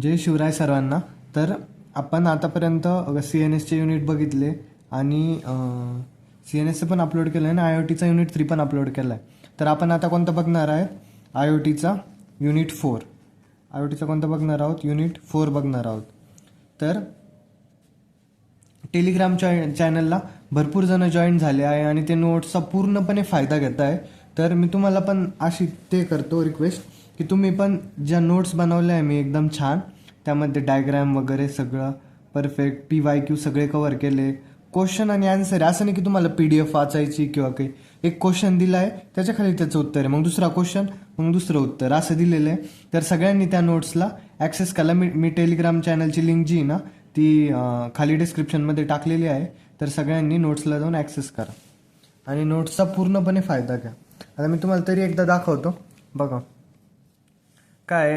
जय शिवराय सर्वांना. तर आपण आतापर्यंत CNSचे युनिट बघितले आणि CNSचं पण अपलोड केलं आहे आणि IoTचा युनिट 3 पण अपलोड केला आहे. तर आपण आता कोणतं बघणार आहे? IoTचा युनिट 4. IoTचा कोणतं बघणार आहोत? युनिट 4 बघणार आहोत. तर टेलिग्राम चॅनलला भरपूर जण जॉईन झाले आहे आणि ते नोट्सचा पूर्णपणे फायदा घेत आहे. तर मी तुम्हाला पण अशी ते करतो रिक्वेस्ट की तुम्ही पण ज्या नोट्स बनवल्या आहे मी एकदम छान, त्यामध्ये डायग्रॅम वगैरे सगळं परफेक्ट, PYQ सगळे कवर केले, क्वेश्चन आणि आन्सर. असं नाही की तुम्हाला PDF वाचायची किंवा काही. एक क्वेश्चन दिला आहे, त्याच्या खाली त्याचं उत्तर आहे, मग दुसरा क्वेश्चन, मग दुसरं उत्तर, असं दिलेलं आहे. तर सगळ्यांनी त्या नोट्सला ॲक्सेस करा. मी टेलिग्राम चॅनलची लिंक जी आहे ना ती खाली डिस्क्रिप्शनमध्ये टाकलेली आहे. तर सगळ्यांनी नोट्सला जाऊन ॲक्सेस करा आणि नोट्सचा पूर्णपणे फायदा घ्या. आता मी तुम्हाला तरी एकदा दाखवतो. बघा काय,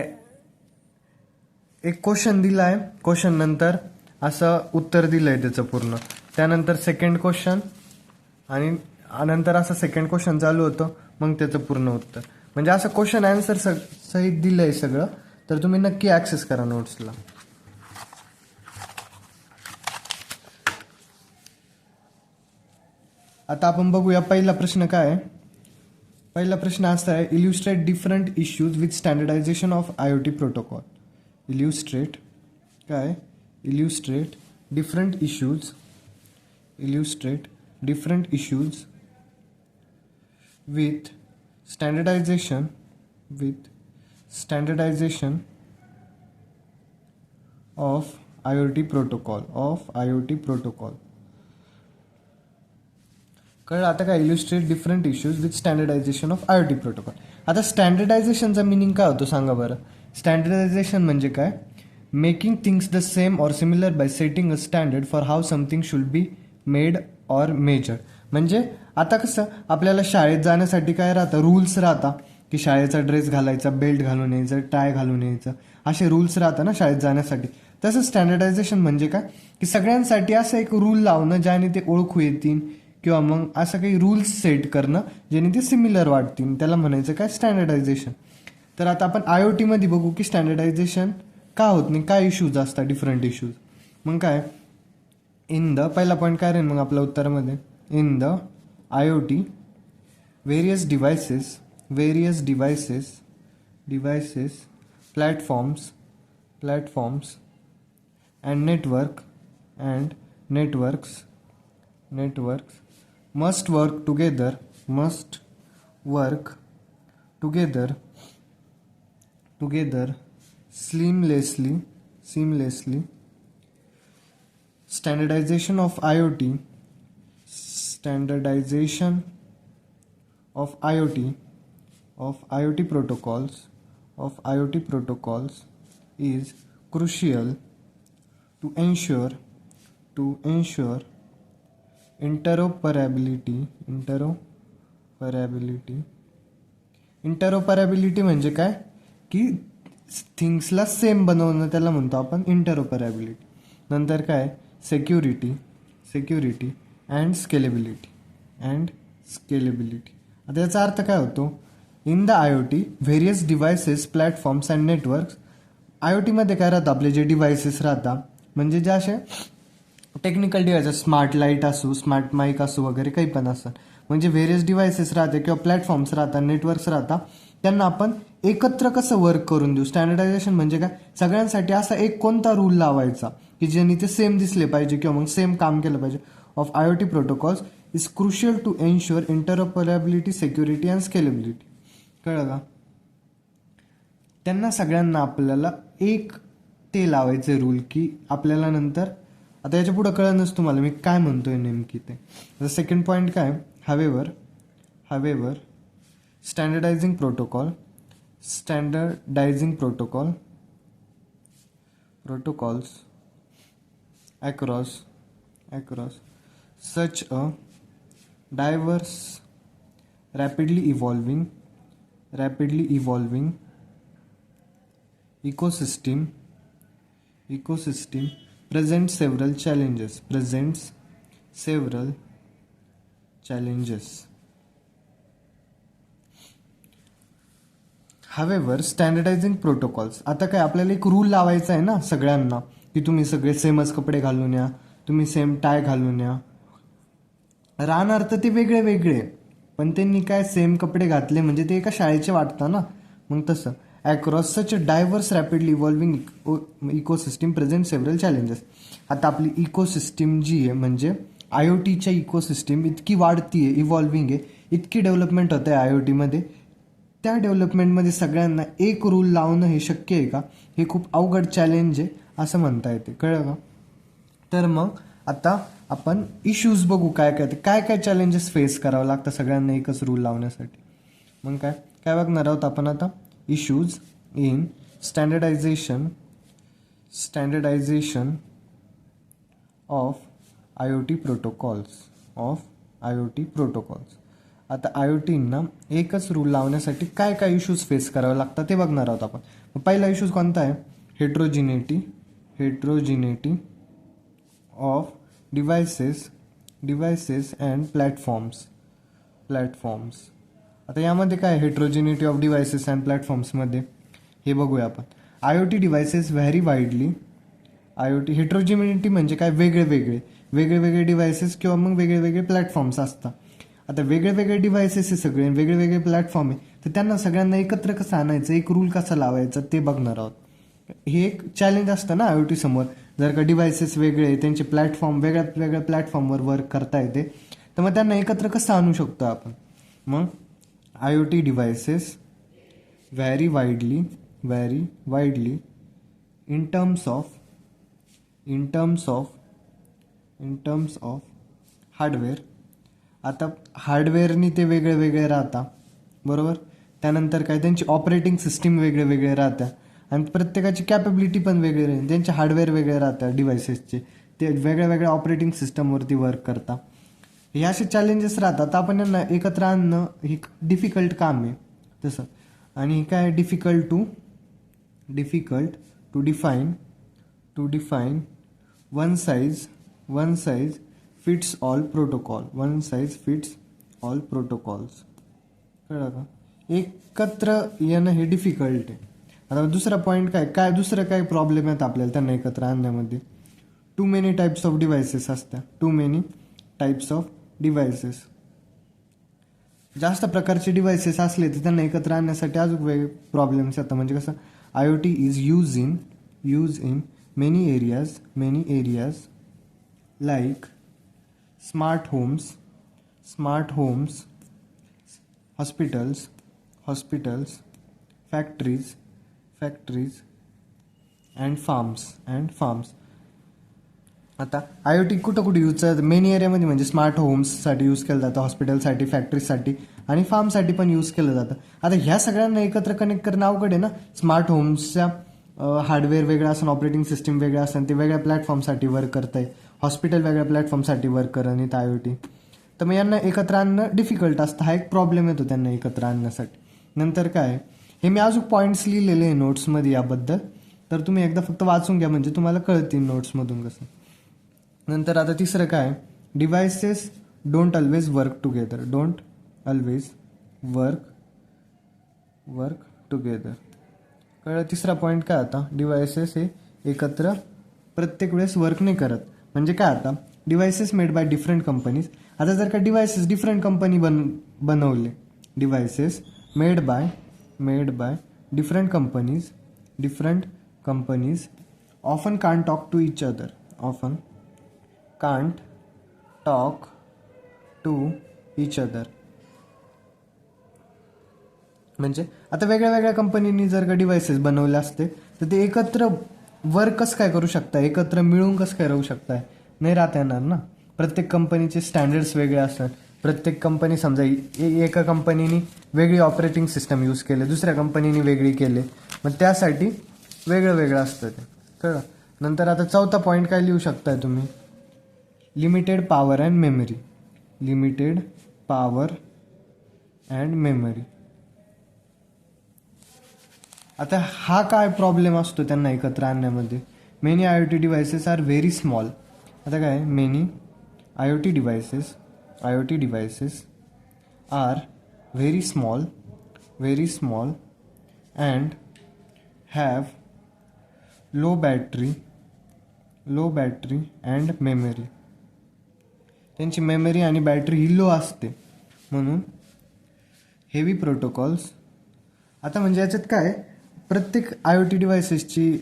एक क्वेश्चन दिला आहे, क्वेश्चन नंतर असं उत्तर दिलं आहे त्याचं पूर्ण, त्यानंतर सेकंड क्वेश्चन आणि नंतर असं सेकंड क्वेश्चन चालू होतं, मग त्याचं पूर्ण उत्तर. म्हणजे असं क्वेश्चन आन्सर सहित दिलं आहे सगळं. तर तुम्ही नक्की ॲक्सेस करा नोट्सला. आता आपण बघूया पहिला प्रश्न काय आहे. पहिला प्रश्न असा आहे, illustrate different issues with standardisation of IoT protocol. Illustrate काय, illustrate different issues, illustrate different issues with standardisation, with standardisation of IoT protocol, of IoT protocol. कळलं आता काय? Illustrate different issues with standardisation of IoT protocol. आता स्टँडर्डायझेशनचा meaning काय होतो सांगा बरं? स्टँडर्डायझेशन म्हणजे काय? Making things the same or similar by setting a standard for how something should be made or measured. म्हणजे आता कसं आपल्याला शाळेत जाण्यासाठी काय राहतं? रूल्स राहता की शाळेचा ड्रेस घालायचा, बेल्ट घालून यायचं, टाय घालून यायचं, असे रूल्स राहतात ना शाळेत जाण्यासाठी. तसं स्टँडर्डायझेशन म्हणजे काय की सगळ्यांसाठी असं एक रूल लावणं ज्याने ते ओळखू येतील किंवा मग असं काही रूल्स सेट करणं ज्याने ते सिमिलर वाटतील, त्याला म्हणायचं काय? स्टँडर्डायझेशन. तर आता आपण IoTमध्ये बघू की स्टँडर्डायझेशन का होत नाही, काय इश्यूज असतात, डिफरंट इश्यूज. मग काय, इन द, पहिला पॉईंट काय राहील मग आपल्या उत्तरामध्ये? In the IoT various devices, various devices, platforms and networks must work together seamlessly. Standardization of IoT protocols is crucial to ensure interoperability म्हणजे काय की थिंग्सला सेम बनवणं, त्याला म्हणतो आपण इंटरऑपरेबिलिटी. नंतर काय, सिक्युरिटी अँड स्केलेबिलिटी. आता याचा अर्थ काय होतो? In the IoT various devices, platforms and networks. IoTमध्ये काय राहतं? आपले जे डिव्हायसेस राहतात म्हणजे जे असे टेक्निकल डिव्हायसेस, स्मार्ट लाईट असू, स्मार्ट माईक असू वगैरे काही पण असतात, म्हणजे व्हेरियस डिव्हायसेस राहते किंवा प्लॅटफॉर्म्स राहतात, नेटवर्क्स राहतात, त्यांना आपण एकत्र कसं वर्क करून देऊ. स्टँडर्डायझेशन म्हणजे काय? सगळ्यांसाठी असा एक कोणता रूल लावायचा की ज्यांनी ते सेम दिसले पाहिजे किंवा मग सेम काम केलं पाहिजे. Of IoT protocols is crucial to ensure interoperability, security and scalability. कळलं का? त्यांना सगळ्यांना आपल्याला एक ते लावायचे रूल की आपल्याला नंतर, आता याच्या पुढं कळणच तुम्हाला मी काय म्हणतोय नेमकी ते. आता सेकंड पॉईंट काय? However standardising protocols across such a diverse, rapidly evolving ecosystem presents several challenges. However standardising protocols, आता काय आपल्याला एक रूल लावायचा आहे ना सगळ्यांना, की तुम्ही सगळे सेमच कपडे घालून या, तुम्ही सेम टाय घालून या. राहणार तर ते वेगळे वेगळे, पण त्यांनी काय सेम कपडे घातले म्हणजे ते एका शाळेचे वाटतं ना. मग तसं across such a diverse rapidly evolving ecosystem present several challenges. आता आपली इकोसिस्टीम जी आहे म्हणजे आय ओ टीच्या इकोसिस्टीम इतकी वाढतीये, इव्हॉल्विंग आहे, इतकी डेव्हलपमेंट होते आय ओ टीमध्ये. त्या डेव्हलपमेंटमध्ये सगळ्यांना एक रूल लावणं हे शक्य आहे का? हे खूप अवघड चॅलेंज आहे असं म्हणता येते. कळलं का? तर मग आता आपण इश्यूज बघू, काय काय काय काय चॅलेंजेस फेस करावं लागतं सगळ्यांना एकच रूल लावण्यासाठी. मग काय काय बघणार आहोत आपण आता? Issues in standardization of I O T protocols. आता आय ओ टींना एकच रूल लावण्यासाठी काय काय इश्यूज फेस करावे लागतात ते बघणार आहोत आपण. पहिला इश्यूज कोणता आहे? Heterogeneity of devices and platforms. आता यामध्ये काय हेट्रोजिनिटी ऑफ डिव्हायसेस अँड प्लॅटफॉर्म्समध्ये हे बघूया आपण. I O T devices vary widely. I O T heterogeneity म्हणजे काय? वेगळे डिव्हायसेस किंवा मग वेगळे प्लॅटफॉर्म्स असतात. आता वेगळे डिव्हायसेस आहे सगळे, वेगळे प्लॅटफॉर्म आहे, तर त्यांना सगळ्यांना एकत्र कसं आणायचं, एक रूल कसा लावायचा ते बघणार आहोत. हे एक चॅलेंज असतं ना आय ओ टी समोर. जर का डिव्हायसेस वेगळे, त्यांचे प्लॅटफॉर्म वेगळ्या प्लॅटफॉर्मवर वर्क करता येते, तर मग त्यांना एकत्र कसं आणू शकतो आपण. मग I O T devices vary widely in terms of hardware. आता हार्डवेअरनी ते वेगळे राहतात, बरोबर. त्यानंतर काय, त्यांची ऑपरेटिंग सिस्टीम वेगळे राहतात आणि प्रत्येकाची कॅपेबिलिटी पण वेगळी राहील. त्यांचे हार्डवेअर वेगळे राहतात डिव्हायसेसचे, ते वेगळ्या ऑपरेटिंग सिस्टमवरती वर्क करतात. हे असे चॅलेंजेस राहतात. आपण यांना एकत्र आणणं हे डिफिकल्ट काम आहे तसं. आणि काय difficult to define one size fits all protocols. कळलं का? एकत्र येणं हे डिफिकल्ट आहे. आता दुसरा पॉईंट काय दुसरं काय प्रॉब्लेम आहेत आपल्याला त्यांना एकत्र आणण्यामध्ये? Too many types of devices. जास्त प्रकारचे डिव्हायसेस असले तर त्यांना एकत्र आणण्यासाठी अजून वेगळे प्रॉब्लेम्स येतात. म्हणजे कसं, I O T is use in many areas like smart homes, hospitals, factories and farms. आता आय ओ टी कुठं यूज करतात? मेनी एरियामध्ये म्हणजे स्मार्ट होम्ससाठी यूज केलं जातं, हॉस्पिटलसाठी, फॅक्टरीजसाठी आणि फार्मसाठी पण यूज केलं जातं. आता ह्या सगळ्यांना एकत्र कनेक्ट करणं अवघड आहे ना. स्मार्ट होम्सच्या हार्डवेअर वेगळं असेल, ऑपरेटिंग सिस्टीम वेगळं असेल, ते वेगळ्या प्लॅटफॉर्मसाठी वर्क करत आहे. हॉस्पिटल वेगळ्या प्लॅटफॉर्मसाठी वर्क करणं आय ओ टी. तर मग यांना एकत्र आणणं डिफिकल्ट असतं. हा एक प्रॉब्लेम येतो त्यांना एकत्र आणण्यासाठी. नंतर काय, हे मी अजून पॉईंट्स लिहिलेले आहे नोट्समध्ये याबद्दल, तर तुम्ही एकदा फक्त वाचून घ्या म्हणजे तुम्हाला कळतील नोट्समधून कसं. नंतर आता तिसरं काय, devices don't always work together. कळलं? तिसरा पॉईंट काय आता, डिव्हायसेस हे एकत्र प्रत्येक वेळेस वर्क नाही करत. म्हणजे काय, आता devices made by different companies. आता जर का डिव्हायसेस डिफरंट कंपनी बनवले, devices made by different companies often can't talk to each other. म्हणजे आता वेगळ्या कंपनीनी जर का डिव्हायसेस बनवले असते तर ते एकत्र वर्क कसं काय करू शकता, एकत्र मिळून कसं काय राहू शकताय? नाही राहता येणार ना. प्रत्येक कंपनीचे स्टँडर्ड्स वेगळे असतात. प्रत्येक कंपनी समजा एका कंपनीने वेगळी ऑपरेटिंग सिस्टम यूज केले, दुसऱ्या कंपनीने वेगळी केले, मग त्यासाठी वेगळं असतं ते. कळलं? नंतर आता चौथा पॉईंट काय लिहू शकताय तुम्ही? Limited power and memory. आता हा काय प्रॉब्लेम असतो त्यांना एकत्र आणण्यामध्ये? Many I O T devices are very small. आता काय, many I O T devices are very small and have low battery and memory. त्यांची मेमरी आणि बॅटरी ही लो असते म्हणून हेवी प्रोटोकॉल्स. आता म्हणजे याच्यात काय, प्रत्येक IoT डिव्हायसेसची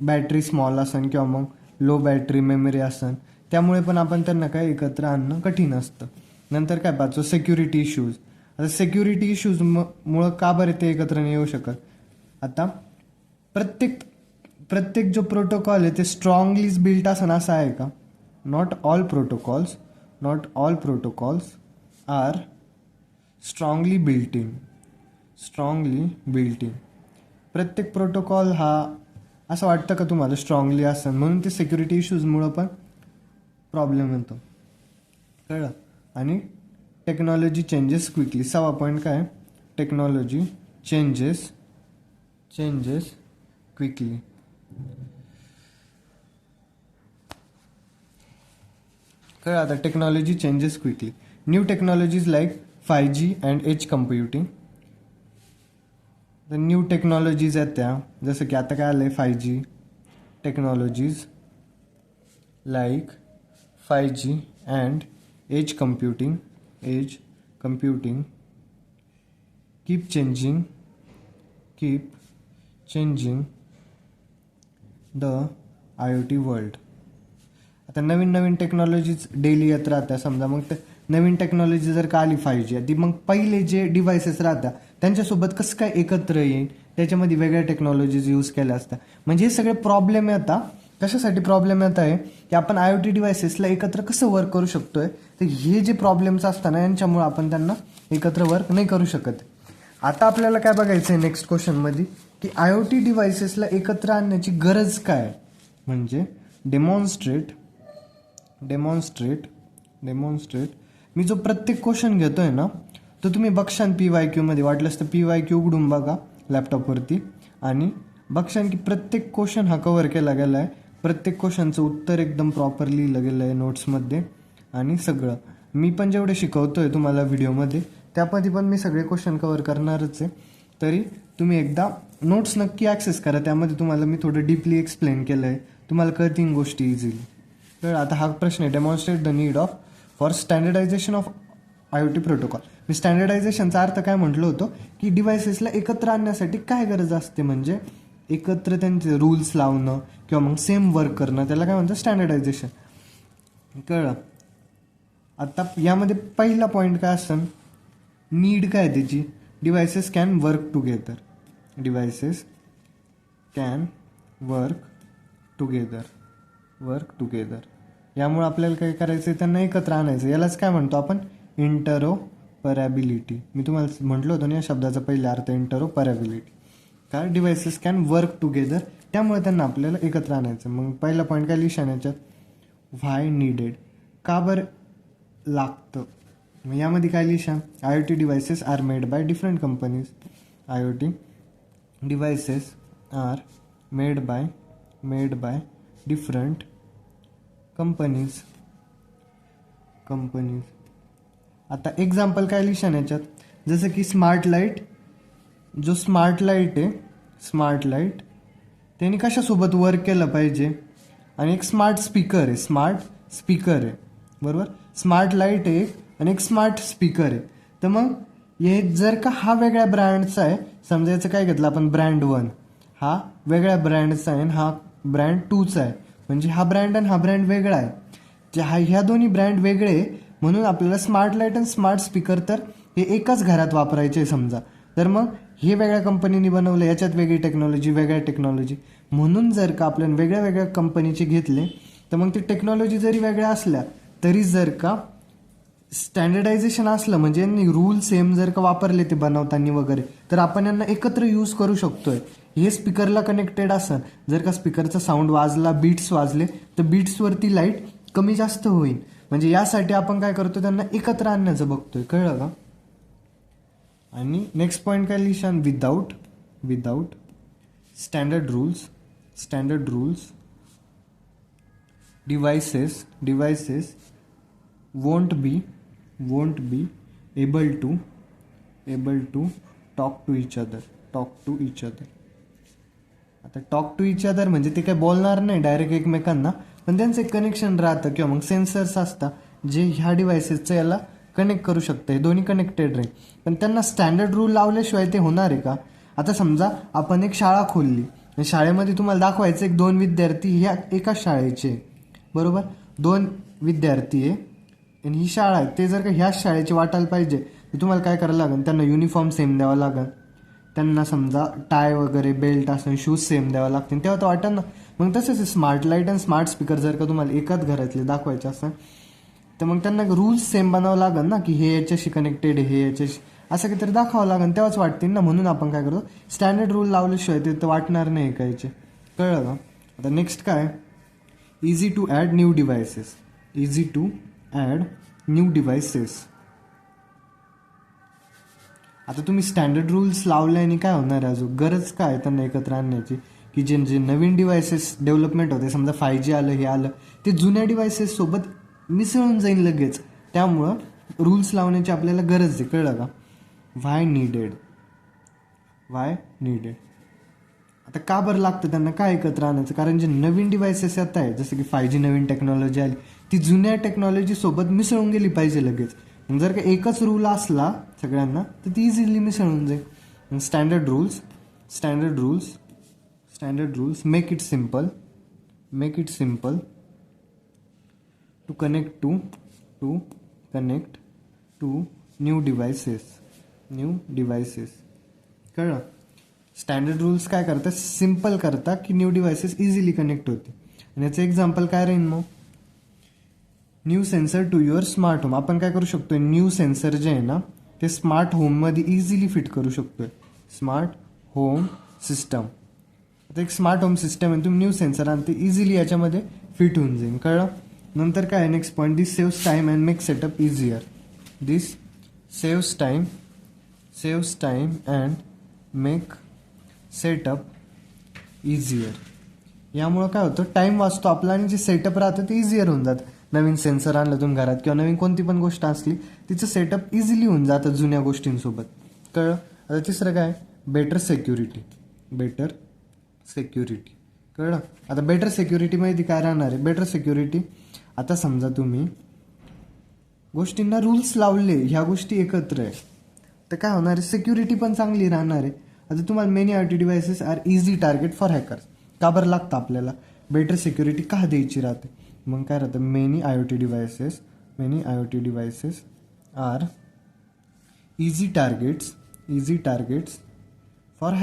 बॅटरी स्मॉल असन किंवा मग लो बॅटरी मेमरी असन, त्यामुळे पण आपण त्यांना काय एकत्र आणणं कठीण असतं. नंतर काय पाहतो, सिक्युरिटी इश्यूज. आता सिक्युरिटी इश्यूज मुळं का बरं ते एकत्र नाही येऊ शकत. आता प्रत्येक जो प्रोटोकॉल आहे ते स्ट्रॉंगलीच बिल्ट असन असं आहे का? Not all protocols are strongly built in. प्रत्येक प्रोटोकॉल हा असं वाटतं का तुम्हाला स्ट्रॉंगली असन, म्हणून ते सिक्युरिटी इश्यूजमुळं पण प्रॉब्लेम येतो. कळलं. आणि टेक्नॉलॉजी चेंजेस क्विकली. 6वा पॉईंट काय, टेक्नॉलॉजी चेंजेस क्विकली. कळलं. आता technology changes quickly. New technologies like 5G and edge computing. तर न्यू टेक्नॉलॉजीज आहेत त्या, जसं की आता काय आलं आहे 5G technologies like 5G and edge computing keep changing the IoT world. आता नवीन टेक्नॉलॉजीज डेली येत राहत्या. समजा मग ते नवीन टेक्नॉलॉजी जर का आली 5G, ती मग पहिले जे डिव्हायसेस राहत्या त्यांच्यासोबत कसं काय एकत्र येईल, त्याच्यामध्ये वेगळ्या टेक्नॉलॉजीज यूज केल्या असतात. म्हणजे हे सगळे प्रॉब्लेम येतात. कशासाठी प्रॉब्लेम येत आहे की आपण IoT डिव्हायसेसला एकत्र कसं वर्क करू शकतोय. तर हे जे प्रॉब्लेम्स असतात ना, यांच्यामुळे आपण त्यांना एकत्र वर्क नाही करू शकत. आता आपल्याला काय बघायचं आहे नेक्स्ट क्वेश्चनमध्ये, की IoT डिव्हायसेसला एकत्र आणण्याची गरज काय. म्हणजे डेमॉन्स्ट्रेट. मी जो प्रत्येक क्वेश्चन घेतोय ना, तो तुम्ही बघशान PYQ मध्ये. वाटलंच तर PYQ उघडून बघा लॅपटॉपवरती आणि बघशान की प्रत्येक क्वेश्चन हा कव्हर केला गेला आहे. प्रत्येक क्वेश्चनचं उत्तर एकदम प्रॉपर लिहिलं गेलं आहे नोट्समध्ये. आणि सगळं मी पण जेवढे शिकवतोय तुम्हाला व्हिडिओमध्ये, त्यामध्ये पण मी सगळे क्वेश्चन कव्हर करणारच आहे. तरी तुम्ही एकदा नोट्स नक्की ॲक्सेस करा, त्यामध्ये तुम्हाला मी थोडं डीपली एक्सप्लेन केलं आहे, तुम्हाला कळतील गोष्टी इझिली. तर आता हा प्रश्न आहे, demonstrate the need for standardisation of IoT protocol. मी स्टँडर्डायझेशनचा अर्थ काय म्हटलं होतं, की डिव्हायसेसला एकत्र आणण्यासाठी काय गरज असते, म्हणजे एकत्र त्यांचे रूल्स लावणं किंवा मग सेम वर्क करणं, त्याला काय म्हणतं स्टँडर्डायझेशन. कळलं. आता यामध्ये पहिला पॉईंट काय असतं, नीड काय त्याची, डिव्हायसेस कॅन वर्क टुगेदर. यामुळे आपल्याला काय करायचं आहे, त्यांना एकत्र आणायचं. यालाच काय म्हणतो आपण, इंटरोपरॅबिलिटी. मी तुम्हाला म्हटलं होतं ना या शब्दाचा पहिला अर्थ इंटरोपरॅबिलिटी. काय, डिव्हायसेस कॅन वर्क टुगेदर, त्यामुळे त्यांना आपल्याला एकत्र आणायचं. मग पहिला पॉईंट काय लिहिशान याच्यात, व्हाय नीडेड, का बरं लागतं. मग यामध्ये काय लिहिशान, IoT devices are made by different companies. IoT devices are made by different companies. आता एक्झाम्पल काय लिहिशान याच्यात, जसं की स्मार्ट लाईट आहे, त्यांनी कशासोबत वर्क केलं पाहिजे. आणि एक स्मार्ट स्पीकर आहे, बरोबर. स्मार्ट लाईट आहे आणि एक स्मार्ट स्पीकर आहे. तर मग हे जर का हा वेगळ्या ब्रँडचा आहे, समजा याचं काय घेतलं आपण, ब्रँड 1 हा वेगळ्या ब्रँडचा आहे आणि हा ब्रँड 2चा आहे, म्हणजे हा ब्रँड आणि हा ब्रँड वेगळा आहे. ह्या दोन्ही ब्रँड वेगळे, म्हणून आपल्याला स्मार्ट लाईट आणि स्मार्ट स्पीकर तर हे एकाच घरात वापरायचे समजा. तर मग हे वेगळ्या कंपनीने बनवलं, याच्यात वेगळी टेक्नॉलॉजी, म्हणून जर का आपल्याला वेगळ्या कंपनीचे घेतले, तर मग ती टेक्नॉलॉजी जरी वेगळ्या असल्या तरी जर का स्टँडर्डायझेशन असलं, म्हणजे यांनी रूल सेम जर का वापरले ते बनवताना वगैरे, तर आपण यांना एकत्र यूज करू शकतोय. हे स्पीकरला कनेक्टेड असेल, जर का स्पीकरचा साऊंड वाजला, बीट्स वाजले, तर बीट्सवरती लाईट कमी जास्त होईल. म्हणजे यासाठी आपण काय करतो, त्यांना एकत्र आणण्याचं बघतोय. कळलं का. आणि नेक्स्ट पॉईंट काय लिहिशान, without standard rules devices won't be able to talk to each other. Talk to each other. आता टॉक टू इच अदर म्हणजे ते काय बोलणार नाही डायरेक्ट एकमेकांना, पण त्यांचं एक कनेक्शन राहतं किंवा मग सेन्सर्स असतात जे ह्या डिव्हायसेसचं याला कनेक्ट करू शकतं. हे दोन्ही कनेक्टेड राहील. पण त्यांना स्टँडर्ड रूल लावल्याशिवाय ते होणार आहे का? आता समजा आपण एक शाळा खोलली, शाळेमध्ये तुम्हाला दाखवायचं एक 2 विद्यार्थी ह्या एकाच शाळेचे, बरोबर, 2 विद्यार्थी आहे आणि ही शाळा आहे. ते जर का ह्याच शाळेचे वाटायला पाहिजे तर तुम्हाला काय करायला लागेल, त्यांना युनिफॉर्म सेम द्यावा लागेल, त्यांना समजा टाय वगैरे बेल्ट असं शूज सेम द्यावं लागतील, तेव्हा तर वाटेल ना. मग तसंच स्मार्ट लाईट आणि स्मार्ट स्पीकर जर का तुम्हाला एकाच घरातले दाखवायचे असेल तर मग त्यांना रूल्स सेम बनावं लागेल ना, की हे याच्याशी कनेक्टेड आहे, हे याच्याशी असं काहीतरी दाखवावं लागेल, तेव्हाच वाटतील ना. म्हणून आपण काय करतो, स्टँडर्ड रूल लावल्याशिवाय ते तर वाटणार नाही कायचे. कळलं का? आता नेक्स्ट काय, easy to add new devices. Easy to add new devices. आता तुम्ही स्टँडर्ड रूल्स लावल्याने काय होणार आहे, अजून गरज काय त्यांना एकत्र आणण्याची, की जे जे नवीन डिव्हायसेस डेव्हलपमेंट होते, समजा 5G आलं, हे आलं, ते जुन्या डिव्हायसेस सोबत मिसळून जाईल लगेच. त्यामुळं रूल्स लावण्याची आपल्याला गरज आहे. कळलं का? व्हाय नीडेड. आता का बरं लागतं त्यांना काय एकत्र आणायचं? कारण जे नवीन डिव्हायसेस येत आहे, जसं की 5G नवीन टेक्नॉलॉजी आली, ती जुन्या टेक्नॉलॉजी सोबत मिसळून गेली पाहिजे लगेच. जर का एकच रूल असला सगळ्यांना तर ती इझिली मिसळून जाईल. Standard rules make it simple to connect to new devices. कळलं? स्टँडर्ड रूल्स काय करतात, सिम्पल करतात की न्यू डिव्हायसेस इझिली कनेक्ट होते. आणि याचं एक्झाम्पल काय राहील मग, new sensor to your smart home. आपण काय करू शकतोय, न्यू सेन्सर जे आहे ना ते स्मार्ट होममध्ये इझिली फिट करू शकतोय. Smart home system. आता एक स्मार्ट होम सिस्टम आहे, तुम्ही न्यू सेन्सर आणि ते इझिली याच्यामध्ये फिट होऊन जाईल. कळलं? नंतर काय, next point, this saves time and make setup easier. This saves time and make setup easier. यामुळं काय होतं, टाईम वाचतो आपला आणि जे सेटअप राहतं ते इझियर होऊन जातं. नवीन सेन्सर आणलं तुम्ही घरात किंवा नवीन कोणती पण गोष्ट असली तिचं सेटअप इझिली होऊन जातं जुन्या गोष्टींसोबत. कळलं? आता तिसरं काय, बेटर सिक्युरिटी. कळलं? आता बेटर सिक्युरिटीमध्ये काय राहणार आहे, बेटर सिक्युरिटी, आता समजा तुम्ही गोष्टींना रूल्स लावले, ह्या गोष्टी एकत्र आहे तर काय होणार आहे, सिक्युरिटी पण चांगली राहणार आहे. आता तुम्हाला many IoT devices are easy target for hackers. का बरं लागतं आपल्याला, बेटर सिक्युरिटी का द्यायची राहते. मग काय राहतं, many IoT devices are easy targets for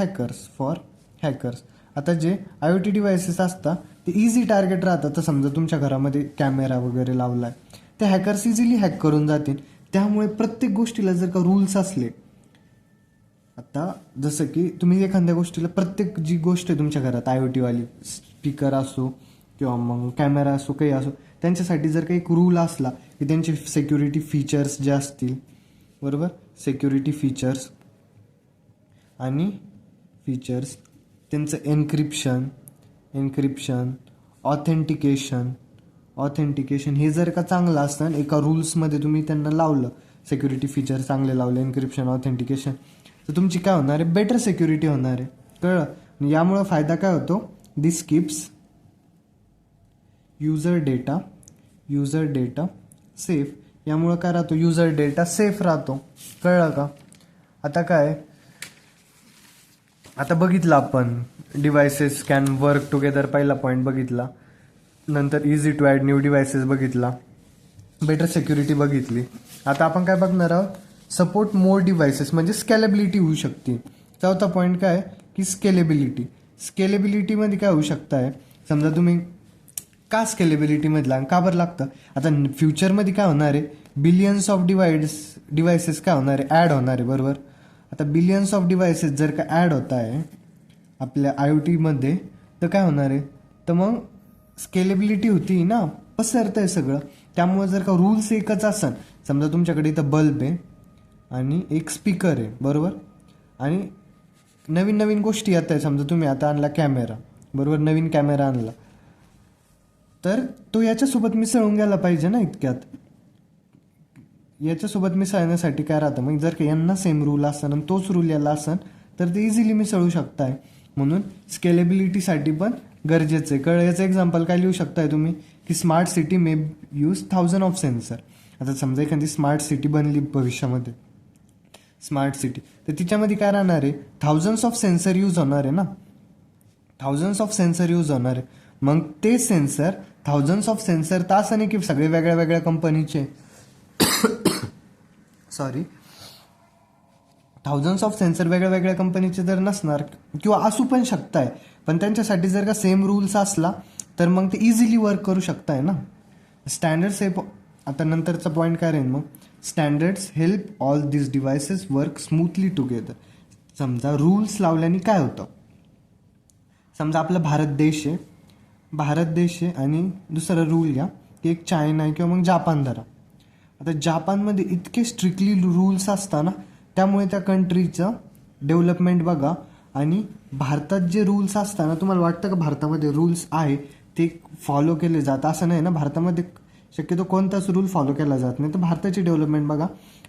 hackers. आता जे IoT डिव्हायसेस असतात ते इझी टार्गेट राहतात. तर समजा तुमच्या घरामध्ये कॅमेरा वगैरे लावला आहे, ते हॅकर्स इझिली हॅक करून जातील. त्यामुळे प्रत्येक गोष्टीला जर का रूल्स असले, आता जसं की तुम्ही एखाद्या गोष्टीला, प्रत्येक जी गोष्ट आहे तुमच्या घरात IoT वाली, स्पीकर असो किंवा मग कॅमेरा असो, काही असो, त्यांच्यासाठी जर काही एक रूल असला की त्यांचे सिक्युरिटी फीचर्स जे असतील, बरोबर, सिक्युरिटी फीचर्स त्यांचं एन्क्रिप्शन ऑथेंटिकेशन हे जर का चांगलं असतं, एका रूल्समध्ये तुम्ही त्यांना लावलं, सिक्युरिटी फीचर चांगले लावले, एन्क्रिप्शन ऑथेंटिकेशन, तर तुमची काय होणार आहे, बेटर सिक्युरिटी होणार आहे. कळलं? यामुळं फायदा काय होतो, दिस कीप्स युजर डेटा सेफ. यामुळं काय राहतो, युजर डेटा सेफ राहतो. कळलं का? आता काय, आता बघितलं आपण डिव्हायसेस कॅन वर्क टुगेदर, पहिला पॉईंट बघितला. नंतर easy to add new devices बघितला. बेटर सिक्युरिटी बघितली. आता आपण काय बघणार आहोत, सपोर्ट मोर डिव्हायसेस, म्हणजे स्केलेबिलिटी होऊ शकते. चौथा पॉईंट काय की स्केलेबिलिटीमध्ये काय होऊ शकतं आहे, समजा तुम्ही का स्केलेबिलिटीमधला का बरं लागतं, आता फ्युचरमध्ये काय होणार आहे, बिलियन्स ऑफ डिव्हायसेस काय होणार आहे, ॲड होणार आहे, बरोबर. आता बिलियन्स ऑफ डिव्हायसेस जर का ॲड होत आहे आपल्या IoTमध्ये तर काय होणार आहे, तर मग स्केलेबिलिटी होती ना, पसरतं आहे सगळं. त्यामुळे जर का रूल्स एकच असेल, समजा तुमच्याकडे इथं बल्ब आहे आणि एक स्पीकर आहे, बरोबर, आणि नवीन नवीन गोष्टी येत आहे, समजा तुम्ही आता आणला कॅमेरा, बरोबर, नवीन कॅमेरा आणला, तर तो याच्यासोबत मिसळून गेला पाहिजे ना इतक्यात. याच्यासोबत मिसळण्यासाठी काय राहतं, मग जर का यांना सेम रूल असेल आणि तोच रूल याला असेल तर ते इझिली मिसळू शकताय. म्हणून स्केलेबिलिटीसाठी पण गरजेचं आहे. कळलं? याचं एक्झाम्पल काय लिहू शकताय तुम्ही की smart city may use 1000 of sensor. आता समजा एखादी स्मार्ट सिटी बनली भविष्यामध्ये, स्मार्ट सिटी, तर तिच्यामध्ये काय राहणार आहे, थाउजंड्स ऑफ सेन्सर यूज होणार आहे ना, थाउजंड्स ऑफ सेन्सर यूज होणार आहे. मग ते सेन्सर, थाउजंड्स ऑफ सेन्सर तर असं नाही की सगळे वेगळ्या वेगळ्या कंपनीचे सॉरी, थाउजंड्स ऑफ सेन्सर वेगळ्या वेगळ्या कंपनीचे जर नसणार किंवा असू पण शकताय, पण त्यांच्यासाठी जर का सेम रूल्स असला तर मग ते इझिली वर्क करू शकताय ना. स्टँडर्ड्स हे आता नंतरचा पॉईंट काय राहील मग, स्टँडर्ड्स हेल्प ऑल दिस डिव्हायसेस वर्क स्मूथली टुगेदर. समजा रूल्स लावल्याने काय होतं, समजा आपला भारत देश आहे आणि दुसरा रूल घ्या की एक चायना आहे किंवा मग जापान धरा. आता जापानमध्ये इतके स्ट्रिक्टली रूल्स असताना त्यामुळे त्या कंट्रीचं डेव्हलपमेंट बघा, आणि भारतात जे रूल्स असताना तुम्हाला वाटतं का भारतामध्ये रूल्स आहे ते फॉलो केले जात, असं नाही ना. भारतामध्ये शक्यतो कोणताच रूल फॉलो केला जात नाही. तर भारताची डेव्हलपमेंट बघा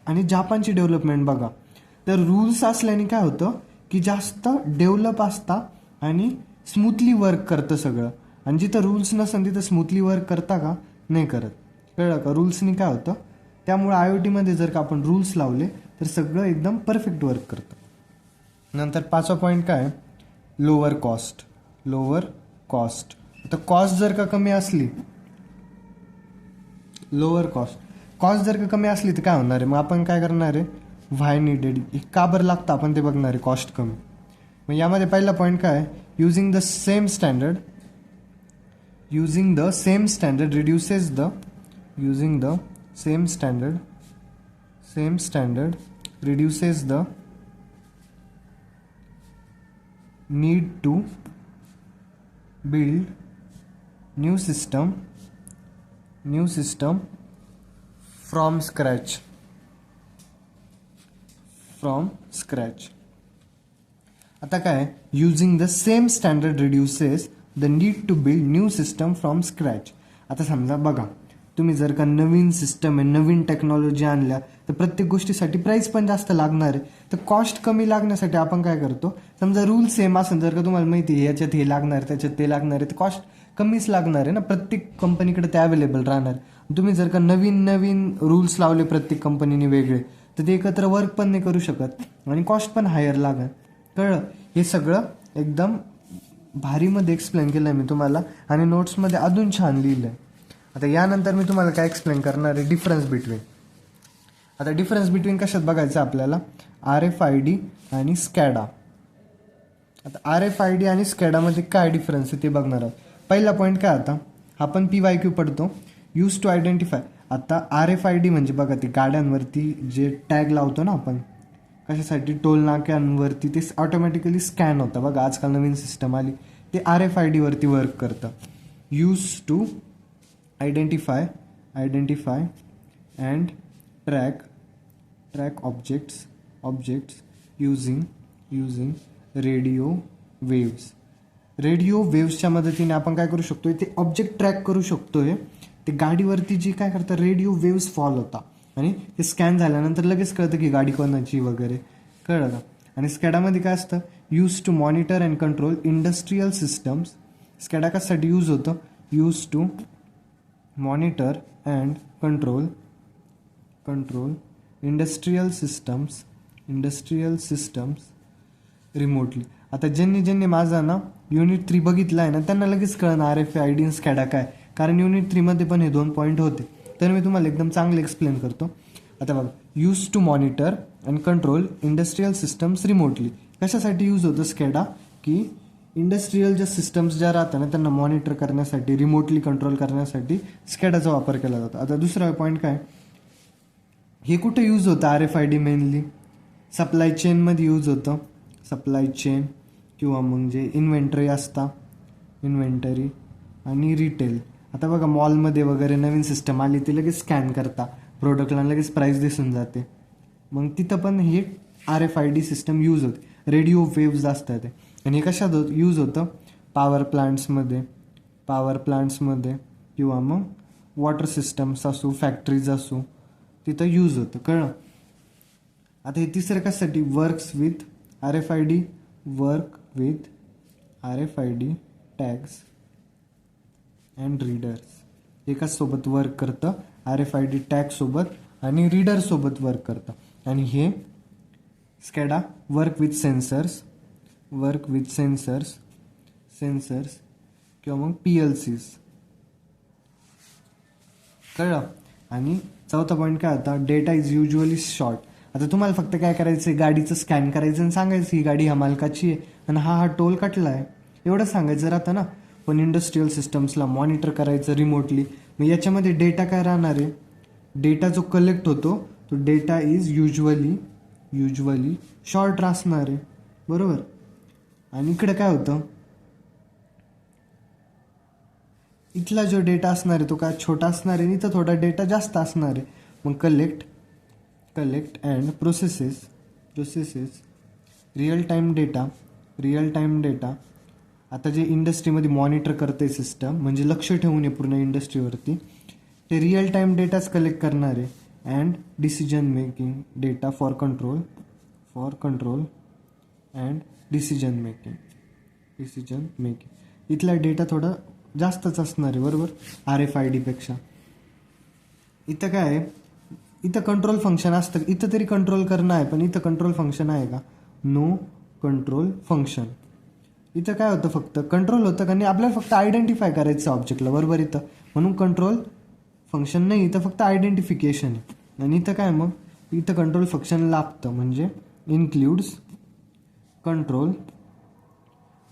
आणि जापानची डेव्हलपमेंट बघा. तर रूल्स असल्याने काय होतं की जास्त डेव्हलप असता आणि स्मूथली वर्क करतं सगळं, आणि जिथं रूल्स नसेल तिथं स्मूथली वर्क करता का, नाही करत. कळलं का? रूल्सनी काय होतं, त्यामुळे IoTमध्ये जर का आपण रूल्स लावले तर सगळं एकदम परफेक्ट वर्क करतं. नंतर 5वा पॉईंट काय, लोअर कॉस्ट. लोअर कॉस्ट, आता कॉस्ट जर का कमी असली, लोअर कॉस्ट जर का कमी असली तर काय होणार आहे, मग आपण काय करणार आहे, व्हाय निडेड, का बरं लागतं आपण ते बघणार आहे, कॉस्ट कमी. मग यामध्ये पहिला पॉईंट काय, using the same standard reduces the same standard reduces the need to build new system from scratch. आता काय, using the same standard reduces the need to build new system from scratch. आता समजा बघा, तुम्ही जर का नवीन system आहे, नवीन technology आणल्या तर प्रत्येक गोष्टीसाठी प्राईस पण जास्त लागणार आहे. तर कॉस्ट कमी लागण्यासाठी आपण काय करतो, समजा रूल सेम असेल, जर का तुम्हाला माहिती आहे याच्यात हे लागणार त्याच्यात ते लागणार आहे, तर कॉस्ट कमीच लागणार आहे ना. प्रत्येक कंपनीकडे ते अवेलेबल राहणार. तुम्ही जर का नवीन रूल्स लावले प्रत्येक कंपनीने वेगळे, तर ते एकत्र वर्क पण नाही करू शकत आणि कॉस्ट पण हायर लागेल. कळलं? हे सगळं एकदम भारीमध्ये एक्सप्लेन केलं आहे मी तुम्हाला, आणि नोट्समध्ये अजून छान लिहिलं आहे. आता यानंतर मी तुम्हाला काय एक्सप्लेन करणार आहे, डिफरन्स बिटवीन. आता डिफरन्स बिटवीन कशात बघायचं आपल्याला, RFID आणि स्कॅडा. आता RFID आणि स्कॅडामध्ये काय डिफरन्स आहे ते बघणार आहोत. पहिला पॉईंट काय, आता आपण PYQ पडतो, यूज टू आयडेंटिफाय. आता RFID म्हणजे बघा, ते गाड्यांवरती जे टॅग लावतो ना आपण, कशासाठी, टोल नाक्यांवरती, ते ऑटोमॅटिकली स्कॅन होतं बघा. आजकाल नवीन सिस्टम आली, ते RFID वरती वर्क करतं. Use to identify and track objects using radio वेव्सच्या मदतीने आपण काय करू शकतो, ते ऑब्जेक्ट ट्रॅक करू शकतोय. ते गाडीवरती जी काय करतं, रेडिओ वेव्स फॉल होता आणि ते स्कॅन झाल्यानंतर लगेच कळतं की गाडी कोणाची वगैरे. कळलं का? आणि स्कॅडामध्ये काय असतं, use to monitor and control industrial systems. SCADA कशासाठी यूज होतं, use to monitor and control industrial systems remotely. आता ज्यांनी माझा ना युनिट 3 बघितला आहे ना, त्यांना लगेच कळणार RFID आणि स्कॅडा काय, कारण युनिट 3मध्ये पण हे 2 पॉईंट होते. तर मी तुम्हाला एकदम चांगलं एक्सप्लेन करतो. आता बघा, use to monitor and control industrial systems remotely. कशासाठी यूज होतं स्कॅडा, की इंडस्ट्रियल ज्या सिस्टम्स ज्या राहतात ना त्यांना मॉनिटर करण्यासाठी, रिमोटली कंट्रोल करण्यासाठी स्कॅडाचा वापर केला जातो. आता दुसरा पॉईंट काय, हे कुठे यूज होतं RFID, मेनली सप्लाय चेनमध्ये यूज होतं. सप्लाय चेन किंवा मग जे इन्व्हेंटरी असता, इन्व्हेंटरी आणि रिटेल. आता बघा, मॉलमध्ये वगैरे नवीन सिस्टम आली, ती लगेच स्कॅन करता प्रोडक्टला, लगेच प्राईस दिसून जाते. मग तिथं पण हे RFID सिस्टम यूज होते. रेडिओ वेव्ज असतात ते, आणि हे कशात यूज होतं, पॉवर प्लांट्समध्ये किंवा मग वॉटर सिस्टम्स असो, फॅक्टरीज असो, तिथं यूज होतं. कळलं? आता हे तिसरं कशासाठी, works with RFID work with RFID tags and readers. एकाच सोबत वर्क करतं, RFID टॅग सोबत आणि रीडर सोबत वर्क करतं. आणि हे स्कॅडा वर्क विथ सेन्सर्स किंवा मग PLCs. कळलं. आणि चौथा पॉईंट काय होता, डेटा इज युजली शॉर्ट. आता तुम्हाला फक्त काय करायचं आहे, गाडीचं स्कॅन करायचं आणि सांगायचं ही गाडी ह्या मालकाची आहे आणि हा टोल कटला आहे, एवढं सांगायचं राहतं ना. पण इंडस्ट्रियल सिस्टम्सला मॉनिटर करायचं रिमोटली. मग याच्यामध्ये डेटा काय राहणार आहे, डेटा जो कलेक्ट होतो तो डेटा इज युजली शॉर्ट असणार आहे, बरोबर. आणि इकडे काय होतं, इथला जो डेटा असणार आहे तो काय छोटा असणार आहे, इथं थोडा डेटा जास्त असणार आहे. मग collect and processes real time data. आता जे इंडस्ट्रीमध्ये मॉनिटर करते सिस्टम, म्हणजे लक्ष ठेवून आहे पूर्ण इंडस्ट्रीवरती, ते रिअल टाईम डेटाच कलेक्ट करणार आहे. And decision making data for control and decision making. इथला डेटा थोडा जास्तच असणार आहे, बरोबर, RFID पेक्षा. इथं काय आहे, इथं कंट्रोल फंक्शन असतं, इथं तरी कंट्रोल करणं आहे, पण इथं कंट्रोल फंक्शन आहे का, नो कंट्रोल फंक्शन. इथं काय होतं, फक्त कंट्रोल होतं का नाही आपल्याला फक्त आयडेंटिफाय करायचं ऑब्जेक्टला, बरोबर. इथं म्हणून कंट्रोल फंक्शन नाही, इथं फक्त आयडेंटिफिकेशन आहे. आणि इथं काय, मग इथं कंट्रोल फंक्शन लागतं, म्हणजे इन्क्ल्यूड्स कंट्रोल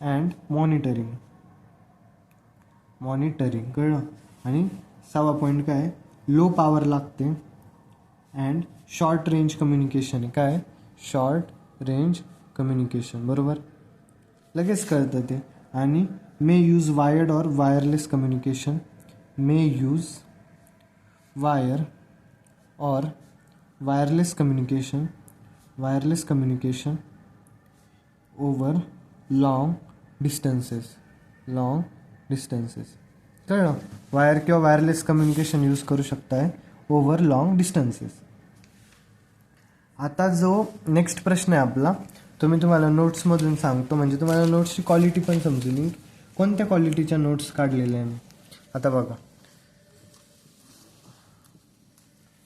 अँड मॉनिटरिंग. कळलं. आणि 6वा पॉईंट काय, लो पॉवर लागते अँड शॉर्ट रेंज कम्युनिकेशन. काय, शॉर्ट रेंज कम्युनिकेशन, बरोबर, लगेच कळतं ते. आणि may use wired or wireless communication. Wire or wireless communication over long distances. कळलं. वायर किंवा वायरलेस कम्युनिकेशन यूज करू शकताय ओव्हर लॉंग डिस्टन्सेस. आता जो नेक्स्ट प्रश्न आहे आपला, तो मी तुम्हाला नोट्समधून सांगतो, म्हणजे तुम्हाला नोट्सची क्वालिटी पण समजेल, कोणत्या क्वालिटीच्या नोट्स काढलेल्या आहे. आता बघा,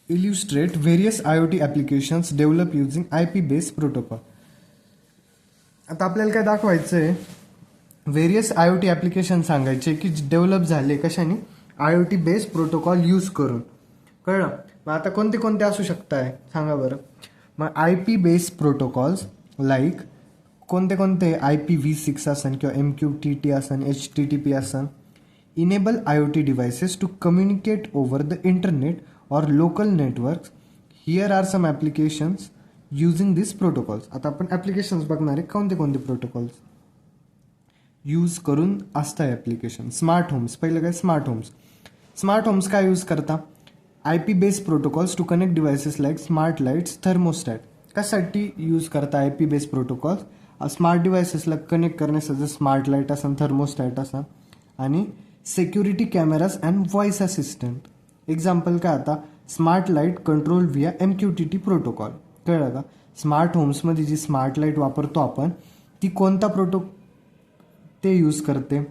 illustrate various IoT applications develop using IP based protocol. आता आपल्याला काय दाखवायचं आहे, व्हेरियस IoT ॲप्लिकेशन सांगायचे की डेव्हलप झाले कशाने, IoT बेस्ड प्रोटोकॉल यूज करून. कळलं. मग आता कोणते कोणते असू शकताय सांगा बरं. मग IP बेस्ड प्रोटोकॉल्स लाईक कोणते IPv6 असन किंवा MQTT असन, HTTP असन. Enable IoT devices to communicate over the internet or local networks. Here are some applications using this protocols. आता आपण ॲप्लिकेशन्स बघणार आहे, कोणते प्रोटोकॉल्स यूज करून असतं ॲप्लिकेशन. Smart homes. पहिलं काय, स्मार्ट होम्स काय यूज करता, IP based protocols to connect devices like smart lights, thermostat. कशासाठी यूज करता IP बेस्ड प्रोटोकॉल्स, स्मार्ट डिव्हाइसेसला कनेक्ट करण्यासाठी स्मार्ट लाईट असन, थर्मोस्टॅट असन. आणि security cameras and voice assistant. Example काय, आता smart light control via MQTT protocol. कळलं का. स्मार्ट होम्समध्ये जी स्मार्ट लाईट वापरतो आपण, ती कोणता ते यूज करते,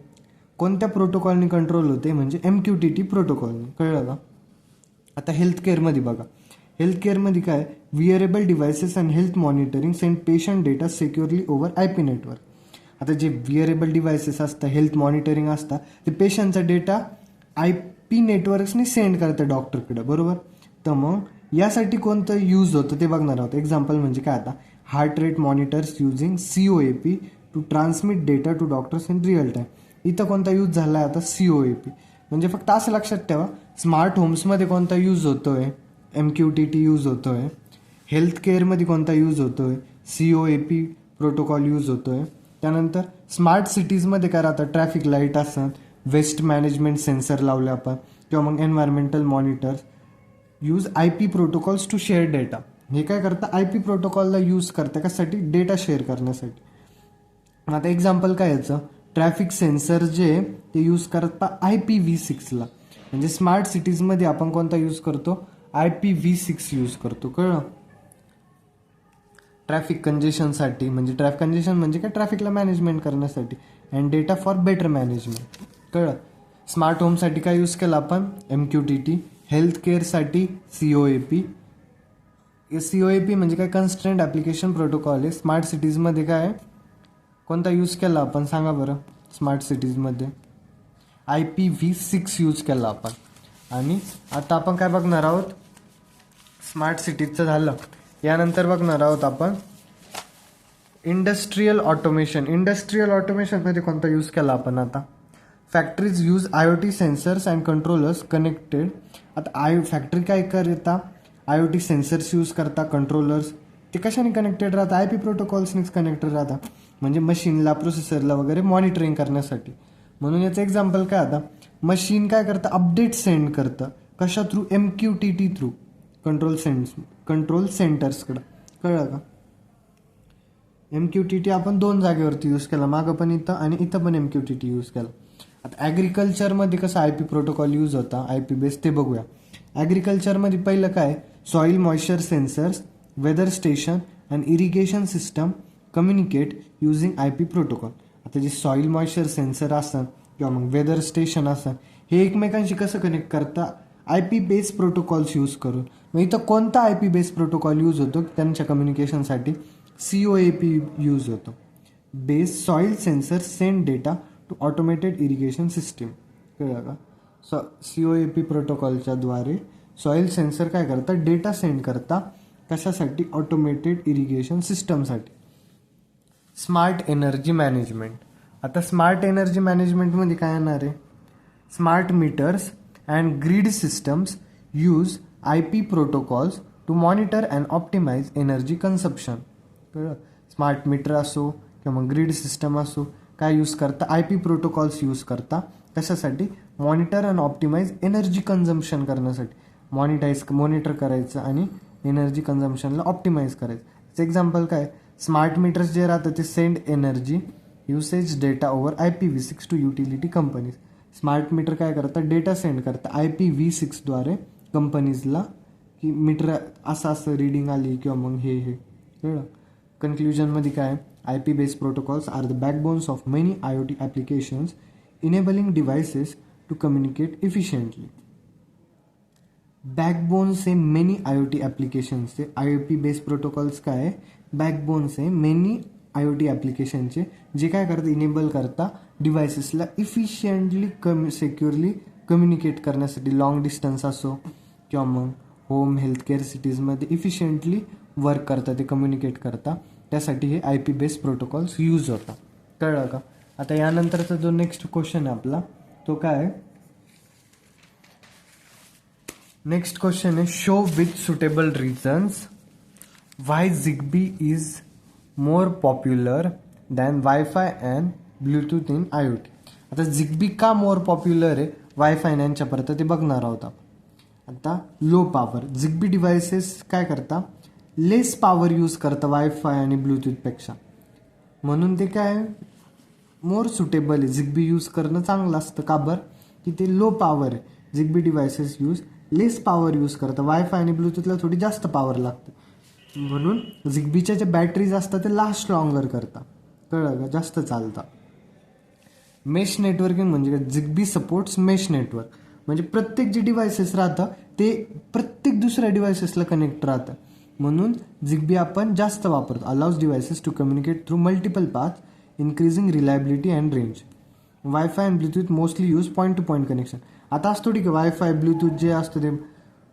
कोणत्या प्रोटोकॉलनी कंट्रोल होते, म्हणजे MQTT प्रोटोकॉलनी. कळलं का. आता हेल्थकेअरमध्ये बघा, हेल्थकेअरमध्ये काय, wearable devices and health monitoring send patient data securely over IP network. आता जे विअरेबल डिव्हाइसेस असतात, हेल्थ मॉनिटरिंग असतात, ते पेशंटचा डेटा IP नेटवर्क्सनी सेंड करतं डॉक्टरकडे, बरोबर. तर मग यासाठी कोणतं यूज होतं ते बघणार आहोत. एक्झाम्पल म्हणजे काय, आता heart rate monitors using COAP to transmit data to doctors in real time. इथं कोणता यूज झाला आहे, आता COAP. म्हणजे फक्त असं लक्षात ठेवा, स्मार्ट होम्समध्ये कोणता यूज होतोय, MQTT यूज होतोय. हेल्थकेअरमध्ये कोणता यूज होतोय, COAP प्रोटोकॉल यूज होतोय. त्यानंतर स्मार्ट सिटीजमध्ये काय राहतं, ट्रॅफिक लाईट असतात, वेस्ट मॅनेजमेंट सेन्सर लावले आपण, किंवा मग environmental monitors use IP protocols to share data. हे काय करतं, IP प्रोटोकॉलला यूज करतं कशासाठी, डेटा शेअर करण्यासाठी. आता एक्झाम्पल काय याचं, ट्रॅफिक सेन्सर जे ते यूज करतात IPv6ला. म्हणजे स्मार्ट सिटीजमध्ये आपण कोणता यूज करतो, IPv6 यूज करतो. कळलं. ट्रॅफिक कंजेशनसाठी, म्हणजे ट्रॅफिक कंजेशन म्हणजे काय, ट्रॅफिकला मॅनेजमेंट करण्यासाठी. And data for better management. कळलं. स्मार्ट होमसाठी काय यूज केलं आपण, MQTT. हेल्थ केअरसाठी COAP. COAP म्हणजे काय, कन्स्ट्रेंट ॲप्लिकेशन प्रोटोकॉल आहे. स्मार्ट सिटीजमध्ये काय कोणता यूज केला आपण सांगा बरं. स्मार्ट सिटीजमध्ये IPv6 यूज केला आपण. आणि आता आपण काय बघणार आहोत, स्मार्ट सिटीजचं झालं. यानंतर बघणार आहोत आपण इंडस्ट्रियल ऑटोमेशन. इंडस्ट्रियल ऑटोमेशनमध्ये कोणता यूज केला आपण आता, factories use IoT sensors and controllers connected. आता फॅक्टरी काय करता, IoT सेन्सर्स यूज करता, कंट्रोलर्स. ते कशाने कनेक्टेड राहतात, IP प्रोटोकॉल्सनीच कनेक्टेड राहतात. म्हणजे मशीनला, प्रोसेसरला वगैरे मॉनिटरिंग करण्यासाठी. म्हणून याचं एक्झाम्पल काय, आता मशीन काय करतं, अपडेट सेंड करतं. कशा थ्रू, MQTT थ्रू, कंट्रोल सेंटर्सकडं. कळलं का. MQTT आपण 2 जागेवरती यूज केला, मागं पण इथं आणि इथं पण MQTT यूज केला. आता ॲग्रिकल्चरमध्ये कसं IP प्रोटोकॉल यूज होता, IP बेस, ते बघूया. ॲग्रिकल्चरमध्ये पहिलं काय, soil moisture sensors, weather station and irrigation system communicate using IP protocol. आता जे सॉईल मॉइश्चर सेन्सर असतात किंवा मग वेदर स्टेशन असतात, हे एकमेकांशी कसं कनेक्ट करता, IP बेस प्रोटोकॉल्स यूज करून. मग इथं कोणता IP बेस प्रोटोकॉल यूज होतो त्यांच्या कम्युनिकेशनसाठी, COAP यूज होतो. Base soil sensor send data to automated irrigation system. कळलं का. COAP प्रोटोकॉलच्या द्वारे सॉईल सेन्सर काय करतात, डेटा सेंड करता. कशासाठी, ऑटोमेटेड इरिगेशन सिस्टमसाठी. Smart energy management. आता स्मार्ट एनर्जी मॅनेजमेंटमध्ये काय येणार आहे, smart meters and grid systems use IP protocols to monitor and optimise energy consumption. कळलं. स्मार्ट मीटर असो किंवा मग ग्रीड सिस्टम असो, काय यूज करता, IP प्रोटोकॉल्स यूज करता. कशासाठी, monitor and optimise energy consumption करण्यासाठी. मॉनिटर करायचं आणि एनर्जी कन्झम्पशनला ऑप्टिमाइज करायचं. एक्झाम्पल काय, स्मार्ट मीटर्स जे राहतं ते send energy usage data over IPv6 to utility companies. Smart meter काय करतात, डेटा सेंड करतं IPv6 द्वारे कंपनीजला, की मीटर असं असं रिडिंग आली किंवा मग हे कळलं. कन्क्ल्युजनमध्ये काय, IP based protocols are the backbones of many IoT applications enabling devices to communicate efficiently. Backbones आहे मेनी IoT ॲप्लिकेशन्सचे. IP बेस्ड प्रोटोकॉल्स काय आहे, बॅकबोन्स आहे मेनी IoT ॲप्लिकेशनचे, जे काय करतं, इनेबल करता डिव्हायसेसला इफिशियंटली सेक्युअरली कम्युनिकेट करण्यासाठी. लॉंग डिस्टन्स असो किंवा मग होम, हेल्थकेअर, सिटीजमध्ये इफिशियंटली वर्क करता, ते कम्युनिकेट करता. त्यासाठी हे IP बेस्ड प्रोटोकॉल्स यूज होतात. कळलं का. आता यानंतरचा जो नेक्स्ट क्वेश्चन आहे आपला, तो काय आहे, नेक्स्ट क्वेश्चन आहे, show with suitable reasons why Zigbee is more popular than wifi and Bluetooth in IoT. आता Zigbee का मोर पॉप्युलर आहे वायफाय यांच्यापर्यंत, ते बघणार आहोत आपण. आता लो पॉवर, Zigbee डिव्हायसेस काय करता, लेस पॉवर यूज करतं वायफाय आणि ब्लूटूथपेक्षा. म्हणून ते काय मोर सुटेबल आहे, Zigbee यूज करणं चांगलं असतं. का बरं, की ते लो पॉवर आहे. Zigbee डिव्हायसेस लेस पॉवर यूज करतं. वायफाय आणि ब्लूटूथला थोडी जास्त पॉवर लागते. म्हणून Zigbeeच्या जे बॅटरीज असतात ते लास्ट लॉंगर करतात. कळलं का, जास्त चालतात. मेश नेटवर्किंग म्हणजे काय, Zigbee सपोर्ट्स मेश नेटवर्क. म्हणजे प्रत्येक जे डिव्हायसेस राहतं ते प्रत्येक दुसऱ्या डिव्हायसेसला कनेक्ट राहतं. म्हणून Zigbee आपण जास्त वापरतो. Allows devices to communicate through multiple path, increasing reliability and range. Wifi and Bluetooth mostly use point to point connection. आता असतो ठीक आहे, वायफाय ब्लूटूथ जे असतं ते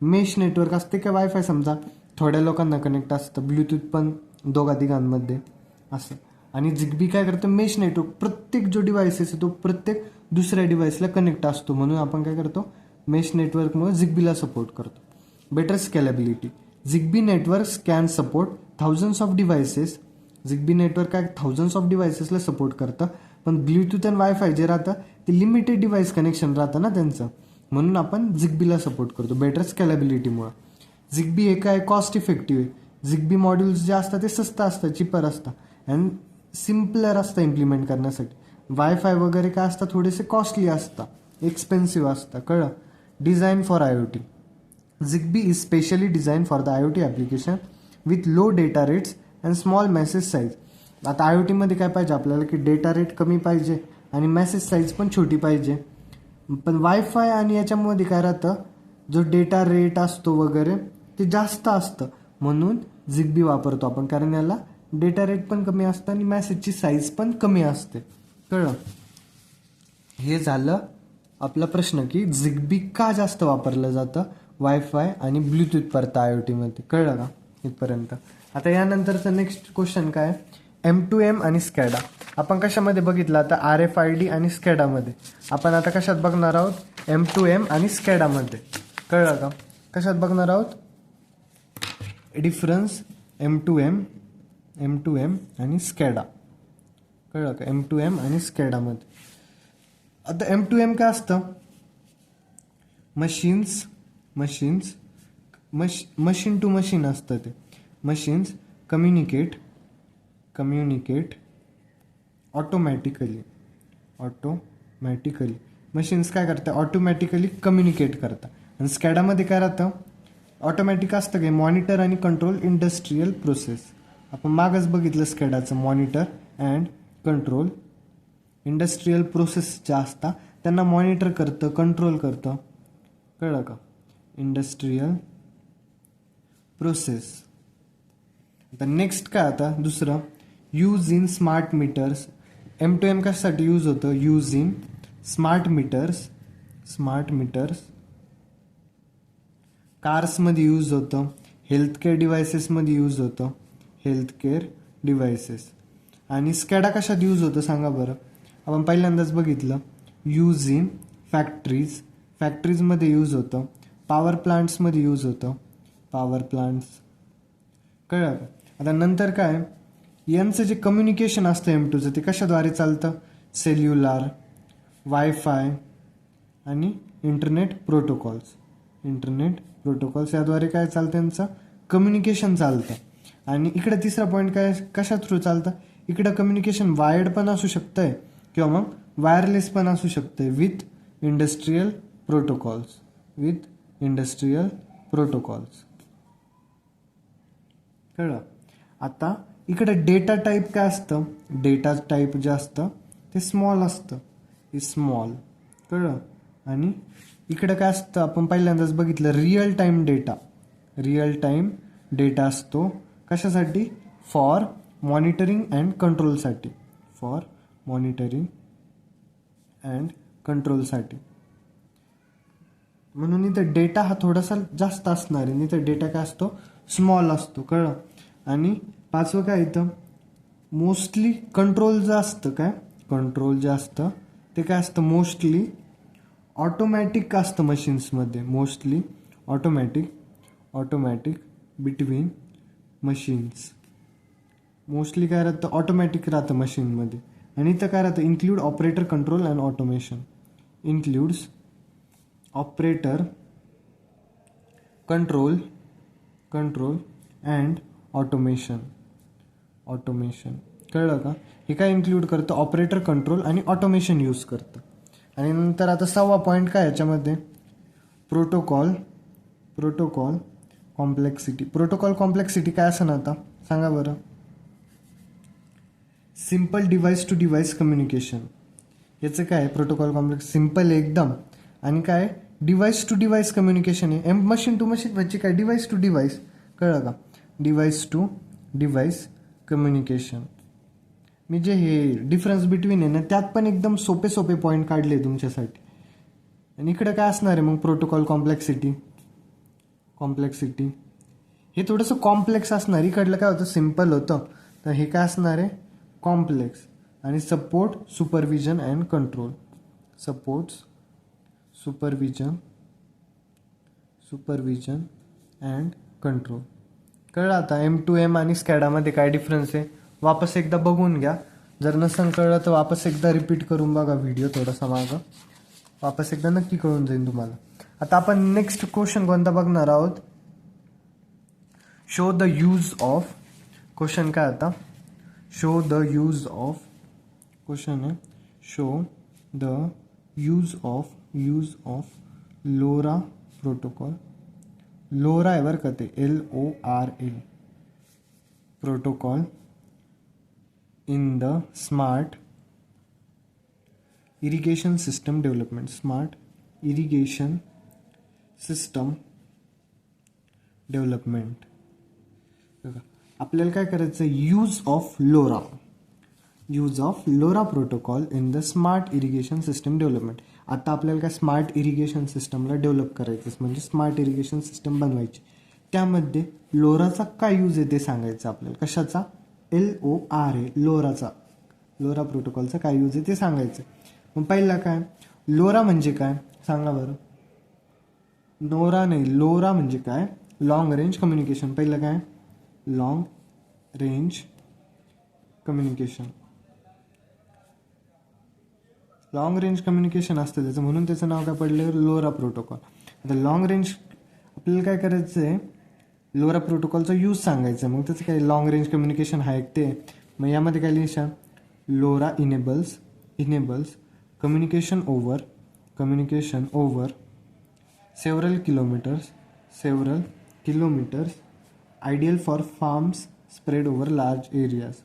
मेश नेटवर्क असते. काय वायफाय समजा थोड्या लोकांना कनेक्ट असतं, ब्लूटूथ पण दोघा तिघांमध्ये असं. आणि Zigbee काय करतं, मेश नेटवर्क, प्रत्येक जो डिव्हाइसेस आहे तो प्रत्येक दुसऱ्या डिव्हाइसला कनेक्ट असतो. म्हणून आपण काय करतो, मेश नेटवर्कमुळे Zigbeeला सपोर्ट करतो. Better scalability, Zigbee networks can support thousands of devices. Zigbee network काय थाउजंड्स ऑफ डिव्हाइसेसला सपोर्ट करतं. पण ब्लूटूथ आणि वायफाय जे राहतं ते लिमिटेड डिव्हाइस कनेक्शन राहतं ना त्यांचं. म्हणून आपण Zigbeeला सपोर्ट करतो बेटर स्केलेबिलिटीमुळं. Zigbee हे काय कॉस्ट इफेक्टिव्ह आहे. Zigbee मॉड्यूल्स जे असतात ते स्वस्त असतात, चिपर असतात अँड सिम्पलर असतं इम्प्लिमेंट करण्यासाठी. वायफाय वगैरे काय असतात थोडेसे कॉस्टली असतात, एक्सपेन्सिव्ह असतं. कळलं. Design for IoT, Zigbee is specially design for the IoT application with low data rates and small message size. आता IoTमध्ये काय पाहिजे आपल्याला की डेटा रेट कमी पाहिजे आणि मेसेज साईज पण छोटी पाहिजे. पण वायफाय आणि याच्यामध्ये काय राहतं, जो डेटा रेट असतो वगैरे ते जास्त असतं, म्हणून झिगबी वापरतो आपण, कारण याला डेटा रेट पण कमी असतं आणि मेसेजची साईज पण कमी असते. कळलं? हे झालं आपला प्रश्न की झिगबी का जास्त वापरलं जातं वायफाय आणि ब्लूटूथ परता IoTमध्ये. कळलं का इथपर्यंत? आता यानंतरचा नेक्स्ट क्वेश्चन काय, M2M आणि स्कॅडा. आपण कशामध्ये बघितलं आता, RFID आणि स्कॅडामध्ये. आपण आता कशात बघणार आहोत, M2M आणि स्कॅडामध्ये. कळलं का? कशात बघणार आहोत, डिफरन्स M2M आणि स्कॅडा. कळलं का? M2M आणि स्कॅडामध्ये. आता M2M काय असतं, मशीन टू मशीन असतं ते. मशीन्स कम्युनिकेट ऑटोमॅटिकली मशीन्स काय करतात, ऑटोमॅटिकली कम्युनिकेट करतात. आणि स्कॅडामध्ये काय राहतं, ऑटोमॅटिक असतं काय, मॉनिटर आणि कंट्रोल इंडस्ट्रीयल प्रोसेस. आपण मागच बघितलं स्कॅडाचं, monitor and control industrial process ज्या असतात त्यांना मॉनिटर करतं, कंट्रोल करतं. कळलं का? Industrial process. आता नेक्स्ट काय, आता दुसरं, use in smart metres. M2M कशासाठी यूज होतं, यूज इन स्मार्ट मीटर्स कार्समध्ये यूज होतं, हेल्थकेअर डिव्हायसेसमध्ये यूज होतं, हेल्थकेअर डिव्हायसेस. आणि स्कॅडा कशात यूज होतं सांगा बरं. आपण पहिल्यांदाच बघितलं, यूज इन फॅक्टरीजमध्ये यूज होतं, पॉवर प्लांट्समध्ये यूज होतं, पॉवर प्लांट्स. कळलं? आता नंतर काय, यांचं जे कम्युनिकेशन असतं M2चं ते कशाद्वारे चालतं, सेल्युलार, वायफाय आणि इंटरनेट प्रोटोकॉल्स याद्वारे काय चालतं, यांचं कम्युनिकेशन चालतं. आणि इकडे तिसरा पॉईंट काय, कशा थ्रू चालतं, इकडं कम्युनिकेशन वायर्ड पण असू शकतंय किंवा मग वायरलेस पण असू शकतंय विथ इंडस्ट्रीयल प्रोटोकॉल्स. कळलं? आता इकडे डेटा टाईप काय असतं, डेटा टाईप जे असतं ते स्मॉल असतं, हे स्मॉल. कळलं? आणि इकडे काय असतं, आपण पहिल्यांदाच बघितलं, रिअल टाईम डेटा असतो. कशासाठी, फॉर मॉनिटरिंग अँड कंट्रोलसाठी. म्हणून इथं डेटा हा थोडासा जास्त असणार आहे, इथं डेटा काय असतो, स्मॉल असतो. कळलं? आणि पाचवं काय, इथं मोस्टली कंट्रोल जे असतं ते काय असतं, मोस्टली ऑटोमॅटिक असतं मशीन्समध्ये, mostly automatic between machines. Mostly काय राहतं, ऑटोमॅटिक राहतं मशीनमध्ये. आणि इथं काय राहतं, include operator control and automation. Includes operator control and automation. कळलं का? हे काय इन्क्लूड करतं, ऑपरेटर कंट्रोल आणि ऑटोमेशन यूज करतं. आणि नंतर आता 6वा पॉईंट काय याच्यामध्ये, प्रोटोकॉल कॉम्प्लेक्सिटी काय असं ना, आता सांगा बरं. Simple device to device communication. याचं काय, प्रोटोकॉल कॉम्प्लेक्स सिम्पल एकदम, आणि काय डिव्हाइस टू डिव्हाइस कम्युनिकेशन आहे. मशीन टू मशीन म्हणजे काय, डिव्हाइस टू डिव्हाइस. कळलं का? Device to device communication. मी जे हे डिफरन्स बिटवीन आहे ना, त्यात पण एकदम सोपे पॉईंट काढले तुमच्यासाठी. आणि इकडे काय असणार आहे मग, प्रोटोकॉल कॉम्प्लेक्सिटी हे थोडंसं कॉम्प्लेक्स असणार. इकडलं काय होतं, सिम्पल होतं, तर हे काय असणार आहे, कॉम्प्लेक्स. आणि support supervision and control. Supervision and control. कळलं? आता M2M आणि स्कॅडामध्ये काय डिफरन्स आहे वापस एकदा बघून घ्या. जर नसेल कळलं तर वापस एकदा रिपीट करून बघा व्हिडिओ थोडासा मागं, वापस एकदा नक्की कळून जाईल तुम्हाला. आता आपण नेक्स्ट क्वेश्चन कोणता बघणार आहोत, show the use of. Question काय आता, show the use of. Question आहे, show the use of LoRa protocol. LoRa आहे बरं का ते, LORA. protocol in the smart irrigation system development. Smart irrigation system development. आपल्याला काय करायचं आहे, use of LoRa protocol in the smart irrigation system development. आता आपल्याला काय स्मार्ट इरिगेशन सिस्टमला डेव्हलप करायचं, म्हणजे स्मार्ट इरिगेशन सिस्टम बनवायची. त्यामध्ये लोराचा काय यूज आहे ते सांगायचं आपल्याला. कशाचा? LORA, लोरा प्रोटोकॉलचा काय यूज आहे ते सांगायचं. मग पहिला काय, लोरा म्हणजे काय सांगा बरं. लोरा म्हणजे काय? Long range communication. पहिलं काय? Long range communication. Long range communication असतं त्याचं, म्हणून त्याचं नाव काय पडलं? LoRa protocol. आता लॉंग रेंज आपल्याला काय करायचं आहे, लोरा प्रोटोकॉलचा यूज सांगायचं. मग त्याचं काय, लॉंग रेंज कम्युनिकेशन आहे ते. मग यामध्ये काय लिहिशा, LoRa enables communication over several kilometres ideal for farms spread over large areas.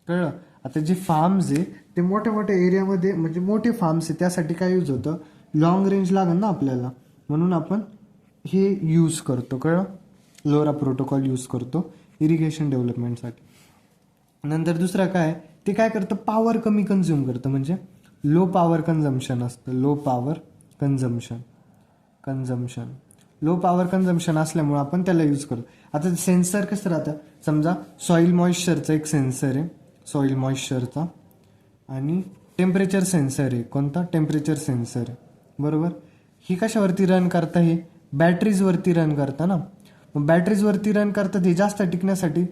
कळलं? आता जे फार्म्स आहे ते मोठ्या मोठ्या एरियामध्ये, म्हणजे मोठे फार्म्स आहे त्यासाठी काय यूज होतं, लॉंग रेंज लागेल ना आपल्याला, म्हणून आपण हे यूज करतो. कळलं? लोरा प्रोटोकॉल यूज करतो इरिगेशन डेव्हलपमेंटसाठी. नंतर दुसरं काय, ते काय करतं, पॉवर कमी कन्झ्युम करतं, म्हणजे लो पॉवर कन्झम्पशन असतं. लो पॉवर कन्झम्पशन असल्यामुळे आपण त्याला यूज करतो. आता सेन्सर कसं राहतं, समजा सॉईल मॉइश्चरचा एक सेन्सर आहे, सॉईल मॉइश्चरचा, आणि टेम्परेचर सेन्सर आहे. कोणता? टेम्परेचर सेन्सर आहे, बरोबर. ही कशावरती रन करता? हे बॅटरीजवरती रन करता ना. मग बॅटरीजवरती रन करतात, हे जास्त टिकण्यासाठी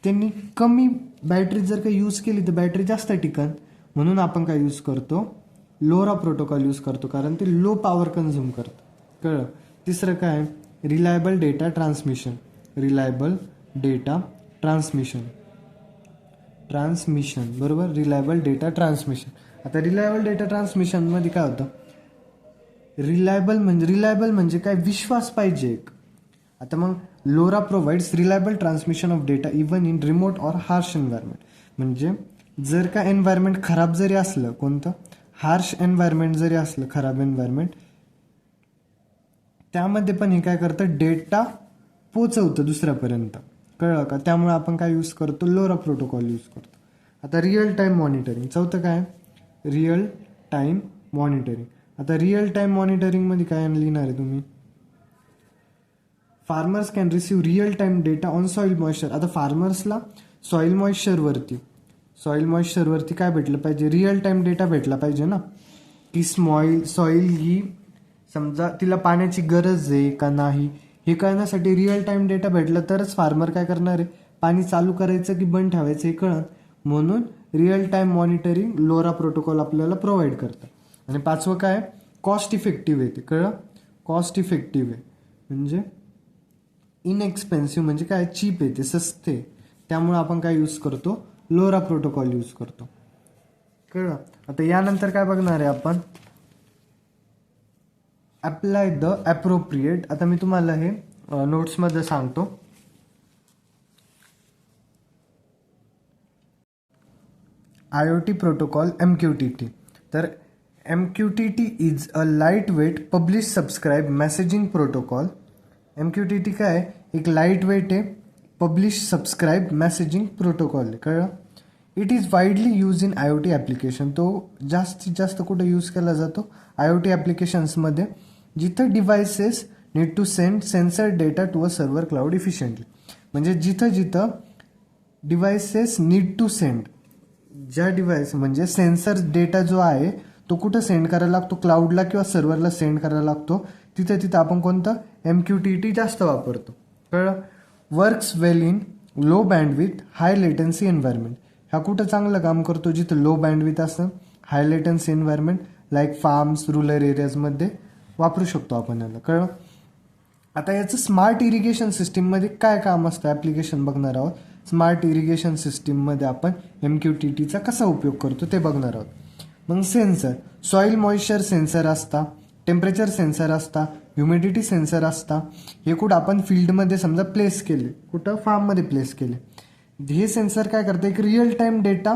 त्यांनी कमी बॅटरी जर काही यूज केली तर बॅटरी जास्त टिकन, म्हणून आपण काय यूज करतो, लोरा प्रोटोकॉल यूज करतो, कारण ते लो पॉवर कन्झ्युम करतं. कळलं? तिसरं काय, रिलायबल डेटा ट्रान्समिशन. बरोबर, रिलायबल डेटा ट्रान्समिशन. आता रिलायबल डेटा ट्रान्समिशनमध्ये काय होतं, रिलायबल म्हणजे काय, विश्वास पाहिजे एक. आता मग LoRa provides reliable transmission of data even in remote or harsh environment. म्हणजे जर का एन्व्हायरमेंट खराब जरी असलं, कोणतं, हार्श एन्व्हायरमेंट जरी असलं, खराब एन्व्हायरमेंट, त्यामध्ये पण हे काय करतं, डेटा पोचवतं दुसऱ्यापर्यंत. कळलं का? त्यामुळे आपण काय यूज करतो, लोरा प्रोटोकॉल यूज करतो. आता रिअल टाईम मॉनिटरिंग. चौथं काय, रिअल टाईम मॉनिटरिंग. आता रिअल टाईम मॉनिटरिंगमध्ये काय लिहिणार आहे तुम्ही, farmers can receive real time data on soil moisture. आता फार्मर्सला सॉईल मॉइश्चरवरती काय भेटलं पाहिजे, रिअल टाईम डेटा भेटला पाहिजे ना, की सॉईल ही समजा तिला पाण्याची गरज आहे का नाही हे कळण्यासाठी रिअल टाईम डेटा भेटला तरच फार्मर काय करणार आहे, पाणी चालू करायचं की बंद ठेवायचं हे कळत. म्हणून real time monitoring LoRa protocol आपल्याला प्रोव्हाइड करतं. आणि पाचवं काय, कॉस्ट इफेक्टिव्ह आहे. ते कळलं? कॉस्ट इफेक्टिव्ह आहे म्हणजे इनएक्सपेन्सिव्ह, म्हणजे काय, चीप आहे, ते सस्ते. त्यामुळे आपण काय यूज करतो, लोरा प्रोटोकॉल यूज करतो. कळलं? आता यानंतर काय बघणार आहे आपण, अप्लाय द ॲप्रोप्रिएट. आता मी तुम्हाला हे नोट्समध्ये सांगतो. IoT protocol MQTT. तर MQTT is a light weight publish subscribe messaging protocol. MQTT काय, एक लाईट वेट आहे, पब्लिश सबस्क्राईब मेसेजिंग प्रोटोकॉल आहे. कळलं? It is widely use in IoT application. तो जास्तीत जास्त कुठे यूज केला जातो, IoT ॲप्लिकेशन्समध्ये, जिथं devices need to send sensor data to a server cloud efficiently. म्हणजे जिथं डिव्हायसेस नीड टू सेंड, ज्या डिव्हाइस म्हणजे सेन्सर डेटा जो आहे तो कुठं सेंड करायला लागतो, क्लाउडला किंवा सर्व्हरला सेंड करायला लागतो, तिथं आपण कोणतं, MQTT जास्त वापरतो. कळलं? Works well in low bandwidth high latency environment. हा कुठं चांगलं काम करतो, जिथं लो बँडविथ असतं, high latency environment, like farms, rural एरियाजमध्ये वापरू शकतो आपण याला. कळलं? आता याचं स्मार्ट इरिगेशन सिस्टीममध्ये काय काम असतं, ॲप्लिकेशन बघणार आहोत. स्मार्ट इरिगेशन सिस्टीममध्ये आपण MQTTचा कसा उपयोग करतो ते बघणार आहोत. मग सेन्सर सॉईल मॉइश्चर सेन्सर असता, टेम्परेचर सेन्सर असता, ह्युमिडिटी सेन्सर असता. हे कुठं आपण फील्डमध्ये समजा प्लेस केले, कुठं फार्ममध्ये प्लेस केले. हे सेन्सर काय करतं, एक रिअल टाईम डेटा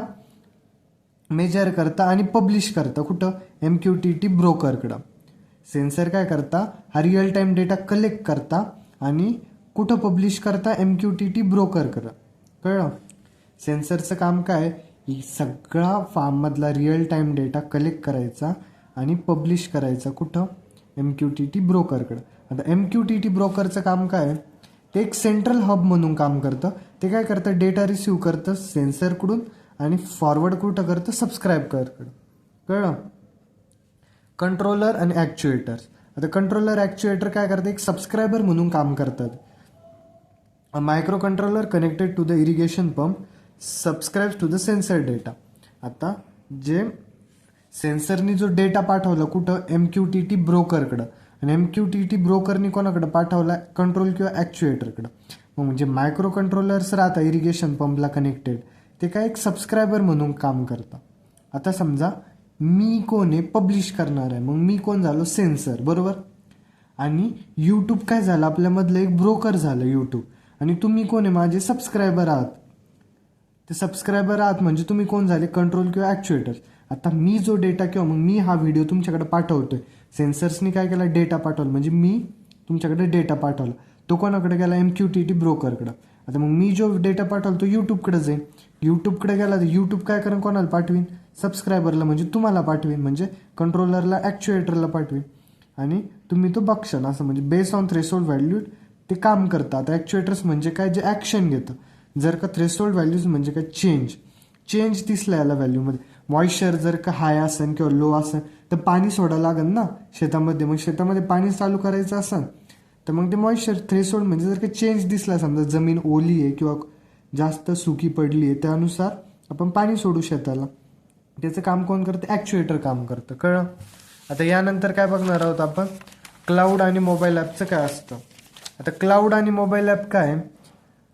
मेजर करता आणि पब्लिश करतं कुठं, MQTT ब्रोकरकडं. सेन्सर काय करता, हा रिअल टाईम डेटा कलेक्ट करता आणि कुठं पब्लिश करता, MQTT ब्रोकरकडं. कळलं. सेन्सरचं काम काय, सगळा फार्ममधला रिअल टाईम डेटा कलेक्ट करायचा आणि पब्लिश करायचा कुठं, MQTT ब्रोकरकडं. आता MQTT ब्रोकरचं काम काय, ते एक सेंट्रल हब म्हणून काम करतं. ते काय करतं, डेटा रिसिव्ह करतं सेन्सरकडून आणि फॉरवर्ड कुठं करतं, सबस्क्रायबरकडं. कळलं. कंट्रोलर आणि ॲक्च्युएटर्स. आता कंट्रोलर ॲक्च्युएटर काय करतं, एक सबस्क्रायबर म्हणून काम करतात. A microcontroller connected to the irrigation pump subscribe to the sensor data. आता जे सेन्सरनी जो डेटा पाठवला कुठं, MQTT ब्रोकरकडं, आणि MQTT ब्रोकरनी कोणाकडं पाठवला, कंट्रोल किंवा ॲक्च्युएटरकडं. मग म्हणजे मायक्रो कंट्रोलर्स राहता इरिगेशन पंपला कनेक्टेड, ते काय एक सबस्क्रायबर म्हणून काम करतं. आता समजा मी कोण आहे, पब्लिश करणार आहे, मग मी कोण झालो, सेन्सर, बरोबर. आणि यूट्यूब काय झालं, आपल्यामधलं एक ब्रोकर झालं यूट्यूब. आणि तुम्ही कोण आहे, माझे सबस्क्रायबर आहात. ते सबस्क्रायबर आहात म्हणजे तुम्ही कोण झाले, कंट्रोल किंवा ॲक्च्युएटर. आता मी जो डेटा किंवा मग मी हा व्हिडिओ तुमच्याकडे पाठवतोय, सेन्सर्सनी काय केला, डेटा पाठवला, म्हणजे मी तुमच्याकडे डेटा पाठवला. तो कोणाकडे गेला, MQTT ब्रोकरकडं. आता मग मी जो डेटा पाठवला तो यूट्यूबकडे जाईल. यूट्यूबकडे गेला तर यूट्यूब काय करेन, कोणाला पाठवीन, सबस्क्रायबरला, म्हणजे तुम्हाला पाठवीन, म्हणजे कंट्रोलरला, ॲक्च्युएटरला पाठवीन. आणि तुम्ही तो बघशाल. असं म्हणजे बेस ऑन थ्रेशोल्ड व्हॅल्यू ते काम करतात. ॲक्च्युएटर्स म्हणजे काय, जे ॲक्शन घेतं. जर का थ्रेशोल्ड व्हॅल्यूज म्हणजे काय, चेंज दिसला याला व्हॅल्यूमध्ये. मॉइश्चर जर का हाय असेल किंवा लो असेल तर पाणी सोडायला लागेल ना शेतामध्ये. मग शेतामध्ये पाणी चालू करायचं असेल तर मग ते मॉइश्चर थ्रेशोल्ड म्हणजे जर का चेंज दिसला, समजा जमीन ओली आहे किंवा जास्त सुकी पडली आहे, त्यानुसार आपण पाणी सोडू शेताला. त्याचं काम कोण करतं, ॲक्च्युएटर काम करतं. कळलं. आता यानंतर काय बघणार आहोत आपण, क्लाउड आणि मोबाईल ॲपचं काय असतं. आता क्लाउड आणि मोबाईल ॲप काय,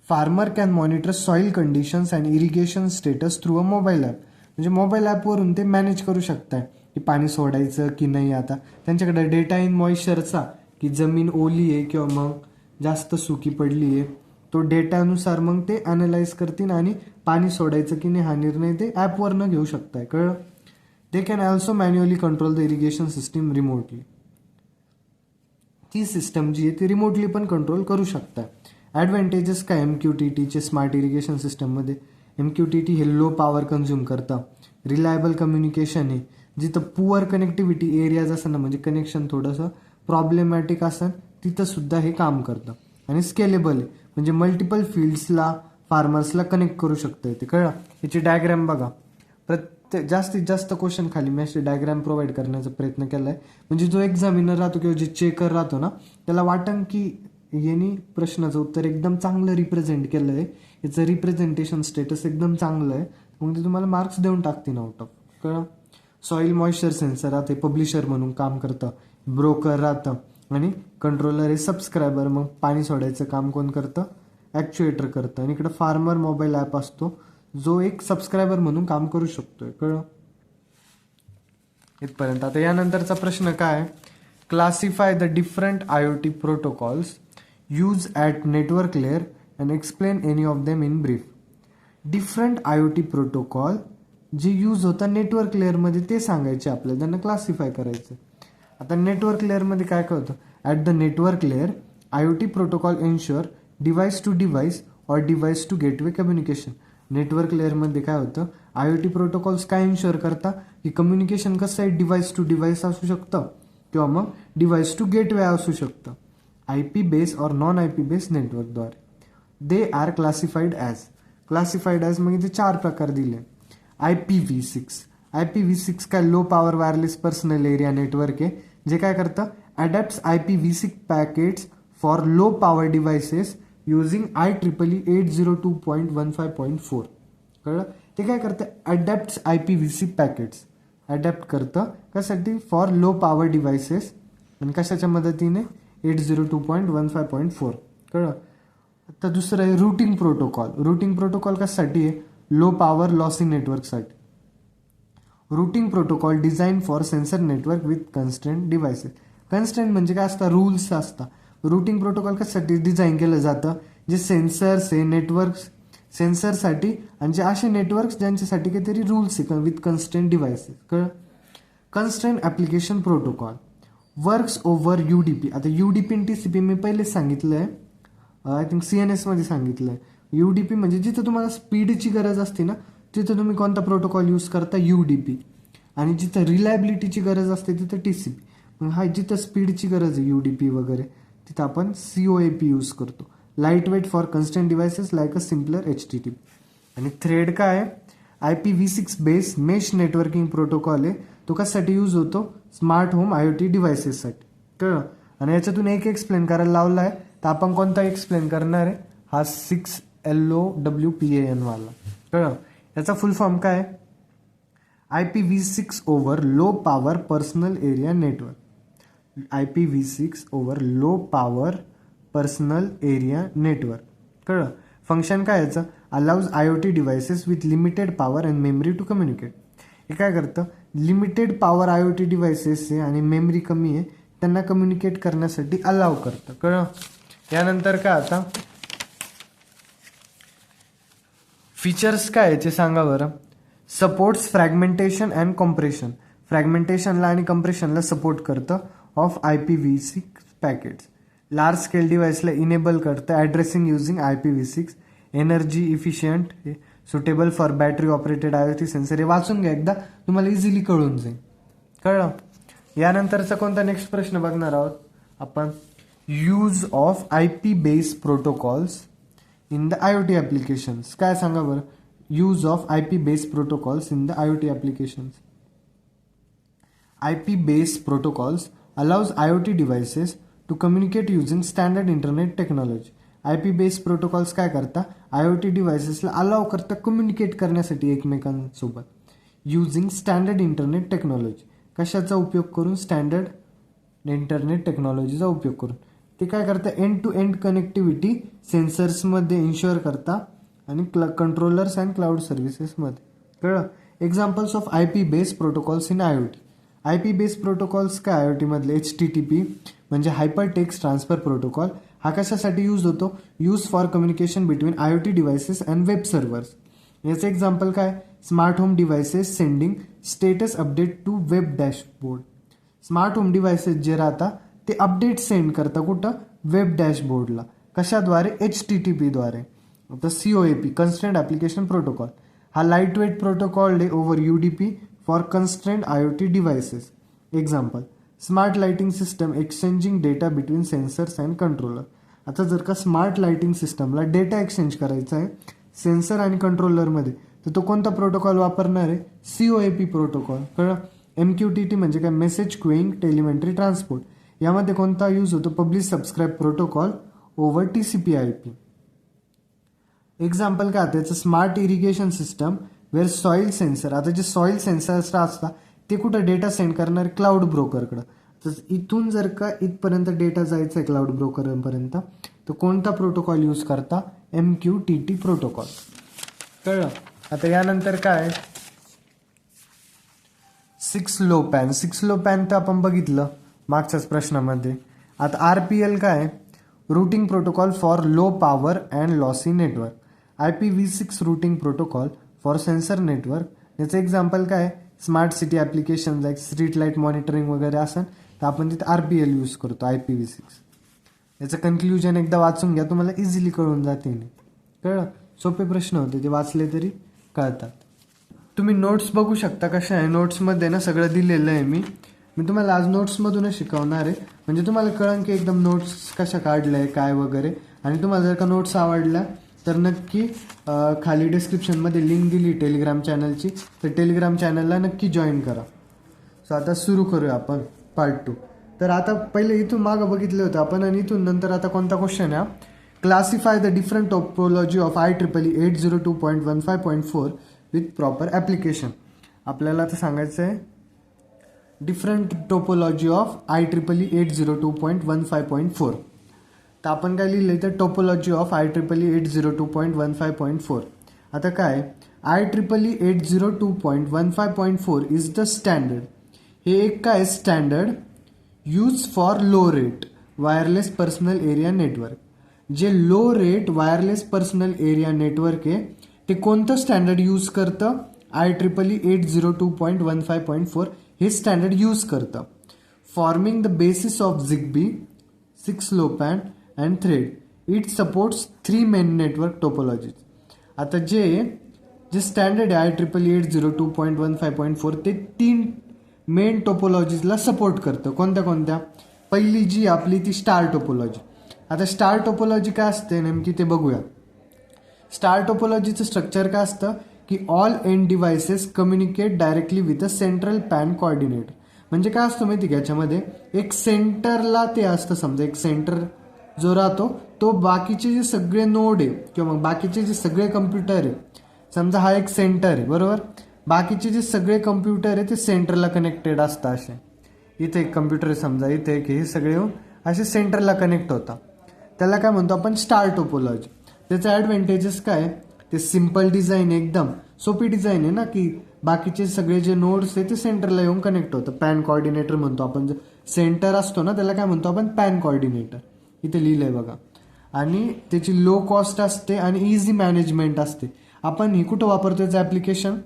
farmer can monitor soil conditions and irrigation status through a mobile app. म्हणजे मोबाईल ॲपवरून ते मॅनेज करू शकताय की पाणी सोडायचं की नाही. आता त्यांच्याकडे डेटा इन मॉइश्चरचा, की जमीन ओली आहे किंवा मग जास्त सुकी पडली आहे, तो डेटानुसार मग ते ॲनालाइज करतील आणि पाणी सोडायचं की नाही हा निर्णय ते ॲपवरनं घेऊ शकताय. कळलं. They can also manually control the irrigation system remotely. ती सिस्टम जी आहे ती रिमोटली पण कंट्रोल करू शकताय. ॲडव्हान्टेजेस काय MQTTचे स्मार्ट इरिगेशन सिस्टममध्ये, MQTT हे लो पॉवर कन्झ्युम करतं, रिलायबल कम्युनिकेशन आहे. जिथं पुअर कनेक्टिव्हिटी एरियाज असेल ना, म्हणजे कनेक्शन थोडंसं प्रॉब्लेमॅटिक असेल तिथं सुद्धा हे काम करतं. आणि स्केलेबल आहे, म्हणजे मल्टिपल फील्ड्सला, फार्मर्सला कनेक्ट करू शकतं. ते कळलं. याची डायग्रॅम बघा. जास्तीत जास्त क्वेश्चन खाली मी असे डायग्रॅम प्रोव्हाइड करण्याचा प्रयत्न केला आहे, म्हणजे जो एक्झामिनर राहतो किंवा जे चेकर राहतो ना, त्याला वाटन की यांनी प्रश्नाचं उत्तर एकदम चांगलं रिप्रेझेंट केलं आहे, याचं रिप्रेझेंटेशन स्टेटस एकदम चांगलं आहे, मग ते तुम्हाला मार्क्स देऊन टाकतील आउट ऑफ. कळलं. सॉईल मॉइश्चर सेन्सर राहते, पब्लिशर म्हणून काम करतं, ब्रोकर राहतं, आणि कंट्रोलर हे सबस्क्रायबर. मग पाणी सोडायचं काम कोण करतं, ॲक्च्युएटर करतं. आणि इकडं फार्मर मोबाईल ॲप असतो जो एक सबस्क्रायबर म्हणून काम करू शकतोय. कळलं. इथपर्यंत. आता यानंतरचा प्रश्न काय, classify the different IoT protocols use at network layer and explain any of them in brief. Different IoT protocol जे यूज होता नेटवर्क लेअरमध्ये ते सांगायचे आपल्याला, त्यांना क्लासिफाय करायचं. आता नेटवर्क लेअरमध्ये काय होतं, at the network layer IoT protocol ensure device to device or device to gateway communication. Network लेअरमध्ये काय होतं, IoT प्रोटोकॉल्स काय इन्श्युअर करता की कम्युनिकेशन कसं आहे, डिव्हाइस टू डिव्हाइस असू शकतं किंवा मग डिव्हाइस टू गेटवे असू शकतं, IP बेस और नॉन IP बेस नेटवर्कद्वारे. दे आर क्लासिफाईड ॲज मग इथे 4 प्रकार दिले. IPv6 काय, low power wireless personal area network आहे, जे काय करतं, अडॅप्ट्स IPv6 packets for low power devices using IEEE 802.15.4. कळलं. ते काय करतं, अडॅप्ट्स IPv6 पॅकेट्स, अडॅप्ट करतं कशासाठी, फॉर लो पॉवर डिव्हाइसेस, आणि कशाच्या मदतीने, 802.15.4. कळलं. आता दुसरं आहे रूटिंग प्रोटोकॉल. रूटिंग प्रोटोकॉल कशासाठी आहे, लो पॉवर लॉसिंग नेटवर्कसाठी. Routing protocol design for sensor network with constraint devices. Constraint म्हणजे काय असतं, रूल्स असतात. रूटिंग प्रोटोकॉल कशासाठी डिझाईन केलं जातं, जे सेन्सर्स आहे नेटवर्क्स सेन्सरसाठी आणि जे असे नेटवर्क्स ज्यांच्यासाठी काहीतरी रूल्स आहे with constraint devices. Constraint application protocol works over UDP. आता UDP आणि TCP मी पहिलेच सांगितलं आहे, आय थिंक CNS मध्ये सांगितलं आहे. UDP म्हणजे जिथं तुम्हाला स्पीडची गरज असते ना तिथं तुम्ही कोणता प्रोटोकॉल यूज करता, UDP. आणि जिथं रिलायबिलिटीची गरज असते तिथं TCP. मग हा जिथं स्पीडची गरज आहे UDP वगैरे तिथं आपण COAP यूज करतो. Light weight for constraint devices like a simpler HTTP. आणि थ्रेड काय आहे, IPv6 base mesh networking protocol आहे. तो कशासाठी यूज होतो, स्मार्ट होम IoT डिव्हायसेससाठी. कळलं. आणि याच्यातून एक एक्सप्लेन करायला लावला आहे, तर आपण कोणता एक्सप्लेन करणार आहे, हा 6LOWPAN वाला. कळलं. याचा फुल फॉर्म काय आहे, IPv6 over low power personal area network. IPv6 over low power personal area network. कळलं. फंक्शन काय याचं, allows IoT devices with limited power and memory to communicate. हे काय करतं, लिमिटेड पॉवर IoT डिव्हायसेस आहे आणि मेमरी कमी आहे त्यांना कम्युनिकेट करण्यासाठी अलाव करतं. कळलं. यानंतर काय आता फीचर्स काय याचे सांगा बरं. Supports fragmentation and compression. फ्रॅगमेंटेशनला आणि कम्प्रेशनला सपोर्ट करतं of IPv6 packets. Large scale डिव्हाइसला इनेबल करतं addressing using IPv6. Energy efficient, suitable for battery operated IoT sensor. हे वाचून घ्या एकदा, तुम्हाला इझिली कळून जाईल. कळलं. यानंतरचा कोणता नेक्स्ट प्रश्न बघणार आहोत आपण, use of IP based protocols in the IoT applications. काय सांगा बरं, use of IP based protocols in the IoT applications. IP based protocols allows IoT devices to communicate using standard internet technology. IP based protocols काय करता, IoT डिव्हायसेसला allow करता communicate करण्यासाठी एकमेकांसोबत using standard internet technology. कशाचा उपयोग करून, standard internet टेक्नॉलॉजीचा उपयोग करून. ते काय करतं, एंड टू एंड कनेक्टिव्हिटी सेन्सर्समध्ये इन्शुअर करता आणि कंट्रोलर्स अँड क्लाउड सर्व्हिसेसमध्ये. कळलं. Examples of IP based protocols in IoT. IP based protocols काय IoT मधले, HTTP म्हणजे हायपर टेक्स्ट ट्रान्सफर प्रोटोकॉल. हा कशासाठी यूज होतो, use for communication between IoT devices and web servers. याचं एक्झाम्पल काय, smart home devices sending status update to web dashboard. Smart home devices जे राहता ते अपडेट सेंड करता कुठं, वेब डॅशबोर्डला. कशाद्वारे, HTTP द्वारे. आता COAP कन्स्ट्रेंट ॲप्लिकेशन प्रोटोकॉल. हा लाईट वेट प्रोटोकॉल आहे over UDP for constraint IoT devices. Example, smart lighting system exchanging data between sensors and controller. आता जर का स्मार्ट लाइटिंग सिस्टमला डेटा एक्सचेंज करायचा आहे सेन्सर आणि कंट्रोलरमध्ये, तर तो कोणता प्रोटोकॉल वापरणार आहे, COAP प्रोटोकॉल. कळलं. MQTT म्हणजे काय, मेसेज क्वेईंग टेलिमेंट्री ट्रान्सपोर्ट. यामध्ये कोणता यूज होतो, publish subscribe protocol over TCP/IP. Example काय, त्याचं smart irrigation system where soil sensor. आता जे सॉईल सेन्सर्स असतात ते कुठं डेटा सेंड करणार, क्लाउड ब्रोकरकडं. तर इथून जर का इथपर्यंत डेटा जायचा आहे क्लाउड ब्रोकरपर्यंत, तर कोणता प्रोटोकॉल यूज करता, MQTT प्रोटोकॉल. कळलं. आता यानंतर काय, 6LoWPAN. 6LoWPAN तर आपण बघितलं मागच्याच प्रश्नामध्ये. आता RPL काय, routing protocol for low power and lossy network. IPv6 routing protocol for sensor network. याचं एक्झाम्पल काय, smart city application like street light monitoring वगैरे असेल तर आपण तिथे RPL यूज करतो, IPv6. याचं कन्क्ल्युजन एकदा वाचून घ्या, तुम्हाला इझिली कळून जाते. कळलं. सोपे प्रश्न होते, ते वाचले तरी कळतात. तुम्ही नोट्स बघू शकता कशा आहे, नोट्समध्ये ना सगळं दिलेलं आहे. मी तुम्हाला आज नोट्समधूनच शिकवणार आहे, म्हणजे तुम्हाला कळन की एकदम नोट्स कशा काढल्या आहे काय वगैरे. आणि तुम्हाला जर का नोट्स आवडल्या तर नक्की खाली डिस्क्रिप्शनमध्ये लिंक दिली टेलिग्राम चॅनलची, तर टेलिग्राम चॅनलला नक्की जॉईन करा. सो आता सुरू करूया आपण पार्ट 2. तर आता पहिले इथून मागं बघितलं होतं आपण, आणि इथून नंतर आता कोणता क्वेश्चन आहे, classify the different topology of IEEE 802.15.4 with proper application. आपल्याला आता सांगायचं आहे डिफरंट टोपोलॉजी ऑफ IEEE 802.15.4. तर आपण काय लिहिलं तर टोपोलॉजी ऑफ IEEE 802.15.4. आता काय, IEEE 802.15.4 इज द स्टँडर्ड. हे एक काय standard use for low rate wireless personal area network. जे low rate wireless personal area network आहे ते कोणतं स्टँडर्ड यूज करतं? IEEE 802.15.4 हे स्टँडर्ड यूज करतं. Forming the basis of Zigbee, 6LoWPAN and thread. It supports 3 main network topologies. आता जे standard आहे IEEE 802.15.4 ते 3 मेन टोपोलॉजीजला सपोर्ट करतं. कोणत्या? पहिली जी आपली ती स्टार टोपोलॉजी. आता स्टार टोपोलॉजी काय असते नेमकी ते बघूया. स्टार टोपोलॉजीचं स्ट्रक्चर काय असतं की all end devices communicate directly with a central pan coordinator. म्हणजे काय असतं माहिती का, याच्यामध्ये एक सेंटरला ते असतं. समजा एक सेंटर जो राहतो तो बाकीचे जे सगळे नोड आहे किंवा मग बाकीचे जे सगळे कम्प्युटर आहे, समजा हा एक सेंटर आहे बरोबर, बाकीचे जे सगळे कम्प्युटर आहे ते सेंटरला कनेक्टेड असतात. असे इथे एक कम्प्युटर आहे समजा, इथे एक, हे सगळे येऊन असे सेंटरला कनेक्ट होतात. त्याला काय म्हणतो आपण? Star topology. त्याचं ॲडव्हान्टेजेस काय? ते सिम्पल डिझाईन, एकदम सोपी डिझाईन आहे ना, की बाकीचे सगळे जे नोड्स आहे ते सेंटरला येऊन कनेक्ट होतं. पॅन कोऑर्डिनेटर म्हणतो आपण. जो सेंटर असतो ना त्याला काय म्हणतो आपण? Pan coordinator. इथे लिहिलंय बघा. आणि त्याची लो कॉस्ट असते आणि इझी मॅनेजमेंट असते. आपण हे कुठं वापरतो याचं ॲप्लिकेशन?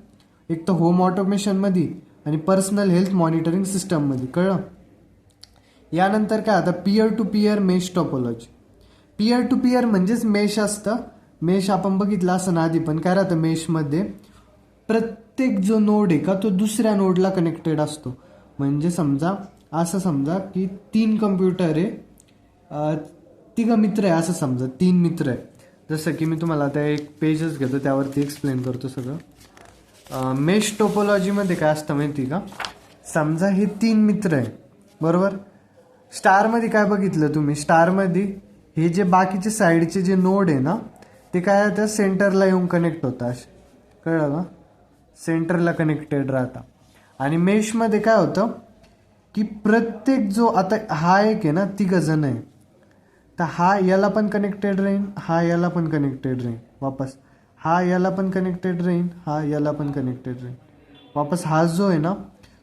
एक तर होम ऑटोमेशनमध्ये आणि पर्सनल हेल्थ मॉनिटरिंग सिस्टममध्ये. कळलं? यानंतर काय आता peer to peer mesh topology. Peer to peer म्हणजेच मेश असतं. मेश आपण बघितलं असं ना आधी, पण काय राहतं मेशमध्ये प्रत्येक जो नोड आहे का तो दुसऱ्या नोडला कनेक्टेड असतो. म्हणजे असं समजा की 3 कम्प्युटर आहे, 3 मित्र आहे असं समजा, 3 मित्र आहे. जसं की मी तुम्हाला आता एक पेजच घेतो त्यावरती एक्सप्लेन करतो सगळं. मेश टोपोलॉजीमध्ये काय असतं माहिती का, समजा हे 3 मित्र आहे बरोबर. स्टारमध्ये काय बघितलं तुम्ही? स्टारमध्ये हे जे बाकीचे साईडचे जे नोड आहे ना ते काय होतं? सेंटरला येऊन कनेक्ट होतात. कळलं का? सेंटरला कनेक्टेड राहतात. आणि मेशमध्ये काय होतं की प्रत्येक जो आता हा एक आहे ना, 3 जण आहे, तर हा याला पण कनेक्टेड राहीन, हा याला पण कनेक्टेड राहीन, वापस हा याला पण कनेक्टेड राहीन, हा याला पण कनेक्टेड राहीन, वापस हा जो आहे ना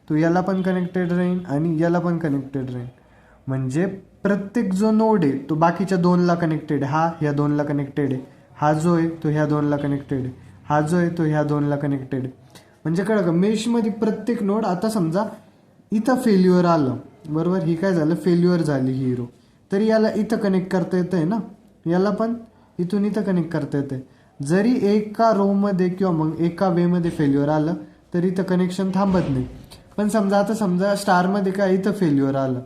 तो याला पण कनेक्टेड राहीन आणि याला पण कनेक्टेड राहीन. म्हणजे प्रत्येक जो नोड आहे तो बाकीच्या 2ला कनेक्टेड आहे. हा ह्या 2ला कनेक्टेड आहे, हा जो आहे तो ह्या 2ला कनेक्टेड आहे, हा जो आहे तो ह्या 2ला कनेक्टेड आहे. म्हणजे कळलं का? मेशमध्ये प्रत्येक नोड, आता समजा इथं फेल्युअर आलं बरोबर, ही काय झालं? फेल्युअर झाली ही रो, तरी याला इथं कनेक्ट करता येतंय ना, याला पण इथून इथं कनेक्ट करता येतंय. जरी एका रोमध्ये किंवा मग एका वेमध्ये फेल्युअर आलं तरी इथं कनेक्शन थांबत नाही. पण समजा स्टारमध्ये काय इथं फेल्युअर आलं,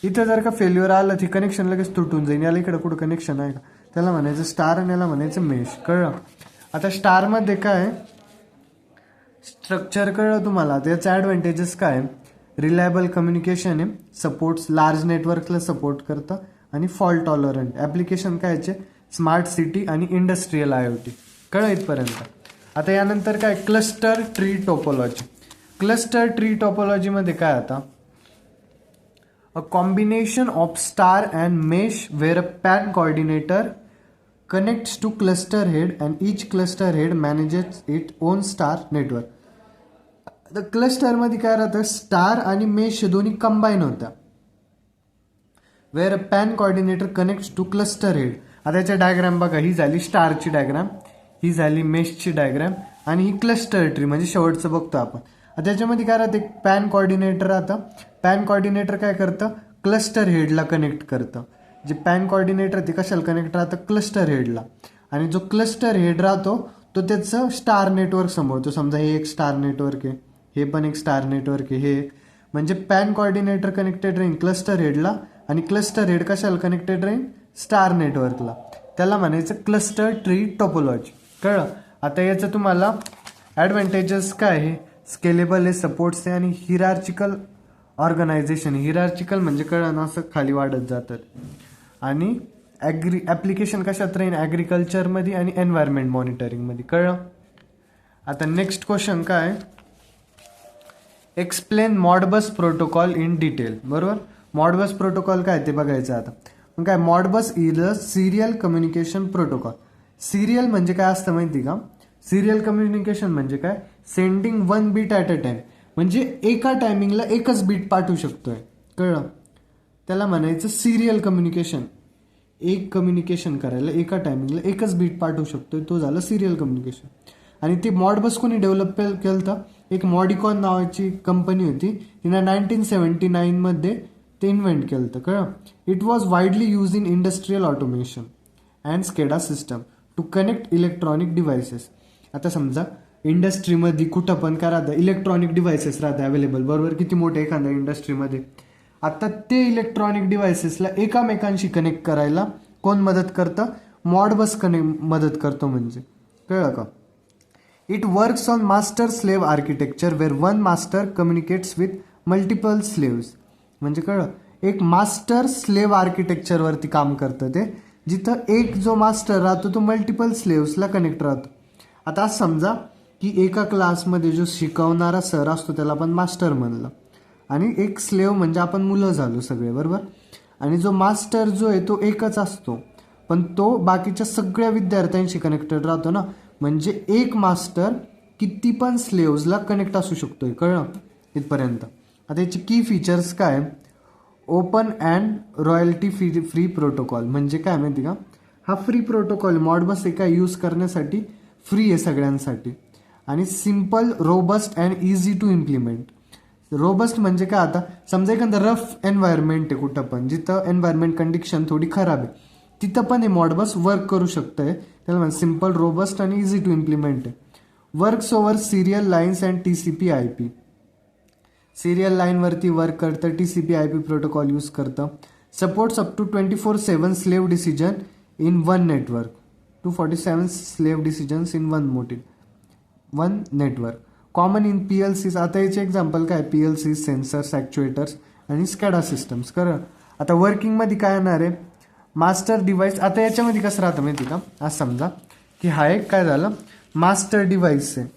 इथं जर का फेल्युअर आलं ती कनेक्शन लगेच तुटून जाईल. याला इकडं कुठं कनेक्शन आहे का? त्याला म्हणायचं स्टार आणि याला म्हणायचं मेश. कळलं? आता स्टारमध्ये काय स्ट्रक्चर कळलं तुम्हाला? त्याचं ॲडव्हान्टेजेस काय? रिलायबल कम्युनिकेशन आहे, सपोर्ट्स लार्ज नेटवर्कला सपोर्ट करतं आणि फॉल्ट टॉलरंट. ॲप्लिकेशन कायचे? स्मार्ट सिटी आणि इंडस्ट्रियल IoT. कळलं इथपर्यंत? आता यानंतर काय? Cluster tree topology. Cluster tree टोपोलॉजीमध्ये काय आता? A combination of star and mesh where a PAN coordinator connects to cluster head and each cluster head manages its own star network. The cluster मध्ये काय राहतं? स्टार आणि mesh दोन्ही combine होत्या. Where a PAN coordinator connects to cluster head. आता याच्या diagram बघा, ही झाली स्टारची डायग्राम, ही झाली मेशची डायग्राम आणि ही क्लस्टर ट्री म्हणजे शेवटचं बघतो आपण. त्याच्यामध्ये काय राहतं? पॅन कॉर्डिनेटर राहतं. पॅन कॉर्डिनेटर काय करतं? क्लस्टर हेडला कनेक्ट करतं. जे पॅन कॉर्डिनेटर ते कशाला कनेक्ट राहतं? क्लस्टर हेडला. आणि जो क्लस्टर हेड राहतो तो त्याचं स्टार नेटवर्क समोरतो. समजा हे एक स्टार नेटवर्क आहे, हे पण एक स्टार नेटवर्क आहे, हे एक. म्हणजे पॅन कॉर्डिनेटर कनेक्टेड राहीन क्लस्टर हेडला आणि क्लस्टर हेड कशाला कनेक्टेड राहीन? स्टार नेटवर्कला. त्याला म्हणायचं क्लस्टर ट्री टोपोलॉजी. कळलं? आता याचं तुम्हाला ॲडव्हान्टेजेस काय आहे? स्केलेबल आहे, सपोर्ट्स आहे आणि हिरार्चिकल ऑर्गनायझेशन. हिरार्चिकल म्हणजे कळलं ना, असं खाली वाढत जातात. आणि ॲप्लिकेशन कशात राहीन? ॲग्रिकल्चरमध्ये आणि एन्व्हायरमेंट मॉनिटरिंगमध्ये. कळलं? आता नेक्स्ट क्वेश्चन काय? Explain Modbus protocol in detail. बरोबर? मॉडबस प्रोटोकॉल काय ते बघायचं आता. मग काय? Modbus is a serial communication protocol. Serial म्हणजे काय असतं माहिती का? सिरियल कम्युनिकेशन म्हणजे काय, sending one bit at a time, म्हणजे एका टायमिंगला एकच बीट पाठवू शकतोय, कळलं, त्याला म्हणायचं सिरियल कम्युनिकेशन. एक कम्युनिकेशन करायला एका टायमिंगला एकच बीट पाठवू शकतोय, तो झालं सिरियल कम्युनिकेशन. आणि ते मॉडबस कोणी डेव्हलप केलं होतं, एक मॉडिकॉन नावाची कंपनी होती, तिनं 1979मध्ये ते इन्व्हेंट केलं होतं, कळलं. It was widely use in industrial automation and SCADA system to connect electronic devices. आता समजा इंडस्ट्रीमध्ये कुठं पण काय राहतं, इलेक्ट्रॉनिक डिव्हायसेस राहतं अवेलेबल, बरोबर, किती मोठे एखाद्या इंडस्ट्रीमध्ये. आता ते इलेक्ट्रॉनिक डिव्हायसेसला एकामेकांशी कनेक्ट करायला कोण मदत करतं, मॉडबस मदत करतो, म्हणजे कळलं का. It works on master slave architecture where one master communicates with multiple slaves, म्हणजे कळलं, एक मास्टर स्लेव्ह आर्किटेक्चरवरती काम करतं ते, जिथं एक जो मास्टर राहतो तो मल्टिपल स्लेव्सला कनेक्ट राहतो. आता समजा की एका क्लासमध्ये जो शिकवणारा सर असतो त्याला आपण मास्टर म्हणलं, आणि एक स्लेव्ह म्हणजे आपण मुलं झालो सगळे, बरोबर. आणि जो मास्टर जो आहे तो एकच असतो, पण तो बाकीच्या सगळ्या विद्यार्थ्यांशी कनेक्टेड राहतो ना, म्हणजे एक मास्टर किती पण स्लेव्सला कनेक्ट असू शकतोय, कळलं इथपर्यंत. आता याचे की फीचर्स काय, open and royalty free protocol, म्हणजे काय माहिती का, हा फ्री प्रोटोकॉल मॉडबस एका यूज करण्यासाठी फ्री आहे सगळ्यांसाठी. आणि simple, robust and easy to implement. Robust म्हणजे काय, आता समजा एखादं रफ एन्व्हायरमेंट आहे कुठं पण, जिथं एन्व्हायरमेंट कंडिशन थोडी खराब आहे, तिथं पण हे मॉडबस वर्क करू शकतंय, त्याला म्हणजे सिम्पल, रोबस्ट आणि इझी टू इम्प्लिमेंट आहे. Works over serial lines and TCP/IP. Serial लाईनवरती वर्क करतं, TCP/IP प्रोटोकॉल यूज करतं. Supports up to 24/7 slave decision in one network, 247 slave decisions in one network. Common in PLCs. आता याचे example काय, PLCs, sensors, actuators आणि स्कॅडा systems. खरं आता वर्किंगमध्ये काय येणार आहे, मास्टर डिव्हाइस. आता याच्यामध्ये कसं राहतं माहिती का, आज समजा की हा एक काय झालं मास्टर डिव्हाइस आहे,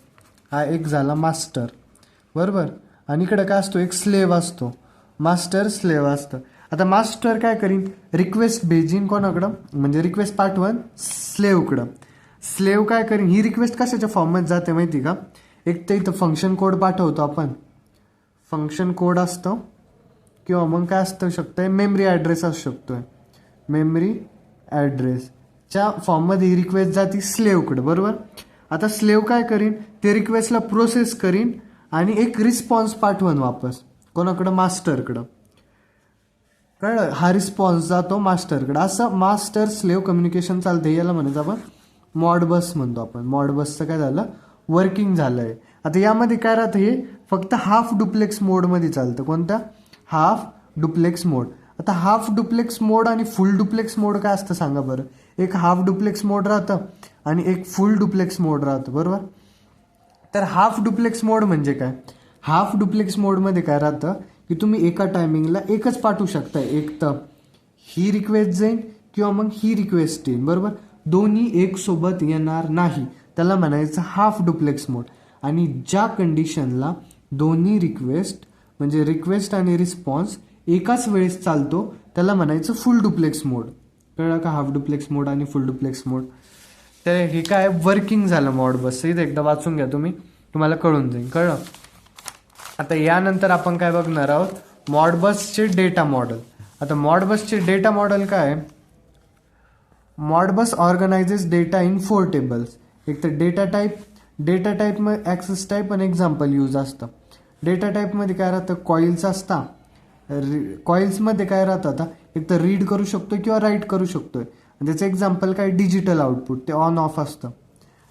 हा एक झाला मास्टर, बरोबर. आणि इकडे काय असतो, एक स्लेव्ह असतो, मास्टर स्लेव्ह असतं. आता मास्टर काय करीन, रिक्वेस्ट भेजीन कोणाकडं, म्हणजे रिक्वेस्ट पाठवून स्लेव्हकडं. स्लेव्ह काय करीन, ही रिक्वेस्ट कशाच्या फॉर्ममध्ये जाते माहिती का, एक तर इथं फंक्शन कोड पाठवतो आपण, फंक्शन कोड असतं, किंवा मग काय असतं शकतंय, मेमरी ॲड्रेस असू शकतोय, मेमरी ॲड्रेसच्या फॉर्ममध्ये ही रिक्वेस्ट जाती स्लेव्हकडं, बरोबर. आता स्लेव्ह काय करीन, ते रिक्वेस्टला प्रोसेस करीन आणि एक रिस्पॉन्स पाठवून वापस कोणाकडं, मास्टरकडं, कळलं. हा रिस्पॉन्स जातो मास्टरकडं. असं मास्टर स्लेव्ह कम्युनिकेशन चालतं, याला म्हणायचं आपण मॉडबस म्हणतो आपण. मॉडबसचं काय झालं, वर्किंग झालं आहे. आता यामध्ये काय राहतं, हे फक्त हाफ डुप्लेक्स मोडमध्ये चालतं. कोणता, हाफ डुप्लेक्स मोड. आता हाफ डुप्लेक्स मोड आणि फुल डुप्लेक्स मोड काय असतं सांगा बरं. एक हाफ डुप्लेक्स मोड राहतं आणि एक फुल डुप्लेक्स मोड राहतं, बरोबर. तर हाफ डुप्लेक्स मोड म्हणजे काय, हाफ डुप्लेक्स मोडमध्ये काय राहतं की तुम्ही एका टायमिंगला एकच पाठवू शकता, एक तर ही रिक्वेस्ट जाईल किंवा मग ही रिक्वेस्ट येईल, बरोबर. दोन्ही एक सोबत येणार नाही, त्याला म्हणायचं हाफ डुप्लेक्स मोड. आणि ज्या कंडिशनला दोन्ही रिक्वेस्ट म्हणजे रिक्वेस्ट आणि रिस्पॉन्स एकाच वेळेस चालतो त्याला म्हणायचं फुल डुप्लेक्स मोड. कळलं का, हाफ डुप्लेक्स मोड आणि फुल डुप्लेक्स मोड. तर हे काय वर्किंग झालं मॉडबस. इथे एकदा वाचून घ्या तुम्ही, तुम्हाला कळून जाईल, कळलं. आता यानंतर आपण काय बघणार आहोत, मॉडबसचे डेटा मॉडेल. आता मॉडबसचे डेटा मॉडेल काय, मॉडबस ऑर्गनायझेस डेटा इन 4 टेबल्स. एक तर डेटा टाईप मग ॲक्सेस टाईप आणि एक्झाम्पल यूज असतं. डेटा टाईपमध्ये काय राहतं, कॉइल्स असता, कॉइल्समध्ये काय राहतं, आता एक तर रीड करू शकतो किंवा राईट करू शकतोय. त्याचं एक्झाम्पल काय, डिजिटल आउटपुट, ते ऑन ऑफ असतं.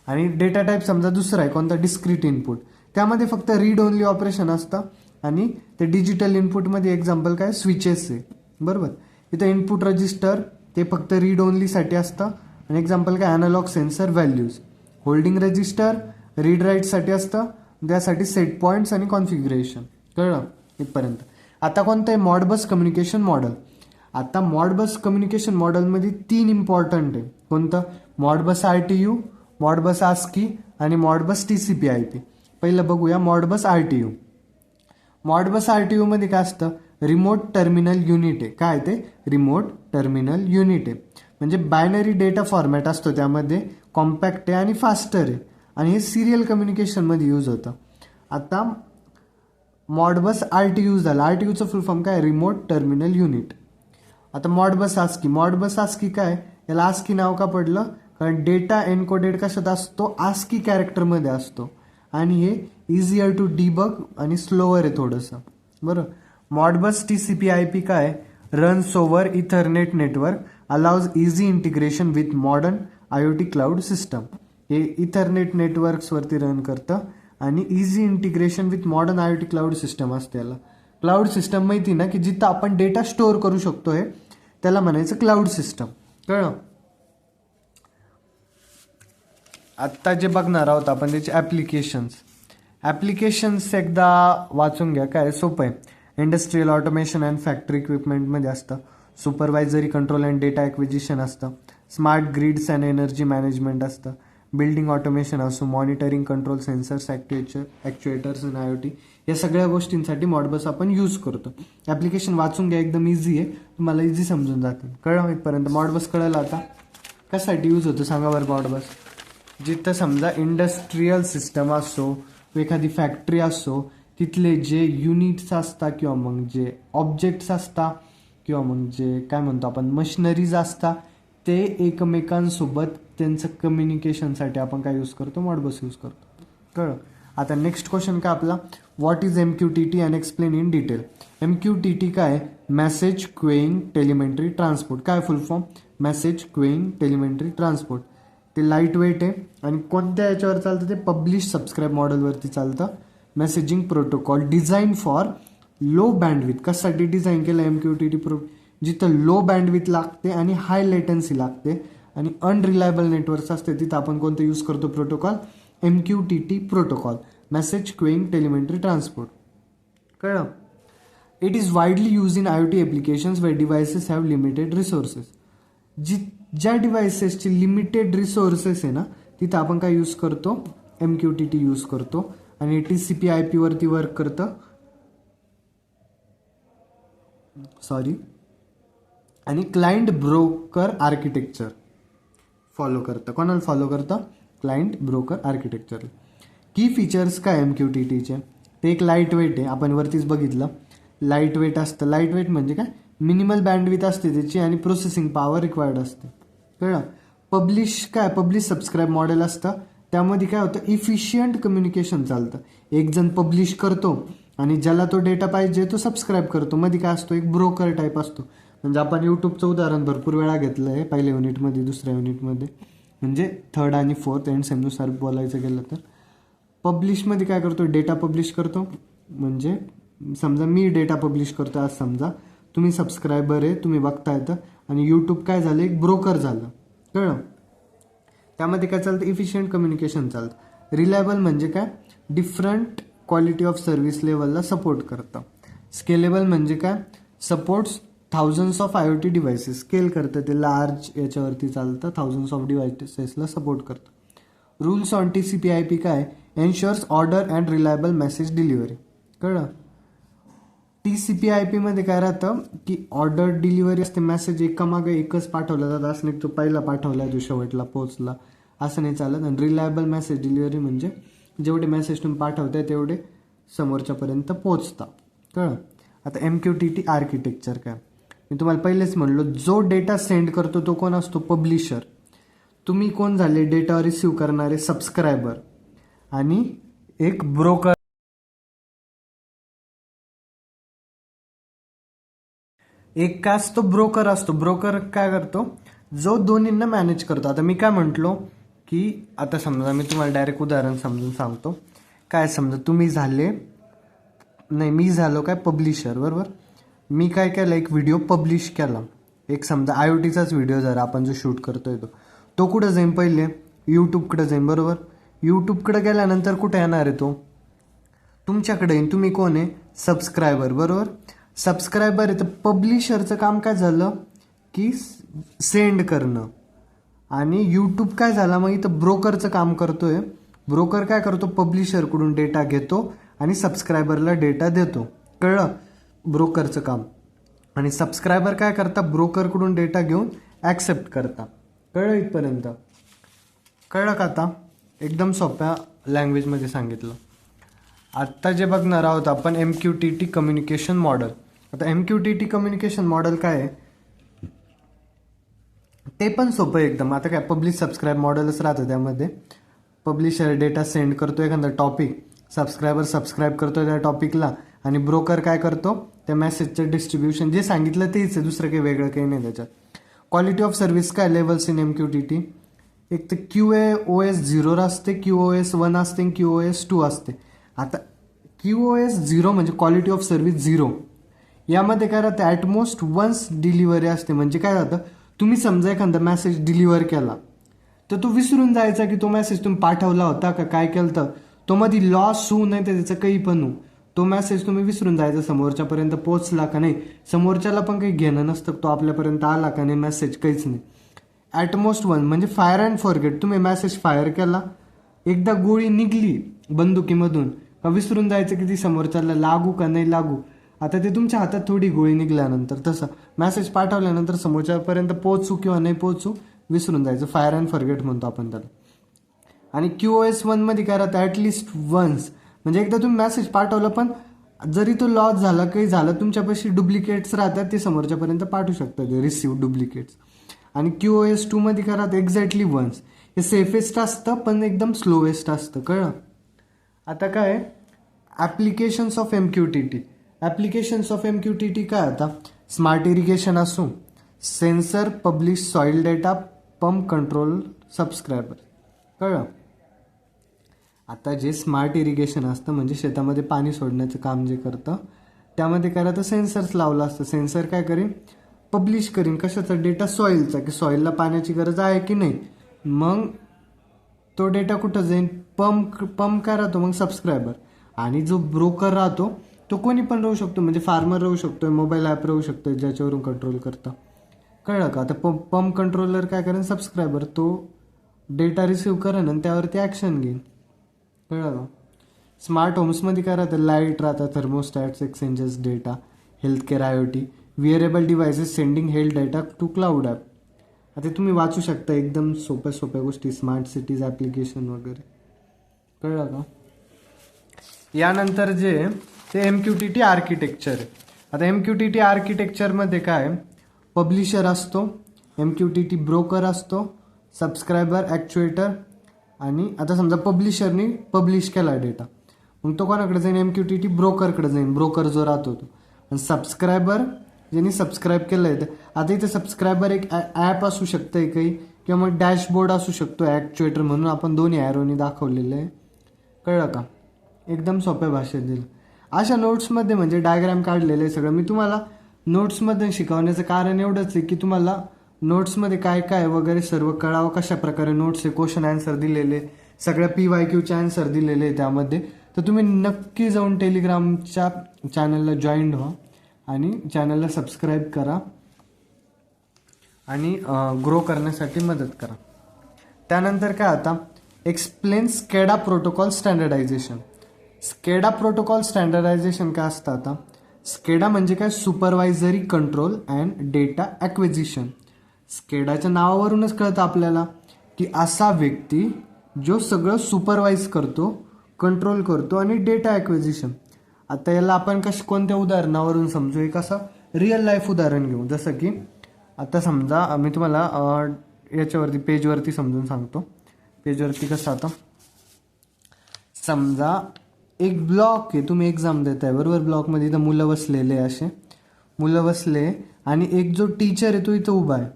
आणि डेटा टाईप समजा दुसरा आहे कोणता, डिस्क्रीट इनपुट, त्यामध्ये फक्त रीड ओनली ऑपरेशन असतं. आणि ते डिजिटल इनपुटमध्ये एक्झाम्पल काय, स्विचेस आहे, बरोबर. इथं इनपुट रजिस्टर ते फक्त रीड ओनलीसाठी असतं. आणि एक्झाम्पल काय, analogue sensor values. Holding register read राईटसाठी असतं, त्यासाठी सेट पॉईंट्स आणि कॉन्फिगरेशन. कळलं इथपर्यंत. आता कोणतं आहे, मॉडबस कम्युनिकेशन मॉडेल. आता मॉडबस कम्युनिकेशन मॉडेलमध्ये 3 इम्पॉर्टंट आहे. कोणतं, मॉडबस RTU, मॉडबस ASCII आणि मॉडबस TCP/IP. पहिलं बघूया मॉडबस RTU. मॉडबस RTU मध्ये काय असतं, रिमोट टर्मिनल युनिट आहे. काय ते, रिमोट टर्मिनल युनिट आहे. म्हणजे बायनरी डेटा फॉर्मॅट असतो, त्यामध्ये कॉम्पॅक्ट आहे आणि फास्टर आहे. आणि हे सिरियल कम्युनिकेशनमध्ये यूज होतं. आता मॉडबस RTU यूज झाला. RTUचं फुल फॉर्म काय, रिमोट टर्मिनल युनिट. आता मॉडबस आस्की काय, याला आस्की नाव का पडलं, कारण डेटा एन्कोडेड कशात असतो, आस्की कॅरेक्टरमध्ये असतो आणि हे इझियर टू डिबग आणि स्लोअर आहे थोडंसं. बरं. मॉडबस TCP/IP काय, runs over Ethernet network, allows easy integration with modern IoT cloud system. हे इथरनेट नेटवर्क्सवरती रन करतं आणि easy integration with modern IoT cloud system असते. याला क्लाउड सिस्टम माहिती ना, की जिथं आपण डेटा स्टोअर करू शकतो, हे त्याला म्हणायचं क्लाउड सिस्टम. कळलं. आत्ता जे बघणार आहोत आपण त्याचे ॲप्लिकेशन्स एकदा वाचून घ्या. काय सोपं आहे. इंडस्ट्रियल ऑटोमेशन अँड फॅक्टरी इक्विपमेंटमध्ये असतं. Supervisory control and data acquisition असतं. Smart grids and energy management असतं. बिल्डिंग ऑटोमेशन असो, मॉनिटरिंग कंट्रोल, सेन्सर्स, ॲक्च्युएटर्स आणि IoT, या सगळ्या गोष्टींसाठी मॉडबस आपण यूज करतो. ॲप्लिकेशन वाचून घ्या, एकदम इझी आहे, तुम्हाला इझी समजून जातील. कळलं इथपर्यंत. मॉडबस कळलं. आता कशासाठी यूज होतं सांगा बरं मॉडबस. जिथं समजा इंडस्ट्रियल सिस्टम असो, एखादी फॅक्टरी असो, तिथले जे युनिट्स असतात किंवा मग जे ऑब्जेक्ट्स असतात किंवा मग जे काय म्हणतो आपण मशिनरीज असतात, ते एकमेकांसोबत त्यांचं कम्युनिकेशनसाठी आपण काय यूज करतो, मॉडबस यूज करतो. कळलं. आता नेक्स्ट क्वेश्चन काय आपला, what is MQTT and explain in detail. MQTT काय, मेसेज क्वेईंग टेलिमेंटरी ट्रान्सपोर्ट. काय फुल form, message queuing telemetry transport. ते लाईट वेट आहे आणि कोणत्या याच्यावर चालतं, ते पब्लिश सबस्क्राईब मॉडेलवरती चालतं. Messaging protocol design for low bandwidth. कशासाठी डिझाईन केलं MQTT जिथं लो बँडविथ लागते आणि हाय लेटन्सी लागते आणि अनरिलायबल नेटवर्क्स असते, तिथं आपण कोणतं यूज करतो protocol, MQTT protocol, message queuing telemetry transport. कळलं. It is widely use in IoT applications where devices have limited resources. ज्या डिव्हायसेसची लिमिटेड रिसोर्सेस आहे ना, तिथं आपण काय यूज करतो, MQTT यूज करतो आणि TCP/IP वरती वर्क करतं. आणि क्लायंट ब्रोकर आर्किटेक्चर फॉलो करतं. कोणाला फॉलो करतं, क्लायंट ब्रोकर आर्किटेक्चर. की फीचर्स काय MQTTचे, ते एक लाईट वेट आहे, आपण वरतीच बघितलं. लाईट वेट असतं. लाईट वेट म्हणजे काय, मिनिमल बँडविथ असते त्याची आणि प्रोसेसिंग पॉवर रिक्वायर्ड असते. कळलं. पब्लिश सबस्क्राईब मॉडेल असतं. त्यामध्ये काय होतं, इफिशियंट कम्युनिकेशन चालतं. एक जण पब्लिश करतो आणि ज्याला तो डेटा पाहिजे तो सबस्क्राईब करतो. मध्ये काय असतो, एक ब्रोकर टाईप असतो. म्हणजे आपण यूट्यूबचं उदाहरण भरपूर वेळा घेतलं आहे, पहिल्या युनिटमध्ये, दुसऱ्या युनिटमध्ये, म्हणजे थर्ड आणि फोर्थ एंड सेमनुसार बोलायचं गेलं तर. पब्लिशमध्ये काय करतो, डेटा पब्लिश करतो. म्हणजे समजा मी डेटा पब्लिश करतो आज, समजा तुम्ही सबस्क्रायबर आहे, तुम्ही बघता येतं, आणि यूट्यूब काय झालं, एक ब्रोकर झालं. कळलं. त्यामध्ये काय चालतं, इफिशियंट कम्युनिकेशन चालतं. रिलायबल म्हणजे काय, डिफरंट क्वालिटी ऑफ सर्व्हिस लेवलला सपोर्ट करतं. स्केलेबल म्हणजे काय, supports thousands of IoT devices. Scale करतं, ते लार्ज याच्यावरती चालतं, थाउजंड्स ऑफ डिव्हायसेसला सपोर्ट करतं. रूल्स ऑन TCP/IP काय, ensures order and reliable message delivery. कळलं. TCP/IP मध्ये काय राहतं की ऑर्डर डिलिव्हरी असते, मेसेज एकामागे एकच पाठवला जातं. असं नाही तो पहिला पाठवला तो शेवटला पोहोचला, असं नाही चालत. आणि रिलायबल मेसेज डिलिव्हरी म्हणजे जेवढे मेसेज तुम्ही पाठवताय तेवढे समोरच्यापर्यंत पोहोचता. कळलं. आता MQTT आर्किटेक्चर काय, मी तुम्हाला पहिलेच म्हणलो, जो डेटा सेंड करतो तो कोण असतो, पब्लिशर. तुम्ही कोण झाले, डेटा रिसिव्ह करणारे सबस्क्रायबर, आणि एक ब्रोकर. एक काय असतो, ब्रोकर असतो. ब्रोकर काय करतो, जो दोन्हींना मॅनेज करतो. आता मी काय म्हटलो की, आता समजा मी तुम्हाला डायरेक्ट उदाहरण समजून सांगतो. काय, समजा तुम्ही झाले, नाही मी झालो काय, पब्लिशर, बरोबर. मी काय केलं, एक व्हिडिओ पब्लिश केला. एक समजा IoTचाच व्हिडिओ जर आपण जो शूट करतोय तो कुठं जाईन, पहिले यूट्यूबकडे जाईन, बरोबर. यूट्यूबकडे गेल्यानंतर कुठे येणार आहे, तो तुमच्याकडे येईन. तुम्ही कोण आहे, सबस्क्रायबर, बरोबर. सबस्क्रायबर आहे, तर पब्लिशरचं काम काय झालं की सेंड करणं, आणि यूट्यूब काय झाला मग इथं ब्रोकरचं काम करतोय. ब्रोकर काय करतो, पब्लिशरकडून डेटा घेतो आणि सबस्क्रायबरला डेटा देतो. कळलं, ब्रोकरचं काम. आणि सबस्क्रायबर काय करतात, ब्रोकरकडून डेटा घेऊन ॲक्सेप्ट करता. कळलं इथपर्यंत, कळलं का आता. एकदम सोप्या लँग्वेजमध्ये सांगितलं. आत्ता जे बघणार आहोत आपण MQTT कम्युनिकेशन मॉडेल. आता MQTT कम्युनिकेशन मॉडेल काय आहे ते पण सोपं आहे एकदम. आता काय पब्लिश सबस्क्राईब मॉडेलच राहतं त्यामध्ये. पब्लिशर डेटा सेंड करतो एखादा टॉपिक, सबस्क्रायबर सबस्क्राईब करतो त्या टॉपिकला आणि ब्रोकर काय करतो त्या मेसेजचं डिस्ट्रीब्युशन. जे सांगितलं तेच आहे, दुसरं काही वेगळं काही नाही त्याच्यात. क्वालिटी ऑफ सर्व्हिस काय लेवल्स इन MQTT. एक तर QoS 0 असते, QoS 1 असते, QoS 2 असते. आता QoS 0 म्हणजे क्वालिटी ऑफ सर्व्हिस 0. यामध्ये काय राहतं ॲटमोस्ट वन्स डिलिव्हरी असते. म्हणजे काय राहतं तुम्ही समजा एखादा मेसेज डिलिव्हर केला तर तो विसरून जायचा की तो मेसेज तुम्ही पाठवला होता का काय केलं तर तो मध्ये लॉस होऊ नाही तर त्याचं काही पण होऊ. तो मेसेज तुम्ही विसरून जायचा, समोरच्यापर्यंत पोहोचला का नाही, समोरच्याला पण काही घेणं नसतं तो आपल्यापर्यंत आला का नाही मेसेज, काहीच नाही. ॲटमोस्ट वन म्हणजे फायर अँड फॉरगेट. तुम्ही मेसेज फायर केला, एकदा गोळी निघली बंदुकीमधून का विसरून जायचं की ती समोरच्याला लागू का नाही लागू. आता ते तुमच्या हातात थोडी गोळी निघल्यानंतर तसं मेसेज पाठवल्यानंतर समोरच्यापर्यंत पोहोचू किंवा नाही पोहोचू विसरून जायचं. फायर अँड फॉरगेट म्हणतो आपण त्याला. आणि QoS 1 मध्ये काय राहतं ॲटलिस्ट वन्स म्हणजे एकदा तुम्ही मेसेज पाठवलं पण जरी तो लॉस झाला काही झालं तुमच्यापाशी डुप्लिकेट्स राहतात ते समोरच्यापर्यंत पाठवू शकतात रिसिव्ह डुप्लिकेट्स. आणि QoS 2 मध्ये काय राहतं एक्झॅक्टली वन्स. हे सेफेस्ट असतं पण एकदम स्लोवेस्ट असतं, कळलं. आता काय applications of MQTT. Applications of MQTT काय आता स्मार्ट इरिगेशन असो, sensor publish soil data, pump control subscriber, कळलं. आता जे स्मार्ट इरिगेशन असतं म्हणजे शेतामध्ये पाणी सोडण्याचं काम जे करतं त्यामध्ये काय राहतं सेन्सर्स लावलं असतं. सेन्सर काय करीन पब्लिश करीन कशाचा डेटा सॉईलचा की सॉईलला पाण्याची गरज आहे की नाही. मग तो डेटा कुठं जाईल पंप काय राहतो मग सबस्क्रायबर. आणि जो ब्रोकर राहतो तो कोणी पण राहू शकतो म्हणजे फार्मर राहू शकतो, मोबाईल ॲप राहू शकतो ज्याच्यावरून कंट्रोल करतं, कळलं का. आता पंप कंट्रोलर काय करेन सबस्क्रायबर तो डेटा रिसिव्ह करेन आणि त्यावरती ॲक्शन घेईन, कळलं का. स्मार्ट होम्समध्ये काय राहतं लाईट राहतं, thermostats, exchanges data, health care IoT, wearable devices sending health data to cloud app. आता तुम्ही वाचू शकता एकदम सोप्या सोप्या गोष्टी स्मार्ट सिटीज ॲप्लिकेशन वगैरे, कळलं का. यानंतर जे ते MQTT आर्किटेक्चर आहे. आता MQTT आर्किटेक्चरमध्ये काय पब्लिशर असतो, MQTT ब्रोकर असतो, सबस्क्रायबर ॲक्च्युएटर. आणि आता समजा पब्लिशरनी पब्लिश केला डेटा मग तो कोणाकडे जाईन MQTT ब्रोकरकडे जाईन, ब्रोकर जो राहतो तो. आणि सबस्क्रायबर ज्यांनी सबस्क्राईब केलं आहे आता इथे सबस्क्रायबर एक ॲप असू शकतं काही किंवा मग डॅशबोर्ड असू शकतो ॲक्च्युएटर म्हणून आपण दोन्ही ॲरोनी दाखवलेलं आहे, कळलं का. एकदम सोप्या भाषेत दिलं. अशा नोट्समध्ये म्हणजे डायग्राम काढलेलं आहे सगळं. मी तुम्हाला नोट्समध्ये शिकवण्याचं कारण एवढंच आहे की तुम्हाला नोट्समध्ये काय काय वगैरे सर्व कळावं, कशा प्रकारे नोट्स आहे, क्वेश्चन आन्सर दिलेले, सगळ्या PYQचे आन्सर दिलेले आहे त्यामध्ये. तर तुम्ही नक्की जाऊन टेलिग्रामच्या चॅनलला जॉईन व्हा आणि चॅनलला सबस्क्राईब करा आणि ग्रो करण्यासाठी मदत करा. त्यानंतर काय आता explain SCADA protocol standardisation. SCADA protocol standardisation काय असतं आता स्केडा म्हणजे काय supervisory control and data acquisition. स्केडाच्या नावावरूनच कळतं आपल्याला की असा व्यक्ती जो सगळं सुपरवाइज करतो, कंट्रोल करतो आणि डेटा ॲक्विजिशन. आता याला आपण कोणत्या उदाहरणावरून समजू, एक असं रिअल लाईफ उदाहरण घेऊ. जसं की आता समजा मी तुम्हाला याच्यावरती पेजवरती समजून सांगतो. पेजवरती कसं आता समजा एक ब्लॉक आहे, तुम्ही एक्झाम देताय बरोबर. ब्लॉकमध्ये इथं मुलं बसलेले, असे मुलं बसले आणि एक जो टीचर आहे तो इथं उभा आहे.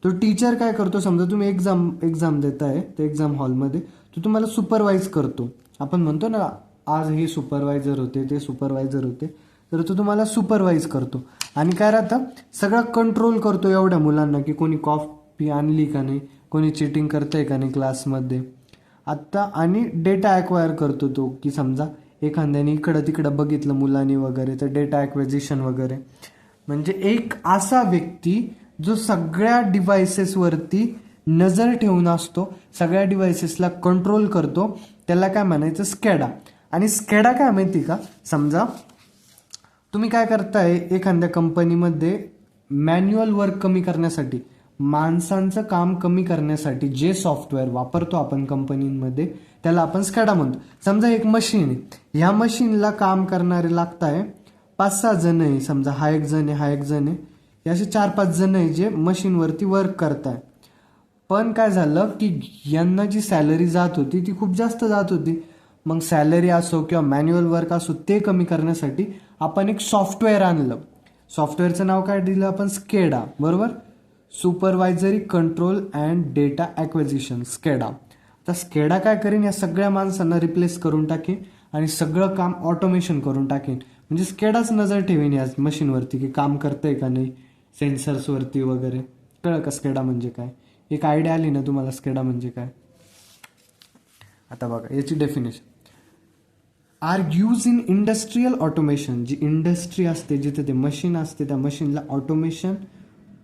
तो टीचर काय करतो समजा तुम्ही एक्झाम देताय तर एक्झाम हॉलमध्ये तो तुम्हाला सुपरवाइज करतो. आपण म्हणतो ना आज हे सुपरवायझर होते ते सुपरवायझर होते, तर तो तुम्हाला सुपरवाइज करतो. आणि काय राहतं सगळं कंट्रोल करतो एवढ्या मुलांना की कोणी कॉपी आणली का नाही, कोणी चिटिंग करतंय का नाही क्लासमध्ये. आत्ता आणि डेटा ॲक्वायर करतो तो की समजा एखाद्याने इकडं तिकडं बघितलं मुलांनी वगैरे तर डेटा ॲक्विजिशन वगैरे. म्हणजे एक असा व्यक्ती जो सगळ्या डिव्हायसेसवरती नजर ठेवून असतो, सगळ्या डिव्हायसेसला कंट्रोल करतो, त्याला काय म्हणायचं स्केडा. आणि स्केडा काय माहिती का, समजा तुम्ही काय करताय एखाद्या कंपनीमध्ये मॅन्युअल वर्क कमी करण्यासाठी माणसांचं काम कमी करण्यासाठी जे सॉफ्टवेअर वापरतो आपण कंपनीमध्ये त्याला आपण स्कॅडा म्हणतो. समजा एक मशीन आहे, ह्या मशीनला काम करणारे लागताय 5-6 जण आहे. समजा हा एक जण आहे, हा एक जण आहे, हे असे 4-5 जण आहे जे मशीनवरती वर्क करताय. पण काय झालं की यांना जी सॅलरी जात होती ती खूप जास्त जात होती. मग सॅलरी असो किंवा मॅन्युअल वर्क असो ते कमी करण्यासाठी आपण एक सॉफ्टवेअर आणलं. सॉफ्टवेअरचं नाव काय दिलं आपण? स्केडा. बरोबर, supervisory control and data acquisition, SCADA. आता स्केडा काय करेन, या सगळ्या माणसांना रिप्लेस करून टाकेन आणि सगळं काम ऑटोमेशन करून टाकेन. म्हणजे स्केडाच नजर ठेवीन या मशीनवरती की काम करतंय का नाही, सेन्सर्सवरती वगैरे. कळलं का स्केडा म्हणजे काय? एक आयडिया आली ना तुम्हाला स्केडा म्हणजे काय? आता बघा याची definition. Are use in industrial automation. जी इंडस्ट्री असते जिथे ते मशीन असते त्या मशीनला ऑटोमेशन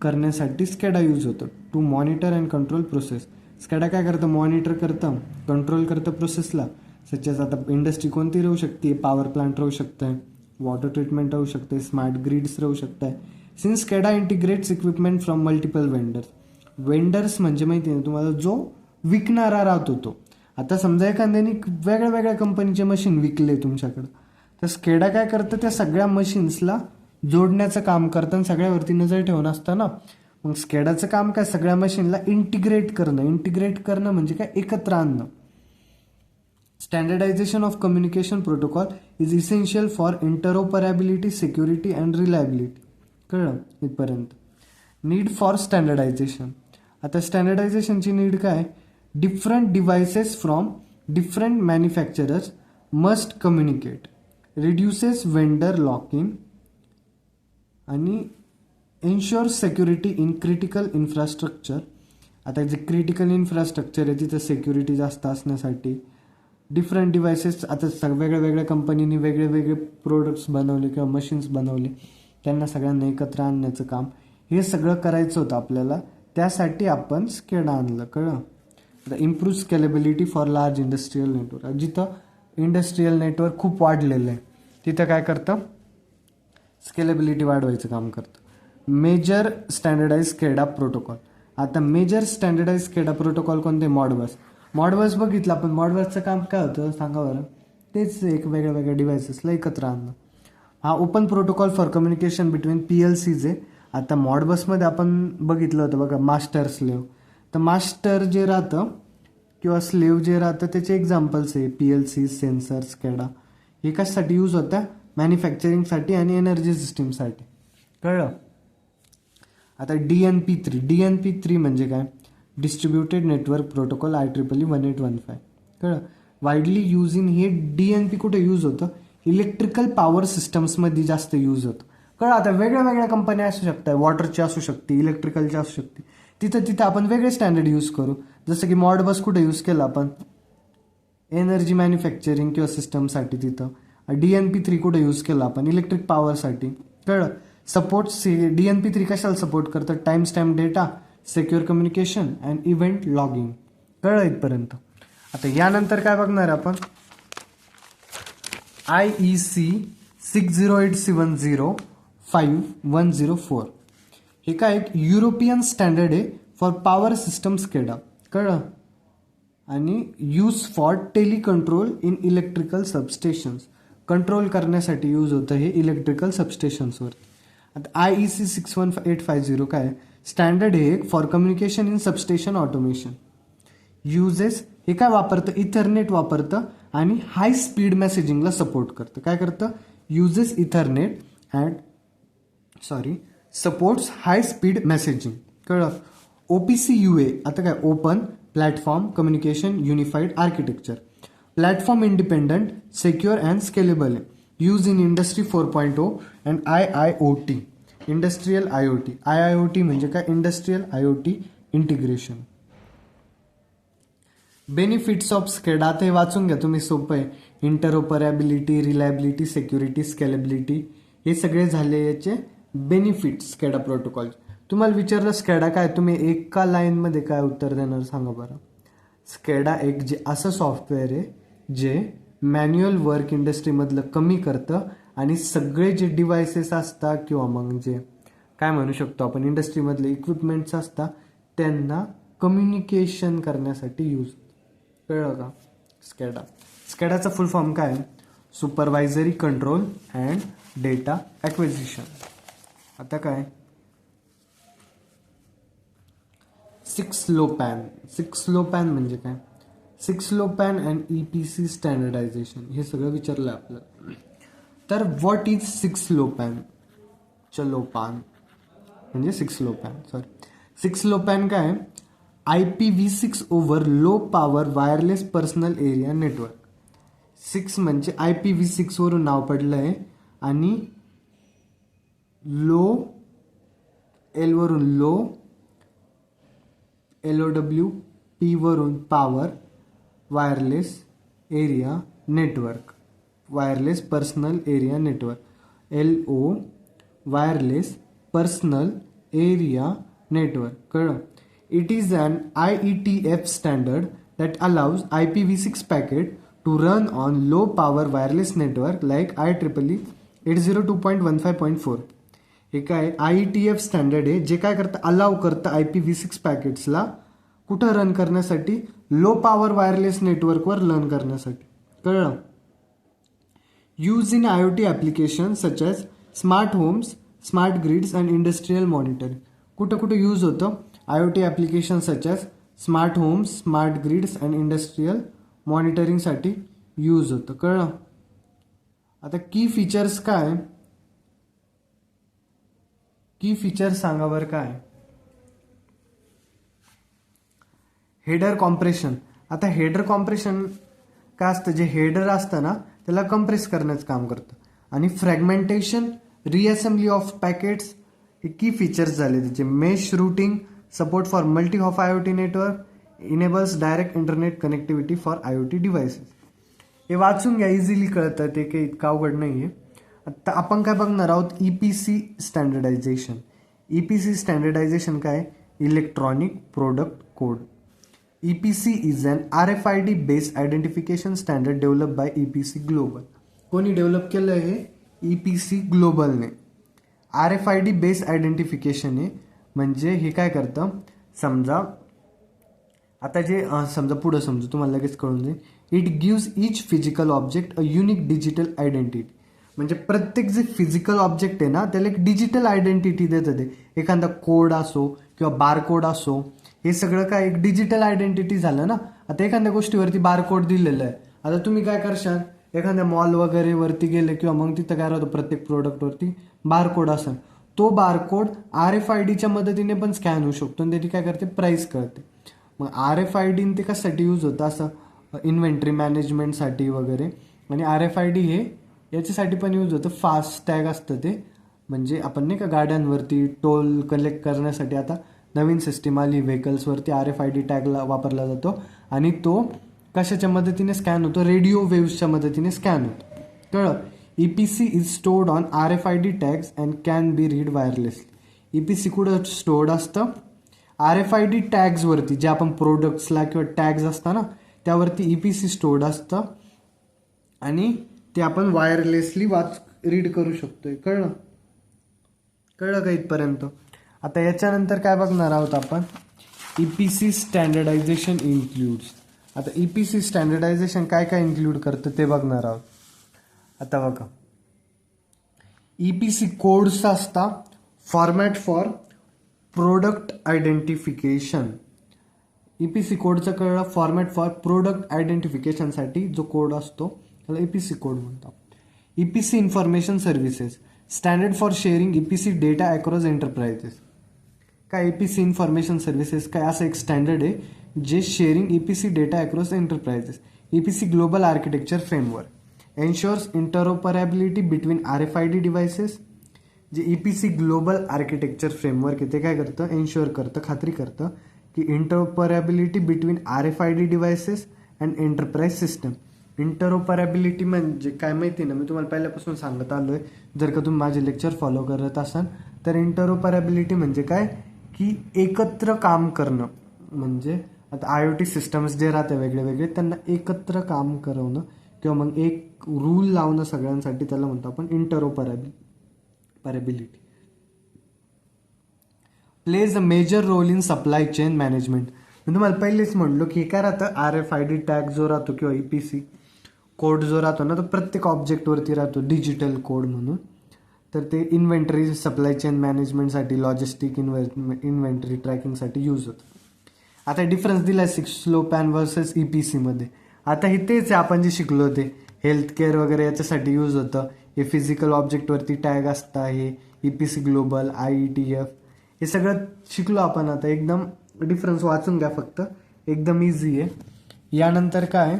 करण्यासाठी स्कॅडा यूज होतं. To monitor and control process. SCADA काय करतं? मॉनिटर करतं, कंट्रोल करतं प्रोसेसला. सचेस आता इंडस्ट्री कोणती राहू शकते? पॉवर प्लांट राहू शकतं, वॉटर ट्रीटमेंट राहू शकते, स्मार्ट ग्रिड्स राहू शकतं. Since SCADA integrates equipment from multiple vendors. Vendors म्हणजे माहिती आहे तुम्हाला, जो विकणारा राहतो तो. आता समजा एखाद्याने वेगळ्या वेगळ्या कंपनीचे मशीन विकले तुमच्याकडं, तर स्केडा काय करतं? त्या सगळ्या मशीन्सला जोडण्याचं काम करतं आणि सगळ्यावरती नजर ठेवून असतं ना. मग स्केडाचं काम काय? सगळ्या मशीनला इंटिग्रेट करणं. इंटिग्रेट करणं म्हणजे काय? एकत्र आणणं. Standardization of communication protocol is essential for interoperability, security and reliability. कळलं इथपर्यंत? Need for standardization. आता स्टँडर्डायझेशनची नीड काय? Different devices from different manufacturers must communicate, reduces vendor lock in आणि ensure security in critical infrastructure. आता जे क्रिटिकल इन्फ्रास्ट्रक्चर आहे तिथं सेक्युरिटी जास्त असण्यासाठी डिफरंट डिव्हायसेस. आता वेगळ्या वेगळ्या कंपनीने वेगळे वेगळे प्रोडक्ट्स बनवले किंवा मशीन्स बनवले, त्यांना सगळ्यांना एकत्र आणण्याचं काम हे सगळं करायचं होतं आपल्याला. त्यासाठी आपण स्केडा आणलं. कळलं? आता improve scalability for large industrial network. जिथं इंडस्ट्रियल नेटवर्क खूप वाढलेलं आहे तिथं काय करतं? स्केलेबिलिटी वाढवायचं काम करतं. Major standardize SCADA protocol. आता मेजर स्टँडर्डाइज स्केडा प्रोटोकॉल कोणते? मॉडबस. मॉडबस बघितलं आपण. मॉडबसचं काम काय होतं सांगा बरं? तेच एक वेगळ्या वेगळ्या डिव्हायसेसला एकत्र आणणं. हा open protocol for communication between PLCज आहे. आता मॉडबसमध्ये आपण बघितलं होतं बघा, मास्टर स्लेव. तर मास्टर जे राहतं किंवा स्लेव जे राहतं त्याचे एक्झाम्पल्स आहे PLC, सेन्सर, स्कॅडा. हे कशासाठी यूज होतं? मॅन्युफॅक्चरिंगसाठी आणि एनर्जी सिस्टीमसाठी. कळलं? आता DNP3. DNP3 म्हणजे काय? Distributed network protocol IEEE 1815. कळलं? Widely use in. हे DNP कुठे यूज होतं? इलेक्ट्रिकल पॉवर सिस्टम्समध्ये जास्त यूज होतं. कळलं? आता वेगळ्या वेगळ्या कंपन्या असू शकतात, वॉटरची असू शकते, इलेक्ट्रिकलची असू शकते. तिथं आपण वेगळे स्टँडर्ड यूज करू. जसं की मॉडबस कुठे यूज केलं आपण? एनर्जी मॅन्युफॅक्चरिंग किंवा सिस्टमसाठी. तिथं DNP3 कुठे यूज केलं आपण? इलेक्ट्रिक पॉवरसाठी. कळलं? सपोर्ट DNP3 कशाला सपोर्ट करतं? Time stamp data, secure communication and event logging. कळलं इथपर्यंत? आता यानंतर काय बघणार आपण? IEC 608705104. हे काय? एक युरोपियन स्टँडर्ड आहे फॉर पॉवर सिस्टम स्केडा. कळलं? आणि use for telecontrol in electrical substations. Control करण्यासाठी यूज होतं हे इलेक्ट्रिकल सबस्टेशन्सवर. आता IEC 61850 काय? स्टँडर्ड आहे for communication in substation automation. Uses हे काय वापरतं? इथरनेट वापरतं आणि हाय स्पीड मेसेजिंगला सपोर्ट करतं. काय करतं? Uses Ethernet and supports high speed messaging. कळलं? OPC-UA. आता काय? Open platform communication unified architecture. Platform independent, secure and scalable. Use in industry 4.0 and IIoT. Industrial IoT. IIoT म्हणजे काय? Industrial IoT integration. Benefits of SCADA. आता हे वाचून घ्या तुम्ही, सोपं आहे. इंटरऑपरेबिलिटी, रिलायबिलिटी, सिक्युरिटी, स्केलेबिलिटी हे सगळे झाले याचे बेनिफिट्स स्केडा प्रोटोकॉल. तुम्हाला विचारलं स्केडा काय, तुम्ही एका लाईनमध्ये काय उत्तर देणार सांगा बरं? स्केडा एक जे असं सॉफ्टवेअर आहे जे मॅन्युअल वर्क इंडस्ट्रीमधलं कमी करतं आणि सगळे जे डिव्हायसेस असतात किंवा मग जे काय म्हणू शकतो आपण इंडस्ट्रीमधले इक्विपमेंट्स असतात त्यांना कम्युनिकेशन करण्यासाठी यूज. कळलं का? स्कॅडा. स्कॅडाचा फुल फॉर्म काय आहे? Supervisory control and data acquisition. आता काय 6LoWPAN. 6LoWPAN म्हणजे काय? 6LoWPAN अँड EPC स्टँडर्डायझेशन हे सगळं विचारलं आपल्याला. तर व्हॉट इज 6LoWPAN? चलोपान म्हणजे 6LoWPAN. सॉरी, 6LoWPAN काय? IPv6 over low power wireless personal area network. 6 म्हणजे IPv6 वरून नाव पडलं आहे आणि लो एल वरून लो, LOW, P वरून power, wireless area network, wireless personal area network, LO wireless personal area network. कळलं? It is an IETF standard that allows IPv6 packet to run on low power wireless network like IEEE 802.15.4. हे काय IETF standard आहे जे काय करतं, allow करतं IPv6 पॅकेट्सला कुठं run करण्यासाठी? लो पॉवर वायरलेस नेटवर्कवर रन करण्यासाठी. कळलं? Use in IoT application such as smart homes, smart grids and industrial monitoring. कुठं कुठं यूज होतं? IoT application such as smart homes, smart grids and industrial मॉनिटरिंगसाठी यूज होतं. कळलं? आता की फीचर्स काय? की फीचर्स सांगा बरं काय? Header compression. आता हेडर कॉम्प्रेशन काय असतं? जे हेडर असतं ना त्याला कम्प्रेस करण्याचं काम करतं. आणि फ्रॅगमेंटेशन, रिअसेंबली ऑफ पॅकेट्स हे की फीचर्स झाले त्याचे. Mesh routing, support for multi hop IoT network, enables direct internet connectivity for IoT devices. हे वाचून घ्या, इझिली कळतं, ते काही इतकं अवघड नाही आहे. आता आपण काय बघणार आहोत? EPC standardization. EPC स्टँडर्डायझेशन काय? Electronic product code. EPC is an RFID based identification standard develop by EPC global. कोणी डेव्हलप केलं आहे? EPC ग्लोबलने. RFID बेस्ड आयडेंटिफिकेशन आहे म्हणजे हे काय करतं? समजा आता जे समजा पुढं समजू तुम्हाला लगेच कळून जाईल. It gives each physical object a unique digital identity. म्हणजे प्रत्येक जे फिजिकल ऑब्जेक्ट आहे ना त्याला एक डिजिटल आयडेंटिटी देतं. ते एखादा कोड असो किंवा बारकोड असो, हे सगळं काय एक डिजिटल आयडेंटिटी झालं ना. आता एखाद्या गोष्टीवरती बारकोड दिलेलं आहे. आता तुम्ही काय करशाल? एखाद्या मॉल वगैरे वरती गेले किंवा मग तिथं काय राहतं प्रत्येक प्रोडक्टवरती बारकोड असेल. तो बारकोड RFIDच्या मदतीने पण स्कॅन होऊ शकतो आणि त्याची काय करते? प्राईस कळते. मग RFID ते कशासाठी यूज होतं? असं इन्व्हेंटरी मॅनेजमेंटसाठी वगैरे. आणि RFID हे याच्यासाठी पण यूज होतं. फास्ट टॅग असतं ते, म्हणजे आपण नाही का गाड्यांवरती टोल कलेक्ट करण्यासाठी आता नवीन सिस्टीम आली व्हेकल्सवरती, RFID टॅगला वापरला जातो आणि तो कशाच्या मदतीने स्कॅन होतो? रेडिओ वेव्सच्या मदतीने स्कॅन होतो. कळलं? EPC is stored on RFID tags and can be read wirelessly. EPC कुठं स्टोर्ड असतं? RFID टॅग्सवरती, जे आपण प्रोडक्ट्सला किंवा टॅग्स असतं ना त्यावरती EPC स्टोर्ड असतं आणि ते आपण वायरलेसली रीड करू शकतोय. कळलं? कळलं का इथपर्यंत? आता याच्यानंतर काय बघणार आहोत आपण? EPC standardization includes. आता EPC स्टँडर्डायझेशन काय काय इन्क्लूड करतं ते बघणार आहोत. आता बघा, EPC कोड्स असता format for product identification. EPC कोडचं कळलं? फॉर्मॅट फॉर प्रोडक्ट आयडेंटिफिकेशनसाठी जो कोड असतो त्याला EPC कोड म्हणतात. EPC information services, standard for sharing EPC data across enterprises. काय EPC इन्फॉर्मेशन सर्व्हिसेस काय? असं एक स्टँडर्ड आहे जे sharing EPC data across enterprises. EPC global architecture framework ensures interoperability between RFID devices. जे EPC ग्लोबल आर्किटेक्चर फ्रेमवर्क आहे ते काय करतं? एन्श्योर करतं, खात्री करतं की interoperability between RFID devices and enterprise system. Interoperability म्हणजे काय माहिती ना, मी तुम्हाला पहिल्यापासून सांगत आलो आहे. जर का तुम्ही माझे लेक्चर फॉलो करत असाल तर इंटरऑपरेबिलिटी म्हणजे काय की एकत्र काम करणं. म्हणजे आता IoT सिस्टम्स जे राहते वेगळे वेगळे त्यांना एकत्र काम करवणं किंवा मग एक रूल लावणं सगळ्यांसाठी, त्याला म्हणतो आपण interoperability. Plays a major role in supply chain management. मी तुम्हाला पहिलेच म्हणलो की काय राहतं, RFID टॅग जो राहतो किंवा EPC कोड जो राहतो ना, तो प्रत्येक ऑब्जेक्टवरती राहतो, डिजिटल कोड म्हणून. तर ते इन्व्हेंटरी सप्लाय चेन मॅनेजमेंटसाठी, लॉजिस्टिक इन्व्हेंटरी ट्रॅकिंगसाठी यूज होतं. आता डिफरन्स दिला 6 स्लो पॅन वर्सेस EPC मध्ये. आता हे तेच आहे आपण जे शिकलो ते हेल्थ केअर वगैरे याच्यासाठी यूज होतं. हे फिजिकल ऑब्जेक्टवरती टॅग असतं, हे EPC ग्लोबल, IETF हे सगळं शिकलो आपण. आता एकदम डिफरन्स वाचून घ्या फक्त, एकदम इझी आहे. यानंतर काय,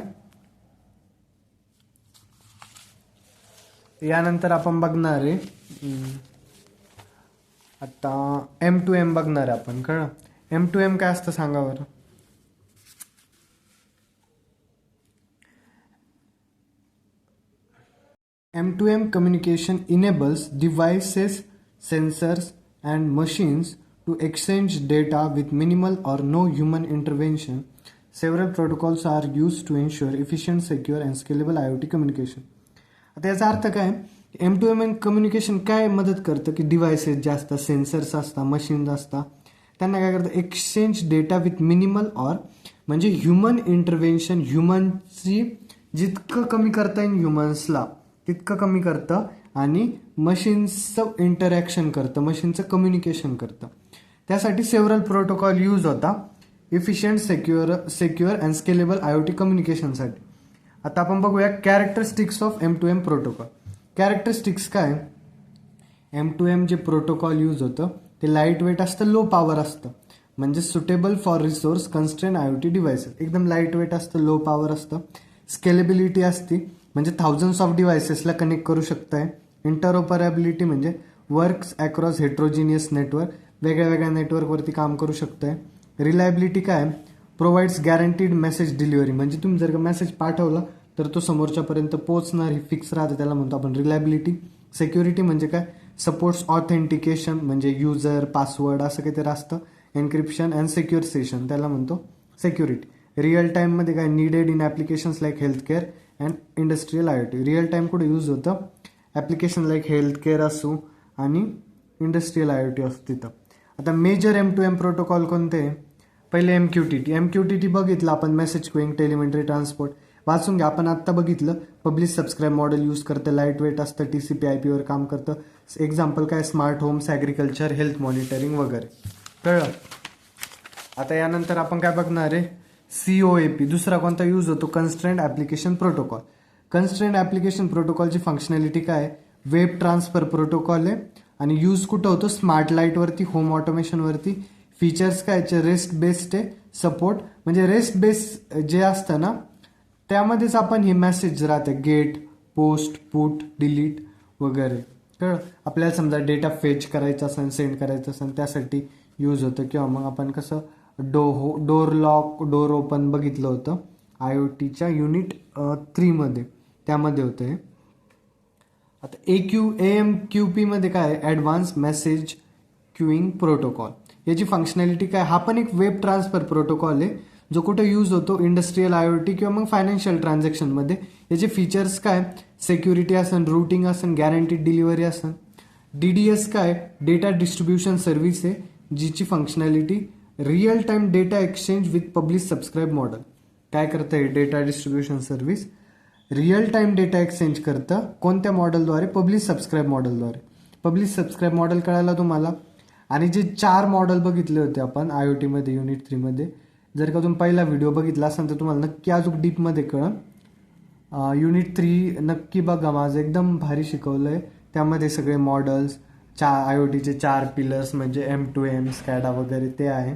यानंतर आपण बघणार आहे आता M2M बघणार आहे आपण. कळलं M2M काय असतं सांगा बरं. M2M communication enables devices, sensors, and machines to exchange data with minimal or no human intervention. Several protocols are used to ensure efficient, secure, and scalable IoT communication. आता याचा अर्थ काय, M2M कम्युनिकेशन काय मदत करतं की डिव्हायसेस जे असतात, सेन्सर्स असतात, मशीन्स असतात, त्यांना काय करतं, exchange data with minimal or म्हणजे ह्युमन इंटरव्हेन्शन. ह्युमनची जितकं कमी करता येईल ह्युमन्सला तितकं कमी करतं, आणि मशीन्सचं इंटरॅक्शन करतं, मशीनचं कम्युनिकेशन करतं. त्यासाठी सेव्हरल प्रोटोकॉल यूज होता efficient, secure and scalable IoT कम्युनिकेशनसाठी. आता आपण बघूया characteristics of M2M protocol. Characteristics काय, M2M जे प्रोटोकॉल यूज होतं ते लाईट वेट असतं, लो पॉवर असतं, म्हणजे suitable for resource constrain IoT devices. एकदम लाईट वेट असतं, लो पॉवर असतं. स्केलेबिलिटी असते, म्हणजे थाउजंड्स ऑफ डिव्हायसेसला कनेक्ट करू शकताय. इंटरऑपरेबिलिटी म्हणजे वर्क्स अक्रॉस हेट्रोजिनियस नेटवर्क, वेगळ्या वेगळ्या नेटवर्कवरती काम करू शकताय. रिलायबिलिटी काय, प्रोव्हाइड्स गॅरंटीड मेसेज डिलिव्हरी, म्हणजे तुम्ही जर का मेसेज पाठवला तर तो समोरच्यापर्यंत पोहोचणार, ही फिक्स राहते, त्याला म्हणतो आपण रिलायबिलिटी. सिक्युरिटी म्हणजे काय, सपोर्ट्स ऑथेंटिकेशन, म्हणजे युजर पासवर्ड असं काहीतरी असतं, एन्क्रिप्शन अँड सिक्युअर सेशन, त्याला म्हणतो सिक्युरिटी. रिअल टाईममध्ये काय, needed in applications like health care and industrial IoT. Real time कुठे यूज होतं, ॲप्लिकेशन लाईक हेल्थ केअर असो आणि इंडस्ट्रियल IoT असतो तिथं. आता मेजर M2M प्रोटोकॉल कोणते, पहिले MQTT बघितलं आपण, मेसेज क्युईंग, टेलिमेंटरी ट्रान्सपोर्ट. वाचून घ्या, आपण आत्ता बघितलं. पब्लिश सबस्क्राईब मॉडेल यूज करतं, लाईट वेट असतं, TCP/IP वर काम करतं. एक्झाम्पल काय, स्मार्ट होम्स, ॲग्रिकल्चर, हेल्थ मॉनिटरिंग वगैरे. कळलं. आता यानंतर आपण काय बघणार आहे, COAP. दुसरा कोणता यूज होतो, constraint application protocol. Constraint application प्रोटोकॉलची functionality काय, वेब ट्रान्सफर प्रोटोकॉल आहे, आणि यूज कुठं होतो, स्मार्ट लाईटवरती, होम ऑटोमेशनवरती. फीचर्स काय, रेस्ट बेस्ड आहे, सपोर्ट म्हणजे रेस्ट बेस्ड जे असतं ना त्यामध्येच आपण हे मेसेज राहते, गेट, पोस्ट, पुट, डिलीट वगैरे. कळलं. आपल्याला समजा डेटा फेच करायचा असेल, सेंड करायचं असेल, त्यासाठी यूज होतं. किंवा मग आपण कसं डोर लॉक, डोर ओपन बघितलं होतं IoTच्या युनिट 3 मध्ये, त्यामध्ये होतं हे. आता AMQP मध्ये काय, ॲडव्हान्स मेसेज क्यूइंग प्रोटोकॉल. याची फंक्शनॅलिटी काय, हा पण एक वेब ट्रान्सफर प्रोटोकॉल आहे, जो कुठे यूज होतो, इंडस्ट्रियल IoT किंवा मग फायनान्शियल ट्रान्झॅक्शनमध्ये. याचे फीचर्स काय, सिक्युरिटी असन, रूटिंग असन, गॅरंटीड डिलिव्हरी असन. DDS काय, डेटा डिस्ट्रीब्युशन सर्व्हिस आहे, जिची functionality real time data exchange with publish subscribe model. काय करतं हे data distribution service, real time data exchange करतं. कोणत्या मॉडेलद्वारे, publish subscribe मॉडेलद्वारे. Publish subscribe model कळायला तुम्हाला. आणि जे 4 मॉडेल बघितले होते आपण IoT मध्ये युनिट 3 मध्ये, जर का तुम्ही पहिला व्हिडिओ बघितला असेल तर तुम्हाला नक्की अजून डीपमध्ये कळेल. युनिट 3 नक्की बघा, माझं एकदम भारी शिकवलं आहे. त्यामध्ये सगळे मॉडेल्स, IoTचे 4 पिलर्स म्हणजे M2M, SCADA वगैरे ते आहे.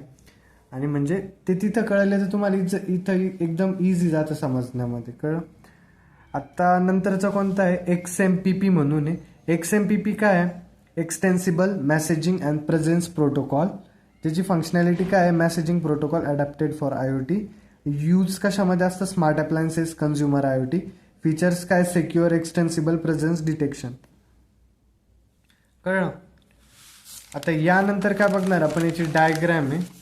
आणि म्हणजे ते तिथं कळले तर तुम्हाला इथं एकदम इझी जातं समजण्यामध्ये. कळलं. आता नंतरचा कोणता आहे, XMPP म्हणून आहे. XMPP काय आहे, एक्सटेन्सिबल मेसेजिंग अँड प्रेझेन्स प्रोटोकॉल. त्याची फंक्शनॅलिटी काय आहे, messaging protocol adapted for IoT. Use कशामध्ये असतं, smart appliances, consumer IoT. Features काय, सिक्युअर, एक्सटेन्सिबल प्रेझेन्स डिटेक्शन. कळलं. आता यानंतर काय बघणार आपण, याची डायग्रॅम आहे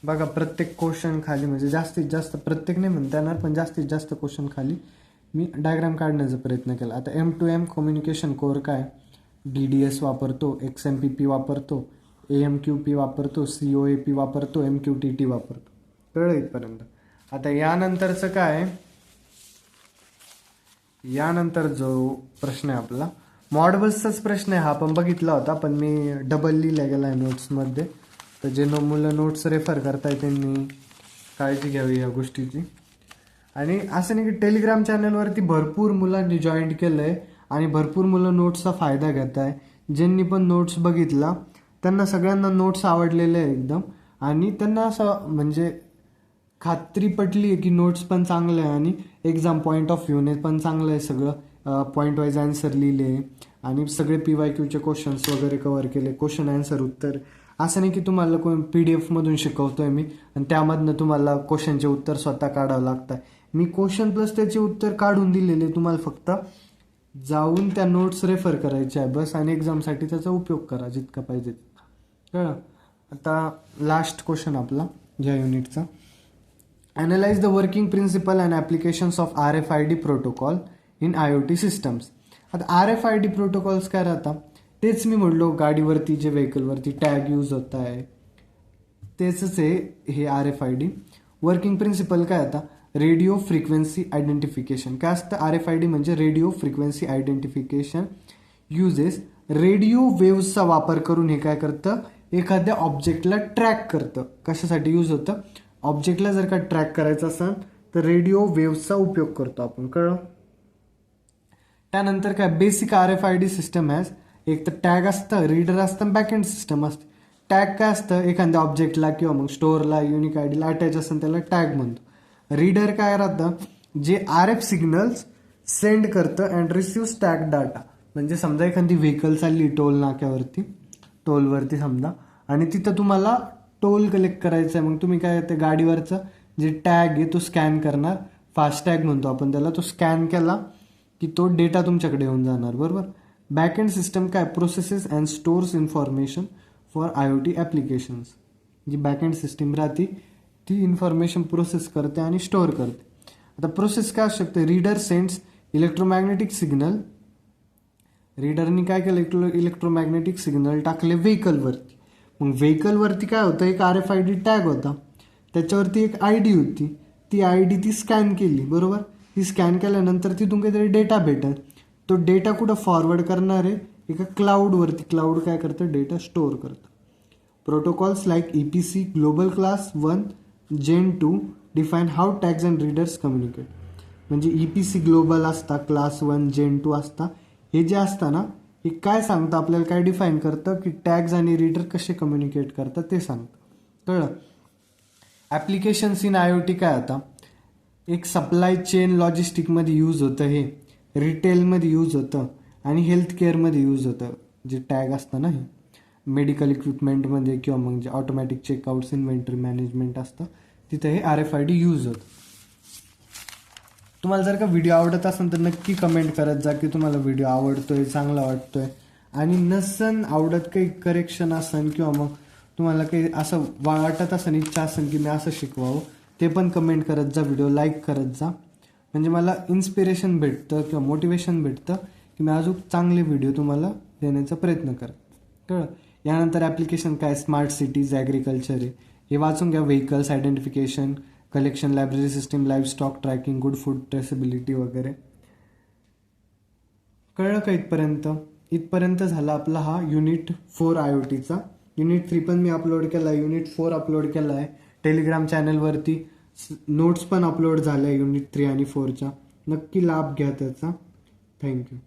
बघा. प्रत्येक क्वेश्चन खाली, म्हणजे जास्तीत जास्त, प्रत्येक नाही म्हणता येणार पण जास्तीत जास्त क्वेश्चन खाली मी डायग्राम काढण्याचा प्रयत्न केला. आता M2M कम्युनिकेशन कोर काय, DDS वापरतो, XMPP वापरतो, AMQP वापरतो, COAP वापरतो, MQTT वापरतो. कळलं इथपर्यंत. आता यानंतरचं काय, यानंतर जो प्रश्न आहे आपला मॉडेल्सचाच प्रश्न आहे हा, पण बघितला होता पण मी डबल लिहिला गेला आहे नोट्समध्ये. तर जे मुलं नोट्स रेफर करताय त्यांनी काळजी घ्यावी या गोष्टीची. आणि असं नाही की टेलिग्राम चॅनलवरती भरपूर मुलांनी जॉईन केलं आहे आणि भरपूर मुलं नोट्सचा फायदा घेत आहे. ज्यांनी पण नोट्स बघितला त्यांना सगळ्यांना नोट्स आवडलेले आहे एकदम. आणि त्यांना असं म्हणजे खात्री पटली आहे की नोट्स पण चांगलं आहे आणि एक्झाम पॉईंट ऑफ व्ह्यूने पण चांगलं आहे सगळं. पॉईंट वाईज आन्सर लिहिले आणि सगळे PYQचे क्वेश्चन्स वगैरे कव्हर केले, क्वेश्चन आन्सर उत्तर. असं नाही की तुम्हाला कोण PDF मधून शिकवतोय मी आणि त्यामधनं तुम्हाला क्वेश्चनचे उत्तर स्वतः काढावं लागतं. मी क्वेश्चन प्लस त्याचे उत्तर काढून दिलेले, तुम्हाला फक्त जाऊन त्या नोट्स रेफर करायच्या आहे बस. आणि एक्झामसाठी त्याचा उपयोग करा जितका पाहिजे तितका. कळलं. आता लास्ट क्वेश्चन आपला या युनिटचा. Analyze the working principle and applications of RFID protocol in IoT systems. आता RFID प्रोटोकॉल्स काय राहतात, तेच मी म्हणलो गाडीवरती जे व्हेकलवरती टॅग यूज होत आहे तेच आहे हे RFID. वर्किंग प्रिन्सिपल काय आता, रेडिओ फ्रिक्वेन्सी आयडेंटिफिकेशन. काय असतं RFID म्हणजे radio frequency identification uses. Radio वेव्हचा वापर करून हे काय करतं, एखाद्या ऑब्जेक्टला ट्रॅक करतं. कशासाठी यूज होतं, ऑब्जेक्टला जर का ट्रॅक करायचं असेल तर रेडिओ वेव्हचा उपयोग करतो आपण. कळलं. त्यानंतर काय बेसिक RFID सिस्टम हॅज, एक तर टॅग असतं, रीडर असतं, बॅकएंड सिस्टम असतं. टॅग काय असतं, एखाद्या ऑब्जेक्टला किंवा मग स्टोअरला युनिक आयडीला अटॅच असेल त्याला टॅग म्हणतो. रीडर काय राहतं, जे RF सिग्नल्स सेंड करतं अँड रिसिव्ह टॅग डाटा. म्हणजे समजा एखादी व्हेकल चालली टोल नाक्यावरती, टोलवरती समजा, आणि तिथं तुम्हाला टोल कलेक्ट करायचं आहे. मग तुम्ही काय, ते गाडीवरचं जे टॅग आहे तो स्कॅन करणार, फास्ट टॅग म्हणतो आपण त्याला. तो स्कॅन केला की तो डेटा तुमच्याकडे येऊन जाणार, बरोबर. बॅकएंड सिस्टम काय, processes and stores information for IoT applications. जी बॅकएंड सिस्टीम राहते ती इन्फॉर्मेशन प्रोसेस करते आणि स्टोअर करते. आता प्रोसेस काय असू शकते, रीडर सेंड्स इलेक्ट्रोमॅग्नेटिक सिग्नल. रीडरनी काय केलं, इलेक्ट्रोमॅग्नेटिक सिग्नल टाकले व्हेकलवरती. मग व्हेकलवरती काय होतं, एक RFID टॅग होता, त्याच्यावरती एक ID होती. ती ID ती स्कॅन केली, बरोबर. ती स्कॅन केल्यानंतर तिथून काहीतरी डेटा भेटत. तो डेटा कुठं फॉरवर्ड करणार आहे, एका क्लाउडवरती. क्लाउड काय करतं, डेटा स्टोअर करतं. Protocols like EPC global class 1 Gen 2 define how tags and readers communicate. म्हणजे EPC ग्लोबल असता, क्लास 1 Gen 2 असता. हे जे असतं ना, हे काय सांगतं आपल्याला, काय डिफाईन करतं की टॅग्स आणि रीडर कसे कम्युनिकेट करतात ते सांगतं. कळलं. ॲप्लिकेशन्स इन IoT काय, आता एक सप्लाय चेन लॉजिस्टिकमध्ये यूज होतं, हे रिटेलमध्ये यूज होतं आणि हेल्थ केअरमध्ये यूज होतं. जे टॅग असतं ना, हे मेडिकल इक्विपमेंटमध्ये किंवा मग जे ऑटोमॅटिक चेकआउट्स, इन्व्हेंटरी मॅनेजमेंट असतं तिथं हे RFID यूज होतं. तुम्हाला जर का व्हिडिओ आवडत असेल तर नक्की कमेंट करत जा की तुम्हाला व्हिडिओ आवडतोय, चांगला वाटतोय. आणि नसन आवडत, काही करेक्शन असेल किंवा मग तुम्हाला काही असं वाटत असेल, इच्छा असेल की मी असं शिकवावं, ते पण कमेंट करत जा, व्हिडिओ लाईक करत जा. म्हणजे मला इन्स्पिरेशन भेटतं किंवा मोटिवेशन भेटतं की मी अजून चांगले व्हिडिओ तुम्हाला देण्याचा प्रयत्न करत. कळलं. यानंतर ॲप्लिकेशन काय, स्मार्ट सिटीज, ॲग्रिकल्चर आहे, हे वाचून घ्या. Vehicles identification, collection, library system, livestock tracking, good food traceability वगैरे. कळलं का इथपर्यंत. इथपर्यंत झाला आपला हा युनिट 4 IoTचा. युनिट 3 पण मी अपलोड केला आहे, युनिट 4 अपलोड केला आहे टेलिग्राम चॅनलवरती. नोट्स पण अपलोड झाल्या युनिट 3 आणि 4च्या. नक्की लाभ घ्या त्याचा. थँक्यू.